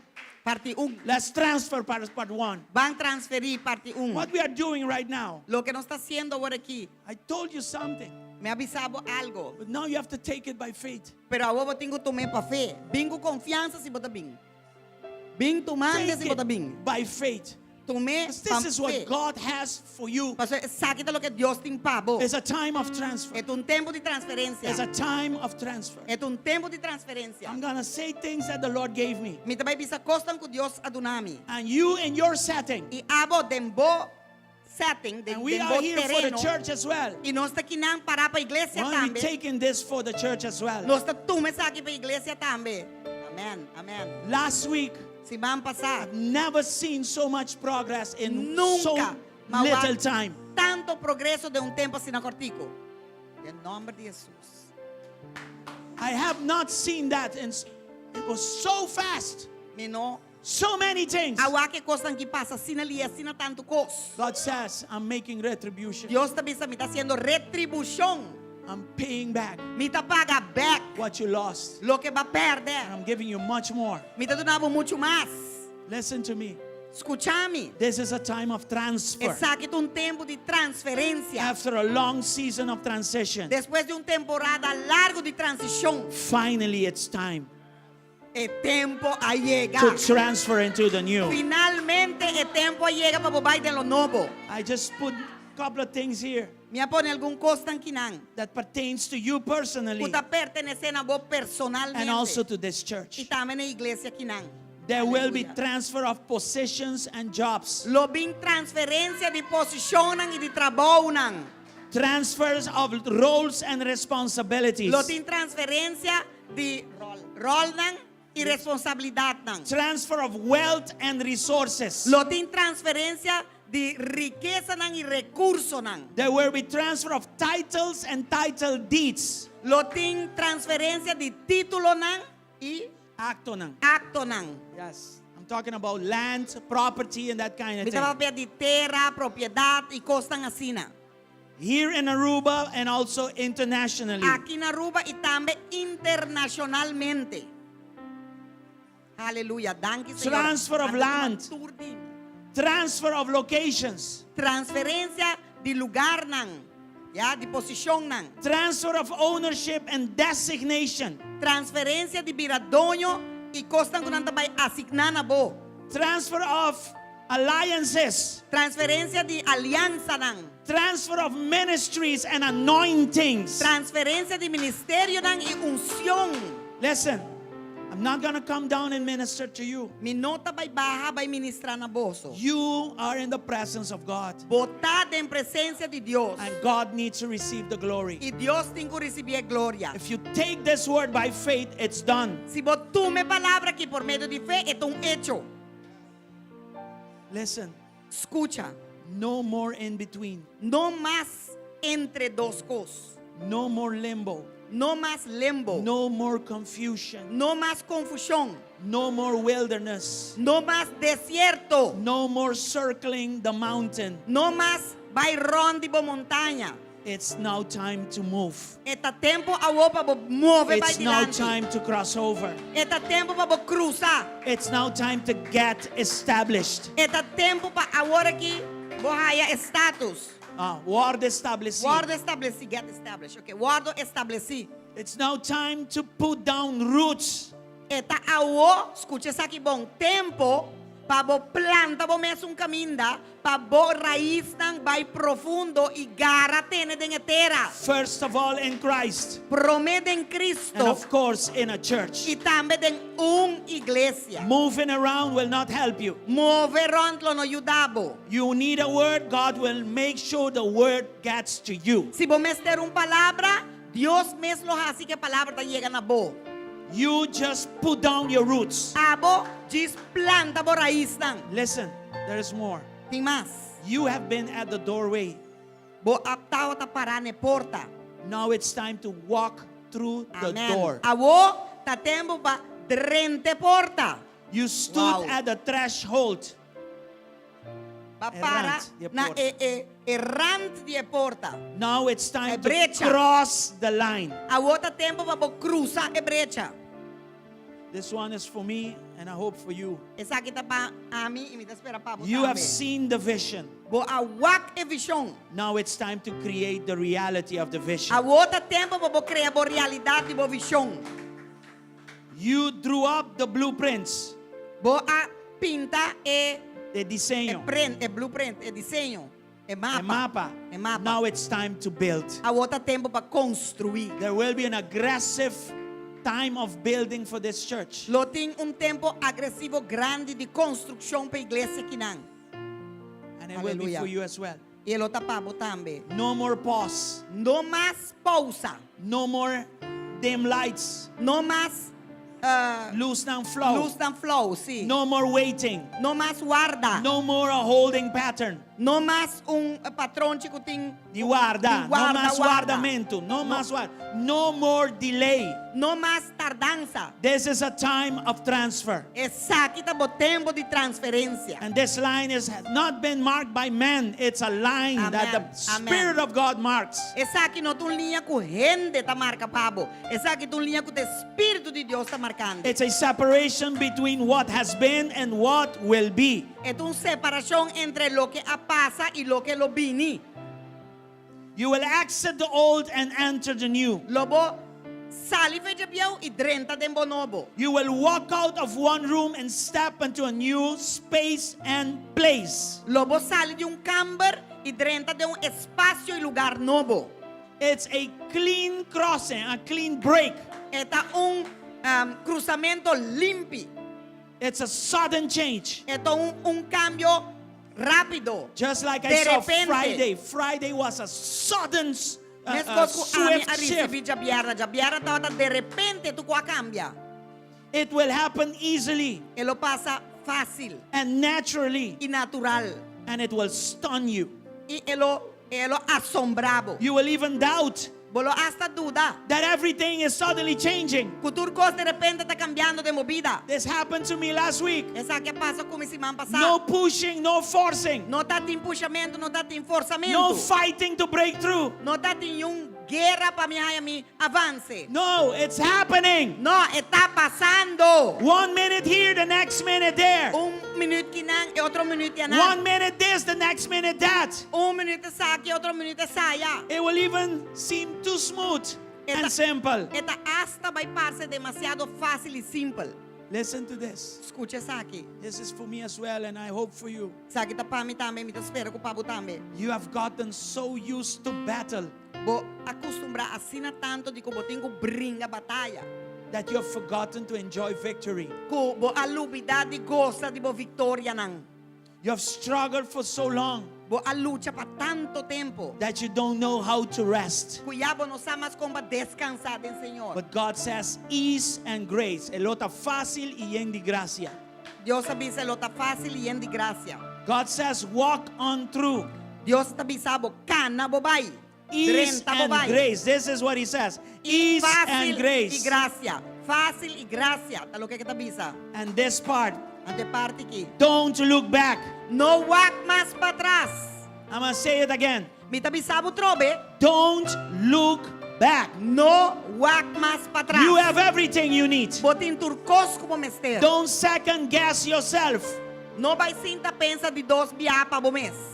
Parte 1. let's transfer part one. Van transferir parte 1. What we are doing right now, Lo que nos está haciendo ahora aquí, I told you something, me avisaba algo. but now you have to take it by faith. Pero agora eu tenho que tomar para fé. Bingo confiança se botar bem. Bing tomando se Take botar bem. it by faith. Tomé Because para this is what fé. God has for you. Porque sabe que lo que Deus tem para você. It's a time of transfer. É tempo de transferência. It's a time of transfer. É tempo de transferência. I'm going to say things that the Lord gave me. Me também bisa costam que Deus adunami. And you in your setting. E abo dembo setting, And we dembo are here for the terreno. church as well. E nós está aqui não para a igreja We're também. taking this for the church as well. Nós está tomando aqui para a igreja também. Amém. Amém. Last week, Si van pasar. I've never seen so much progress in Nunca so mawag little time. tanto progreso de un tiempo sin cortico. En nombre de Jesús. I have not seen that. And it was so fast. Mino, So many things. awa que cosas que pasa sin ali, sin tanto cos. God says, I'm making retribution. Dios te avisa, me está haciendo retribución. I'm paying back Me está paga back what you lost. lo que va a And perder. I'm giving you much more. Me está dando mucho más. Listen to me. Escúchame. This is a time of transfer. Exacto, un tiempo de transferencia. After a long season of transition, Después de una temporada largo de transición, finally it's time el tiempo ha to llegado. transfer into the new. Finalmente el tiempo llega para volver de lo nuevo. I just put a couple of things here Me pone algún cosa en quinan. that pertains to you personally Puta pertenecen a vos personalmente. and also to this Y church. también en la iglesia quinan. There will be Aleluya. transfer of positions and jobs. Lo bin transferencia de posicionan y de trabajan. Transfers of roles and responsibilities. Lo tin transferencia de rolnan y responsabilidad. Transfer of wealth and resources. Lo tin transferencia de riqueza y recursos. There will be transfer of titles and title deeds. Lo tin transferencia de título y Acto. acto. Yes. I'm talking about land, property, and that kind of Me estaba thing. hablando de tierra, propiedad y cosas así. Here in Aruba and also internationally. Aquí en Aruba y también internacionalmente. Aleluya. Danke, Señor. Transfer of land. Turdi. Transfer of locations. Transferencia de lugar ya, de posición Transfer of ownership and designation. Transferencia de viradoño y cosas que nanta vai asignar a bo. Transfer of alliances. Transferencia de alianza Transfer of ministries and anointings. Transferencia de ministerio y unción. Listen, I'm not going to come down and minister to you. Mi nota vai baja vai ministrar na bolso. You are in the presence of God. Botada en presencia de Dios. And God needs to receive the glory. Y Dios tiene que recibir gloria. If you take this word by faith, it's done. Si vos tomes palabra que por medio de fe es un hecho. Listen, Escucha, no more in between. no más entre dos cosas. No more limbo. No más limbo. No more confusion. No más confusión. No more wilderness. No más desierto. No more circling the mountain. No más bairrón de montaña. It's now time to move. Este tiempo agora para mover para It's now adelante. time to cross over. Este tiempo para cruzar. It's now time to get established. Este tiempo para agora que vos haya status. Word established. Guardo estableci, get established. Okay, guardo estableci. It's now time to put down roots. Eta agora, escucha isso aqui bom, tempo para vos planta, vos mes caminho, para vos raiz vai profundo e garra tene den terra. First of all, in Christ. Promete em And Cristo of course, in a church. e também em igreja. Moving around will not help you. Mover rondlo no ajudabo. You need a word, God will make sure the word gets to you. Se vos mes ter palavra, Deus mesmo assim que a palavra tá chega na boa. You just put down your roots. Abo diz planta bo raiz nang. Listen, there is more. Tem mais. You have been at the doorway. Bo aptao ta parar na porta. Now it's time to walk through the Amen. door. Abo ta tempo ba drente porta. You stood Wow. at the threshold. Ba para Errant, die na porta. errant die porta. Now it's time to brecha. cross the line. Abo ta tempo ba bo cruza e brecha. This one is for me, and I hope for you. Esa aqui tá pa ami e me tá espera pa bo. You have seen the vision. Bo awak e vision. Now it's time to create the reality of the vision. Abo ta tempo ba bo crea bo realidade bo vision. You drew up the blueprints, Bo a pinta e the diseño, print, e blueprint, e desenho, e the mapa. mapa. E mapa. Now it's time to build. A outra tempo para construir. There will be an aggressive time of building for this church. Lo tem tempo agressivo grande de construção para a igreja aqui não. And it will be Hallelujah. for you as well. E lo tapamos também. No more pause. No mais pausa. No more dim lights. No mais Lose ng flow. luz ng flow, sí. No more waiting. No más guarda. No more a holding pattern. No más un patrón chicutín. Di guarda. Di guarda, No más guarda. guardamento. No más guarda. No more delay. No más tardanza. This is a time of transfer. Esa kita bo tempo de transferencia. And this line has not been marked by men. It's a line that the Amen. Spirit of God marks. Esa aqui não tem linha com gente tá marca pabo. Esa aqui tem linha com o Espírito de Deus tá marcando. It's a separation between what has been and what will be. É uma separação entre lo que passa e lo que lo vini. You will exit the old and enter the new. Lobo sali veja biau e drenta dembo novo. You will walk out of one room and step into a new space and place. Lobo sali de camber e drenta de espaço e lugar novo. It's a clean crossing, a clean break. Eta cruzamento limpi. It's a sudden change. Eta cambio rápido. Just like I De saw repente. Friday. Friday was a sudden, Mas quando a swift recebi shift. jabiara tava de repente tu cambia. It will happen easily Elo passa fácil and naturally, e natural. and it will stun you. E elo assombrado. You will even doubt Bolo hasta duda. that everything is suddenly changing. Cultura cos de repente está cambiando de movida. This happened to me last week. Essa que passa como semana passada. No pushing, no forcing, Não tá tem puxamento, não tá tem forçamento. no fighting to break through. Não tá tem guerra para me avance. No, it's happening. Não, está passando. 1 minute here, the next minute there. Minuto que não e outro minuto que 1 não. minute this, the next minute that. Minuto sa aqui, outro minuto saia. It will even seem too smooth and simple. Esta hasta vai parecer demasiado fácil e simples. Listen to this. Escute essa aqui. This is for me as well, and I hope for you. Sa aqui tá para mim também, me espero com pabo também. You have gotten so used to battle Vou acostumbrar assim tanto de como tenho brinca batalha. that you have forgotten to enjoy victory. Ko bo alubidade gosta de bo vitória não. You have struggled for so long Bo a luta para tanto tempo. that you don't know how to rest. Cuidado não sabe mais como descansar em Senhor. But God says ease and grace. Elota fácil y en de gracia. Deus avisa lo tá fácil e de graça. God says walk on through. Deus tá avisado cana bobai. Ease and grace. This is what he says. Ease and E grace. graça. Fácil e graça. Tá lo que tá avisa. And this part, Ante parte aqui. don't look back. No walk mais para trás. I'm going to say it again. Me tá avisado trobe. Don't look back. No walk mais para trás. You have everything you need. Botin turcos como mester. Don't second guess yourself. No vai sinta pensa de dos biá para o mês.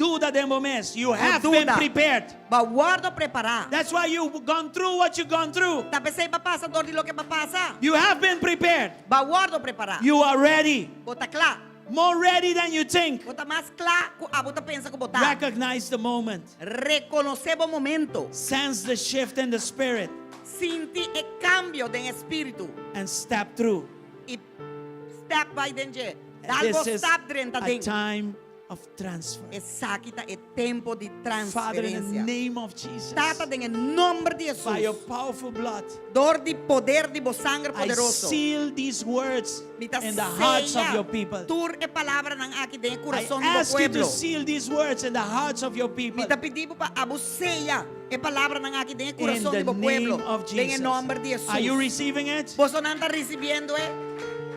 Duda de moments. You have been duda. prepared. Ba guardo preparar. That's why you've gone through what you've gone through. Tá pensei para passar dor de lo que para passar. You have been prepared. Ba guardo preparar. You are ready. Bota clar. More ready than you think. Bota mais clar que a bota pensa que botar. Recognize the moment. Reconocer o momento. Sense the shift in the spirit. Sinti e cambio de espírito. And step through. E step by dentro. This Dalgo is step dentro a dentro. time of transfer. Essa kita é tempo de Father, in the transferência. name of Jesus, Tata em nome de by your Jesus. powerful blood, Dor de poder de bo sangue I poderoso. seal these words Mita in the hearts of seya your people. Tur e palavra ng aki de I coração do ask you to pueblo. seal these words in the hearts of your people. Mita pedibo pa abuseya e palavra ng aki de In coração the do pueblo. name of Em Jesus. nome de Jesus. Are you receiving it? Vos não está recibiendo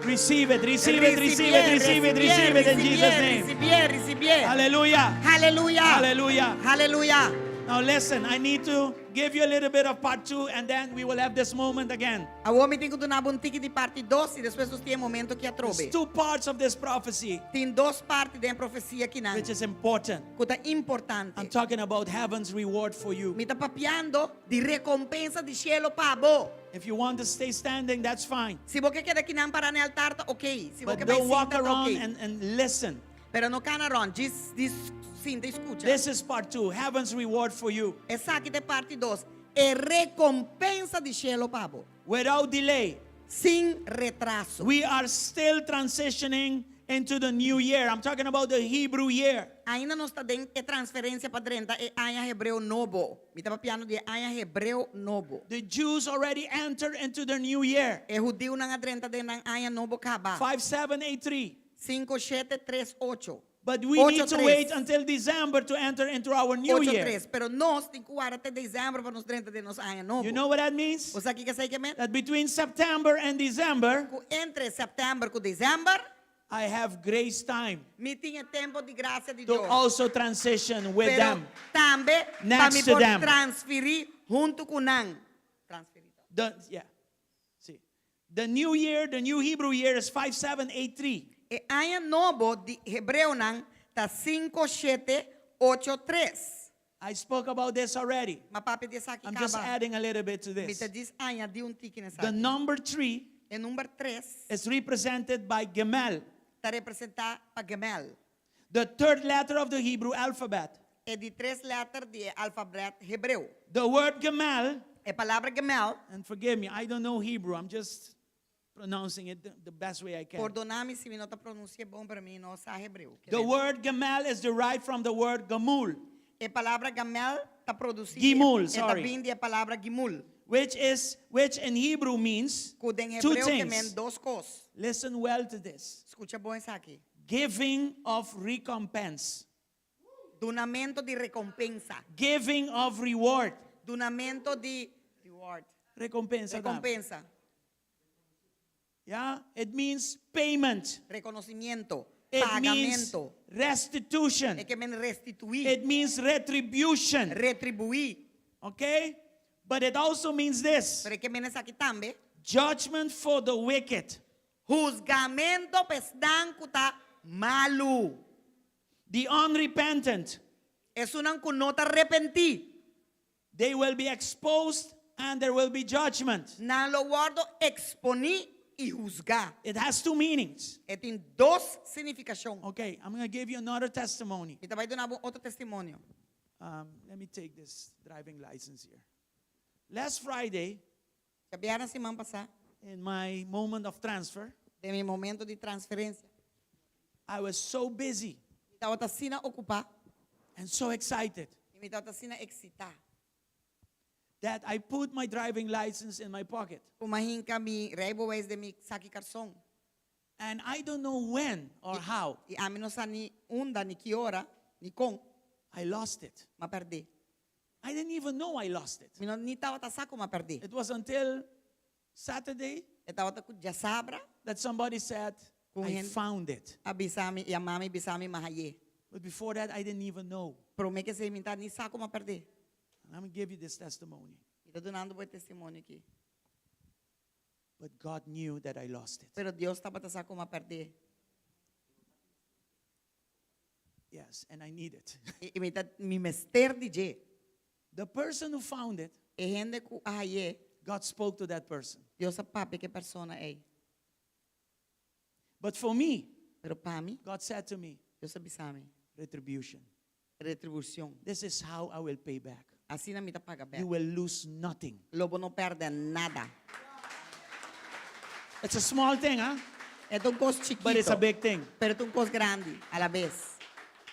Receive it, receive it, receive it, receive it, receive it in Jesus' name. Recibir. Hallelujah. Hallelujah. Hallelujah. Hallelujah. Now listen, I need to give you a little bit of part 2 and then we will have this moment again. A homem tem que donar buntique de parte 2 e depois nós temos momento que a There's trobe. 2 parts of this prophecy Tem duas partes da profecia que não. which is important. Coisa importante. I'm talking about heaven's reward for you. Me está papiando de recompensa de cielo pabo. If you want to stay standing, that's fine. Se você quer que não parar no altar, tá ok. Se But você vai don't walk sentar, tá around ok. and listen. Pero no canaron, sinta, escucha. This is part 2, heaven's reward for you. Essa aqui de parte 2. É recompensa de cielo pabo. Without delay, Sem retraso. we are still transitioning into the new year. I'm talking about the Hebrew year. Ainda não está dentro é transferência para dentro, é anha hebreu novo. Me estava piano de anha hebreu novo. The Jews already entered into the new year. É judeu não adrenta de nang anha novo kaba. 5783. 5738. But we need to 8-3. wait until December to enter into our new year. 8-3. Pero nós tem que guardar até dezembro para nos dentro de nos anha novo. You know what that means? Você aqui que sei que é? That between September and December, Entre setembro e dezembro, I have grace time me tinha tempo de graça de to Deus. also transition with Pero them. também para Next me to pode them. transferir junto com nang. Transferir. See. The new year, the new Hebrew year is 5783. E anha novo de hebreu nang tá 5783. I spoke about this already. Mas papi diz aqui I'm just adding a little bit to Me this. te diz anha de tique nessa. The number 3 E número 3 is represented by Gemel, está representar para gemel. the third letter of the Hebrew alphabet. É de 3 letras de alfabeto hebreu. The word Gemel, A palavra gemel, and forgive me, I don't know Hebrew. I'm just pronouncing it the best way I can. perdona-me se me não pronuncia bom para mim, não sabe hebreu. The word Gemel is derived from the word Gamul, A palavra gemel está produzida. Gimul, Está sorry. vindo a palavra gimul. which in Hebrew means Que em two hebreu que men things. duas coisas. Listen well to this. Escucha bom isso aqui. Giving of recompense. Donamento de recompensa. Giving of reward. Donamento de reward. Recompensa. Recompensa. Yeah, it means payment. Reconocimiento. It means Pagamento. restitution. É que men restituir. It means retribution. Retribuir. Okay? But it also means this. Pero é que men aqui também. Judgment for the wicked. Juzgamento pesdan kuta malu. The unrepentant. Es una que no te arrepentí. They will be exposed and there will be judgment. Na lo guardo exponí y juzgar. It has two meanings. Tem dos significações. Okay, I'm going to give you another testimony. E te vai dar outro testemunho. Let me take this driving license here. Last Friday, Sabia na semana passada, in my moment of transfer, de meu momento de transferência, I was so busy estava assim ocupado and so excited e me estava assim excitar. that I put my driving license in my pocket. Pumahinka mi rijbewijs de mi saki karson. And I don't know when or how E a mim não sa ni unda ni que hora ni com, I lost it. ma perdi. I didn't even know I lost it. Mi non ni estava ta saco ma perdi. It was until Saturday Estava ta já sabra, that somebody said, I found it. abisami e a mami bisami mahaye. But before that, I didn't even know. Pero me que se mi ta ni saco ma perdi. And I'm going to give you this testimony. Estou dando bom testemunho aqui. But God knew that I lost it. Pero Deus estava ta saco ma perdi. Yes, and I need it. E me ta mi mester DJ. The person who found it, E gente ku ahaye, God spoke to that person. Deus sabe que persona é. But for me, Pero para mim, God said to me, Deus abisami. retribution. Retribuição. This is how I will pay back. Assim na mita paga You bem. will lose nothing. Lobo não perde nada. It's a small thing, huh? É um costo chiquito. But it's a big thing. Pero é um costo grande, a la vez.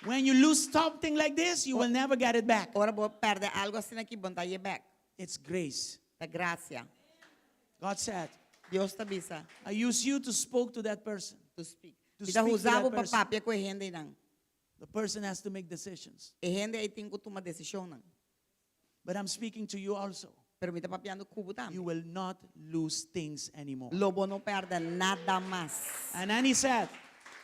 When you lose something like this, you will never get it back. Ora vou perder algo assim aqui, bom tá back. It's grace. Da graça. God said, Deus te avisa. I use you to spoke to that person. To speak. To Kita speak to usava that para person. papia com a gente não. The person has to make decisions. E gente aí tem que tomar decisão não. But I'm speaking to you also. Pero me tá papiando cubo também. You will not lose things anymore. Lobo não perde nada mais. And then he said,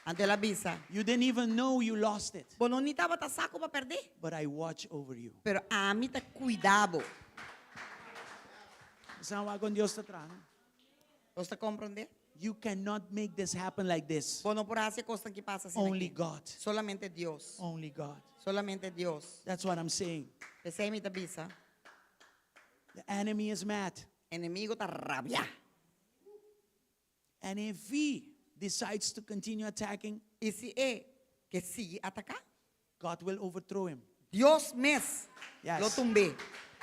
Ante la avisa. you didn't even know you lost it, Bom, não estava tá saco para perder. but I watch over you. Pero a mim tá cuidado. Sawa con Dios atrás, no? Você compreende? You cannot make this happen like this. Bom, não por essa coisa que passa assim. Only aqui. God. Solamente Deus. Only God. Solamente Deus. That's what I'm saying. Você me tá avisa. The enemy is mad. Inimigo tá rabia. And if he decides to continue attacking, E se é que sigue atacar, God will overthrow him. Deus mes Yes. lo tumbe.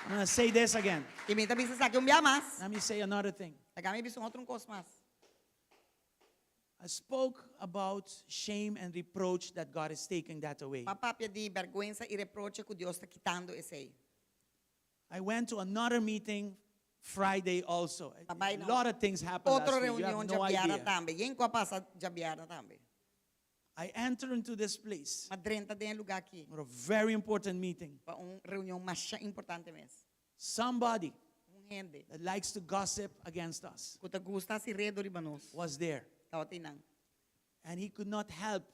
I'm going to say this again. E me tá avisa que dia mais. Let me say another thing. Agora me avisa outro coisa mais. I spoke about shame and reproach that God is taking that away. Papapia di vergüenza y reproche que Dios está quitando ese. I went to another meeting Friday also. Tabay A na- lot of things happened Outra last week. You reunião have de no Abiara idea. também. Quem que passa de Abiara também? I entered into this place Madrenta tem lugar aqui. for a very important meeting. Para reunião mais importante mesmo. Somebody Gente, that likes to gossip against us que te gusta se redo de banos. was there. Tao tinang. And he could not help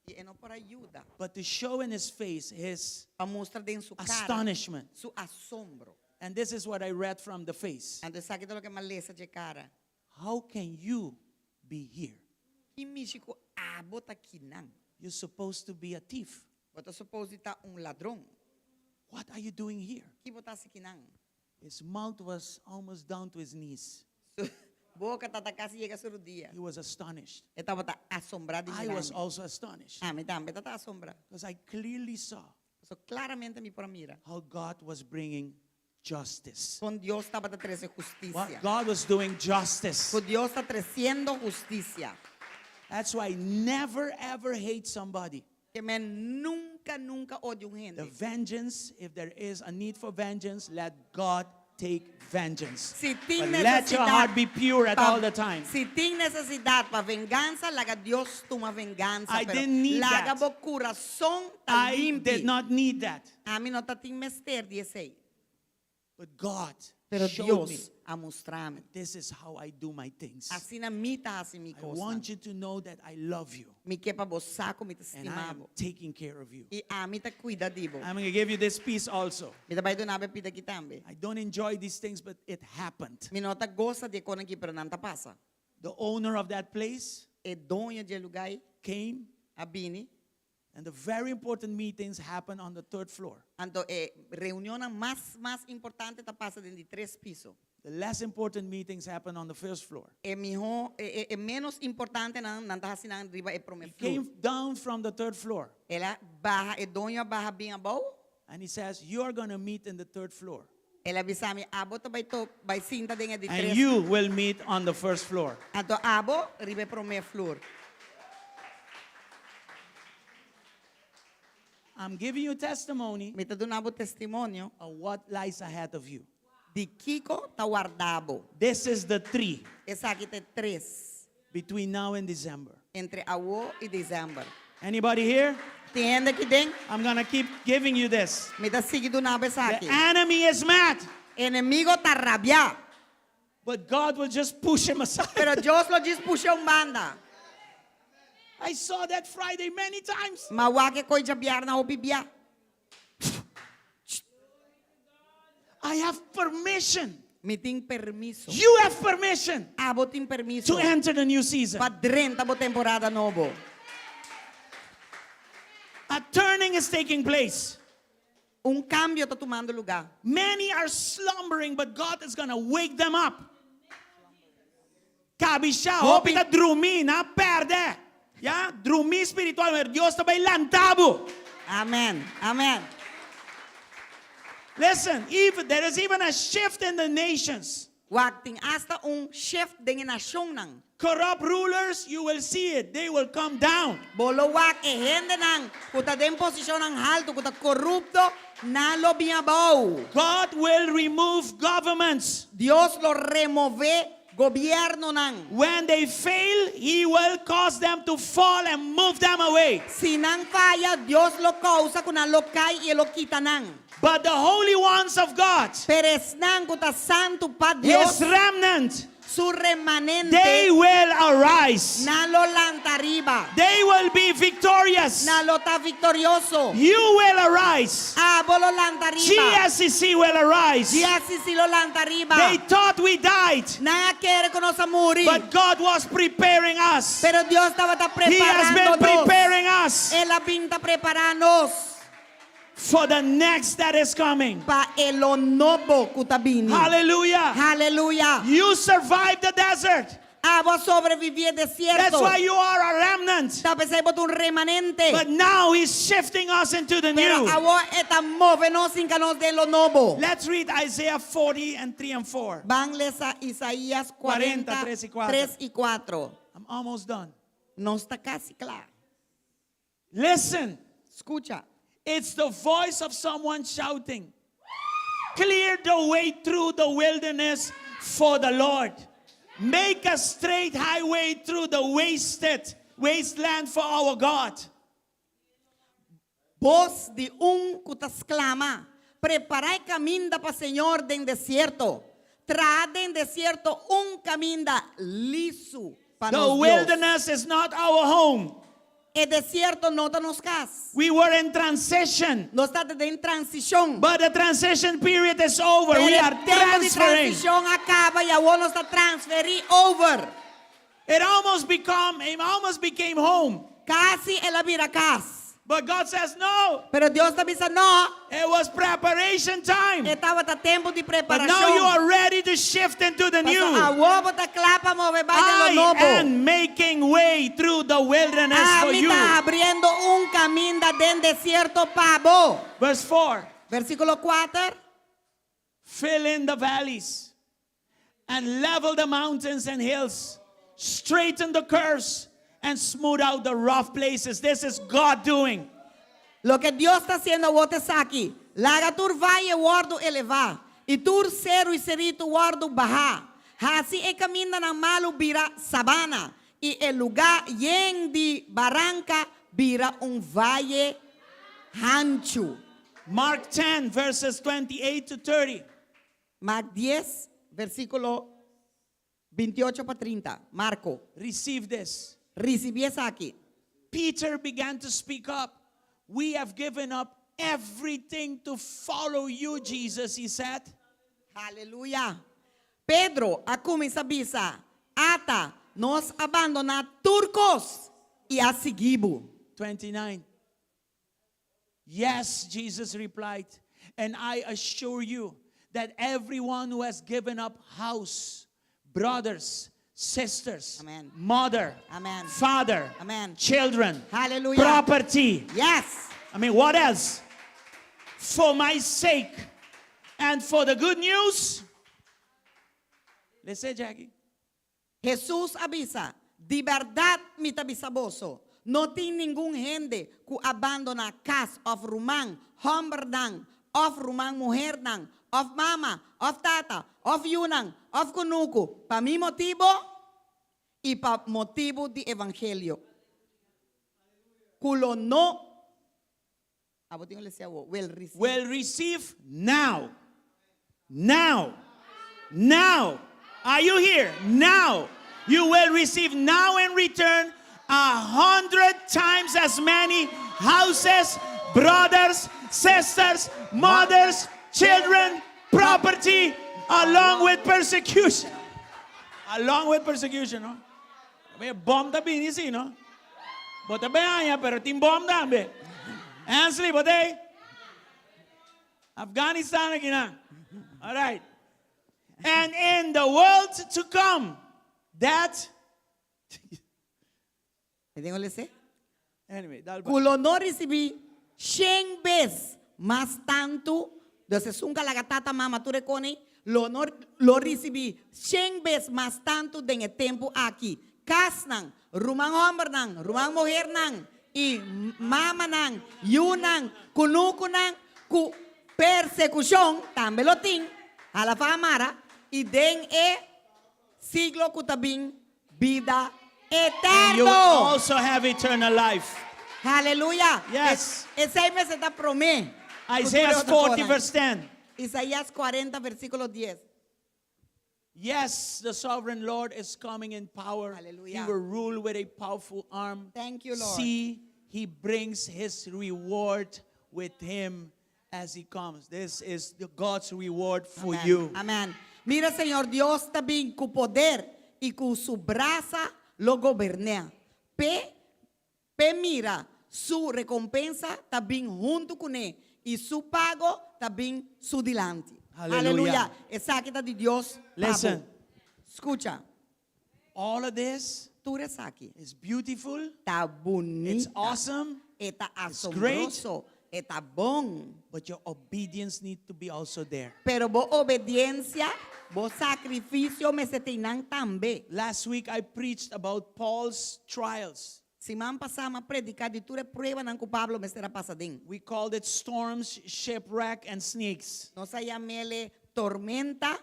E não para ajuda. but to show in his face his Para mostrar dentro su cara. astonishment. Su asombro. And this is what I read from the face. Ando sabe todo lo que maleza de cara. How can you be here? Que México bota aqui não. You're supposed to be a thief. Bota supposed estar ladrão. What are you doing here? Que botasse aqui não. His mouth was almost down to his knees. Boca tá casi chega a dia. He was astonished. Estava assombrado I was also astonished me também tá assombrado. because I clearly saw So claramente me para mira. how God was bringing justice. Com Deus estava trazendo What justiça. God was doing justice. Com Deus está trazendo justiça. That's why never ever hate somebody. Que men nunca odio The gente. vengeance, if there is a need for vengeance, let God take vengeance. Si tem But let your heart be pure at all the time. Si tem necessidade para vingança, laga Deus toma vingança. I pero didn't need laga that. bo coração tá I limpo. did not need that. A mim não tá tem mester desse. But God Pero showed me Deus a mostrar-me. this is how I do my things. Assim na mita assim me I costa. want you to know that I love you Me que para você como te and I am estimavo. taking care of you. E a mim tá cuida de bo. I'm going to give you this piece also. Me tá vai donar bebida aqui também. I don't enjoy these things, but it happened. Me nota gosta de quando aqui pero não tá passa. The owner of that place É dono de lugar, came, a Bini. and the very important meetings happened on the third floor. Então, reunião mais importante tá passa dentro de 3 pisos. The less important meetings happened on the first floor. Menos importante não tá assim arriba é He came down from the third floor, Ela barra, dono barra bem abau. and he says, you are going to meet in the third floor, Ela avisa me, abo tá vai sinta dentro de and 3. you will meet on the first floor. Então, abo, ribe pro meu flor. I'm giving you testimony Me tá dando abo testemunho of what lies ahead of you. de Kiko tá guardado. This is the 3 Essa aqui tem 3. between now and December. Entre agosto e dezembro. Anybody here? Tem gente aqui dentro? I'm going to keep giving you this. Me tá seguindo na essa The aqui. enemy is mad, Inimigo tá rabiado. but God will just push him aside. Pero Deus lo diz puxa banda. I saw that Friday many times. Mawake ko jabiar na obibia. I have permission. Me tem permiso. You have permission Abo tem permiso. to enter the new season. Padrenta bo temporada novo. A turning is taking place. Cambio tá tomando lugar. Many are slumbering, but God is going to wake them up. Kabisha, Hoping- hoping drumi na perde. Ya, drumi spiritual, pero Dios te vai lantabo. Amen. Amen. Listen, even there is even a shift in the nations. Wakting hasta chef de nación nang. Corrupt rulers, you will see it. They will come down. Bolo wak gente nang. Kuta den posisyon ng alto, kuta corrupto, na lo biabaw. God will remove governments. Dios lo remove gobierno nang. When they fail, He will cause them to fall and move them away. Si nang falla, Dios lo causa kuna lo kay y lo quita nang. But the holy ones of God, Peres nang kuta santo pa His Dios, remnant, su remanente, they will arise. na lo lanta arriba, They will be victorious. na lo ta victorioso. You will arise. Bolo lanta arriba. GSCC will arise. GSCC lo lanta arriba. They thought we died, Nada quiere que nos muri. but God was preparing us. Pero Dios estaba He has been preparándonos. preparing us Él la pinta preparándonos for the next that is coming. pa el nuevo kutabini. Hallelujah. Hallelujah. You survived the desert. Vos sobrevivir That's desierto. why you are a remnant. Tapos un remanente. But now He's shifting us into the Pero new. agora está movenos sin canos de lo nuevo. Let's read Isaiah 40 and 3 and 4. Van a Isaías 40, 3 y 4. 3 y 4. I'm almost done. no está casi claro. Listen, Escucha. it's the voice of someone shouting, clear the way through the wilderness for the Lord. Make a straight highway through the wasteland for our God. Voz de cutas clama, preparai caminda para Señor den desierto. Trae en desierto caminda liso para The nos Dios. wilderness is not our home. El desierto no te nos cas. We were in transition, No está en transición. but the transition period is over. Pero We el are tiempo de transferring. transición acaba y ahora nos está transferir over. It almost became home. Casi en la vida cas. But God says no. Pero Dios te dice no. It was preparation time. Estaba a tiempo de But preparación. now you are ready to shift into the new. Ahora te clapa mover de lo I nuevo. am making way through the wilderness for mí you. está abriendo camino del desierto para vos. Verse 4. Versículo 4. Fill in the valleys and level the mountains and hills. Straighten the curves and smooth out the rough places. This is God doing. Lo que Dios está haciendo, vos te aquí. Laga tur valle guardo elevar. Y tur cero y cerito guardo bajar. Así el camino na malo vira sabana. Y el lugar lleno de barranca vira valle ancho. Mark 10, verses 28 to 30. Marc 10, versículo 28 para 30. Marco, Receive this. recibí esa aquí. Peter began to speak up. We have given up everything to follow you, Jesus, he said. Aleluya. Pedro, a começar bisa, ata, nos abandona turcos y a seguibo. 29. Yes, Jesus replied, and I assure you that everyone who has given up house, brothers, sisters, Amen. mother, Amen. father, Amen. children, Hallelujah. property. Yes. I mean, what else? For my sake and for the good news. Let's say, Jackie. Jesús avisa, de verdad mi tabisaboso, no tiene ningún gente que abandona casa of rumán, hombre dan, of rumán mujer dan, of mama, of tata, of yunang, of kunuku, pa mi motivo y pa motivo de evangelio. Culo no, Will receive now. Now. Now. Are you here? Now. You will receive now in return 100 times as many houses, brothers, sisters, mothers, children, property, along with persecution. Along with persecution, no? May bomb ta binisi, no? Bota beanya, pero tim bomb dambe. Ansley, bote. Afghanistan again. All right. And in the world to come, that. Anyway, culo no recibí 100 veces más tanto, entonces un calagatata mama tu recone, lo recibí 100 veces más tanto de el tiempo aquí. Kasnan, rumang hombre nan, rumang mujer nan, y mama nan, yunan, kunukunan, ku persecución, también lo tin, a la famara, y den siglo kutabin, vida eterno. you will also have eternal life. Aleluya. Yes. Ese mes está promé. Isaiah 40, verse 10. Isaías 40, versículo 10. Yes, the sovereign Lord is coming in power. Hallelujah. He will rule with a powerful arm. Thank you, Lord. See, he brings his reward with him as he comes. This is the God's reward for Amen. you. Amen. Mira, Señor Dios, también con poder y con su braza lo gobernea. Mira, su recompensa también junto con él y su pago también su delante. Hallelujah. Esa que está de Dios. Listen. Pablo. Escucha. All of this Tú eres aquí. is beautiful. Está bonita. It's awesome. Está It's great. asombroso. Está bom. But your obedience needs to be also there. Pero bo obediencia, bo sacrificio me se tinan tambe. Last week I preached about Paul's trials. Semana passada ma predicar de tudo prueba nan ku Pablo me será pasadin. We called it storms, shipwreck, and snakes. Nós chamele tormenta,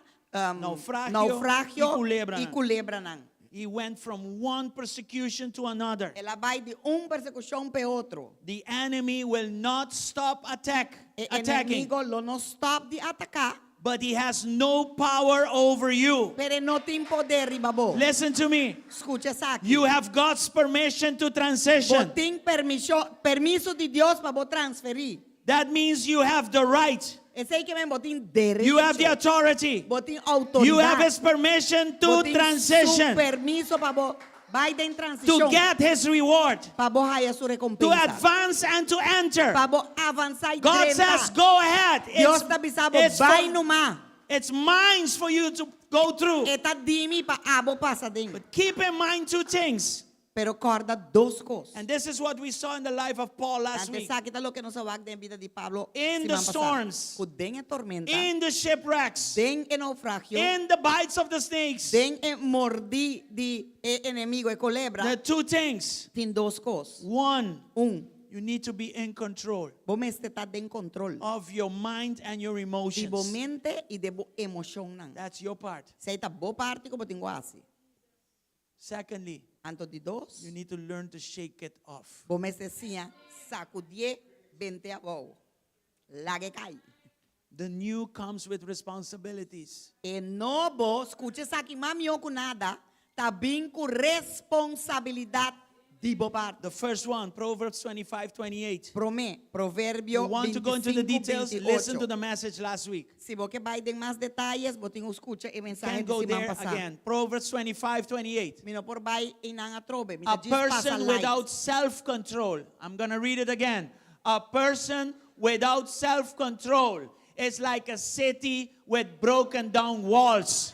Naufragio e culebra nan. He went from one persecution to another. Ela vai de persecução para outro. The enemy will not stop attacking, Inimigo lo no stop de atacar, but he has no power over you. pero não tem poder ribabo. Listen to me. Escucha isso aqui. You have God's permission to transition. Bo tem permiso de Deus para bo transferir. That means you have the right. Esse aí que vem botin derecho. You have the authority. Botin autoridade. You have his permission to Botin transition, su permiso para bo vai de transição. to get his reward, Para bo haya su to recompensa. advance and to enter. Para bo avançar e God says, go ahead. Deus está bisabo vai no mar. It's mine for you to go through. Eta dimi pa abo passa dentro. But keep in mind two things. Pero corda dos coisas. And this is what we saw in the life of Paul last week. Antes kita lo que nos awag den vida de Pablo. In the storms, Kudeng e tormenta. in the shipwrecks, Den e naufragio. in the bites of the snakes. Den e mordi di enemigo e culebra. The two things. Tem dos coisas. One, you need to be in control Bom este tá den control. of your mind and your De bo emotions. mente e de bo emoção nan. That's your part. Se aí tá bo parte como tenho assim. Secondly, Anto de dos. you need to learn to shake it off. Bom este sia sacudie bente a bo. Lage cai. The new comes with responsibilities. E novo, escute isso aqui, mami com nada, tá bem com responsabilidade de bo parte. The first one, Proverbs 25:28. Provérbio You want to go into the 25, details? 28. Listen to the message last week. Se você vai ter mais detalhes, você escuta o mensagem Can't de go semana there passada. again. Proverbs 25:28. Mino por vai inanga trobe, A person without self-control. I'm going to read it again. A person without self-control is like a city with broken down walls.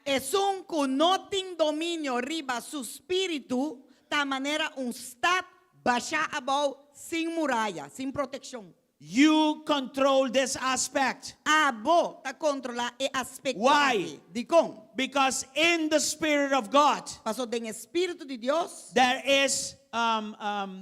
Es un que no tem domínio riba su espírito, da maneira estado baixa abaixo sem muralha, sem proteção. You control this aspect. Abo ta controlar e aspecto. Why? De com? Because in the Spirit of God, Passou do espírito de Deus, there is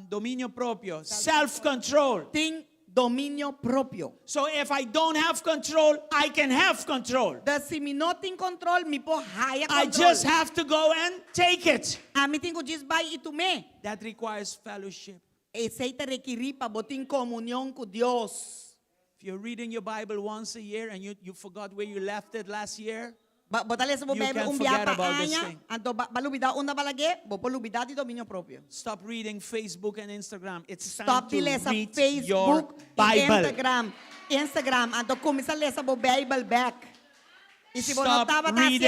dominio propio, self-control. tem domínio próprio. So if I don't have control, I can have control. Da se me não tem controle, me pô raia I controle. just have to go and take it. A mim tenho diz vai e tu me. That requires fellowship. Esse te requerir para botar em comunhão com Deus. If you're reading your Bible once a year and you forgot where you left it last year, Botar essa You Bíblia can't dia forget pa about this anha, thing. anto balubida onda balage, bo balubida de domínio próprio. stop reading Facebook and Instagram. It's time Stop to de ler essa read your Facebook, e Bible. Instagram, anto começa a ler essa Bible back. E se você não Stop estava reading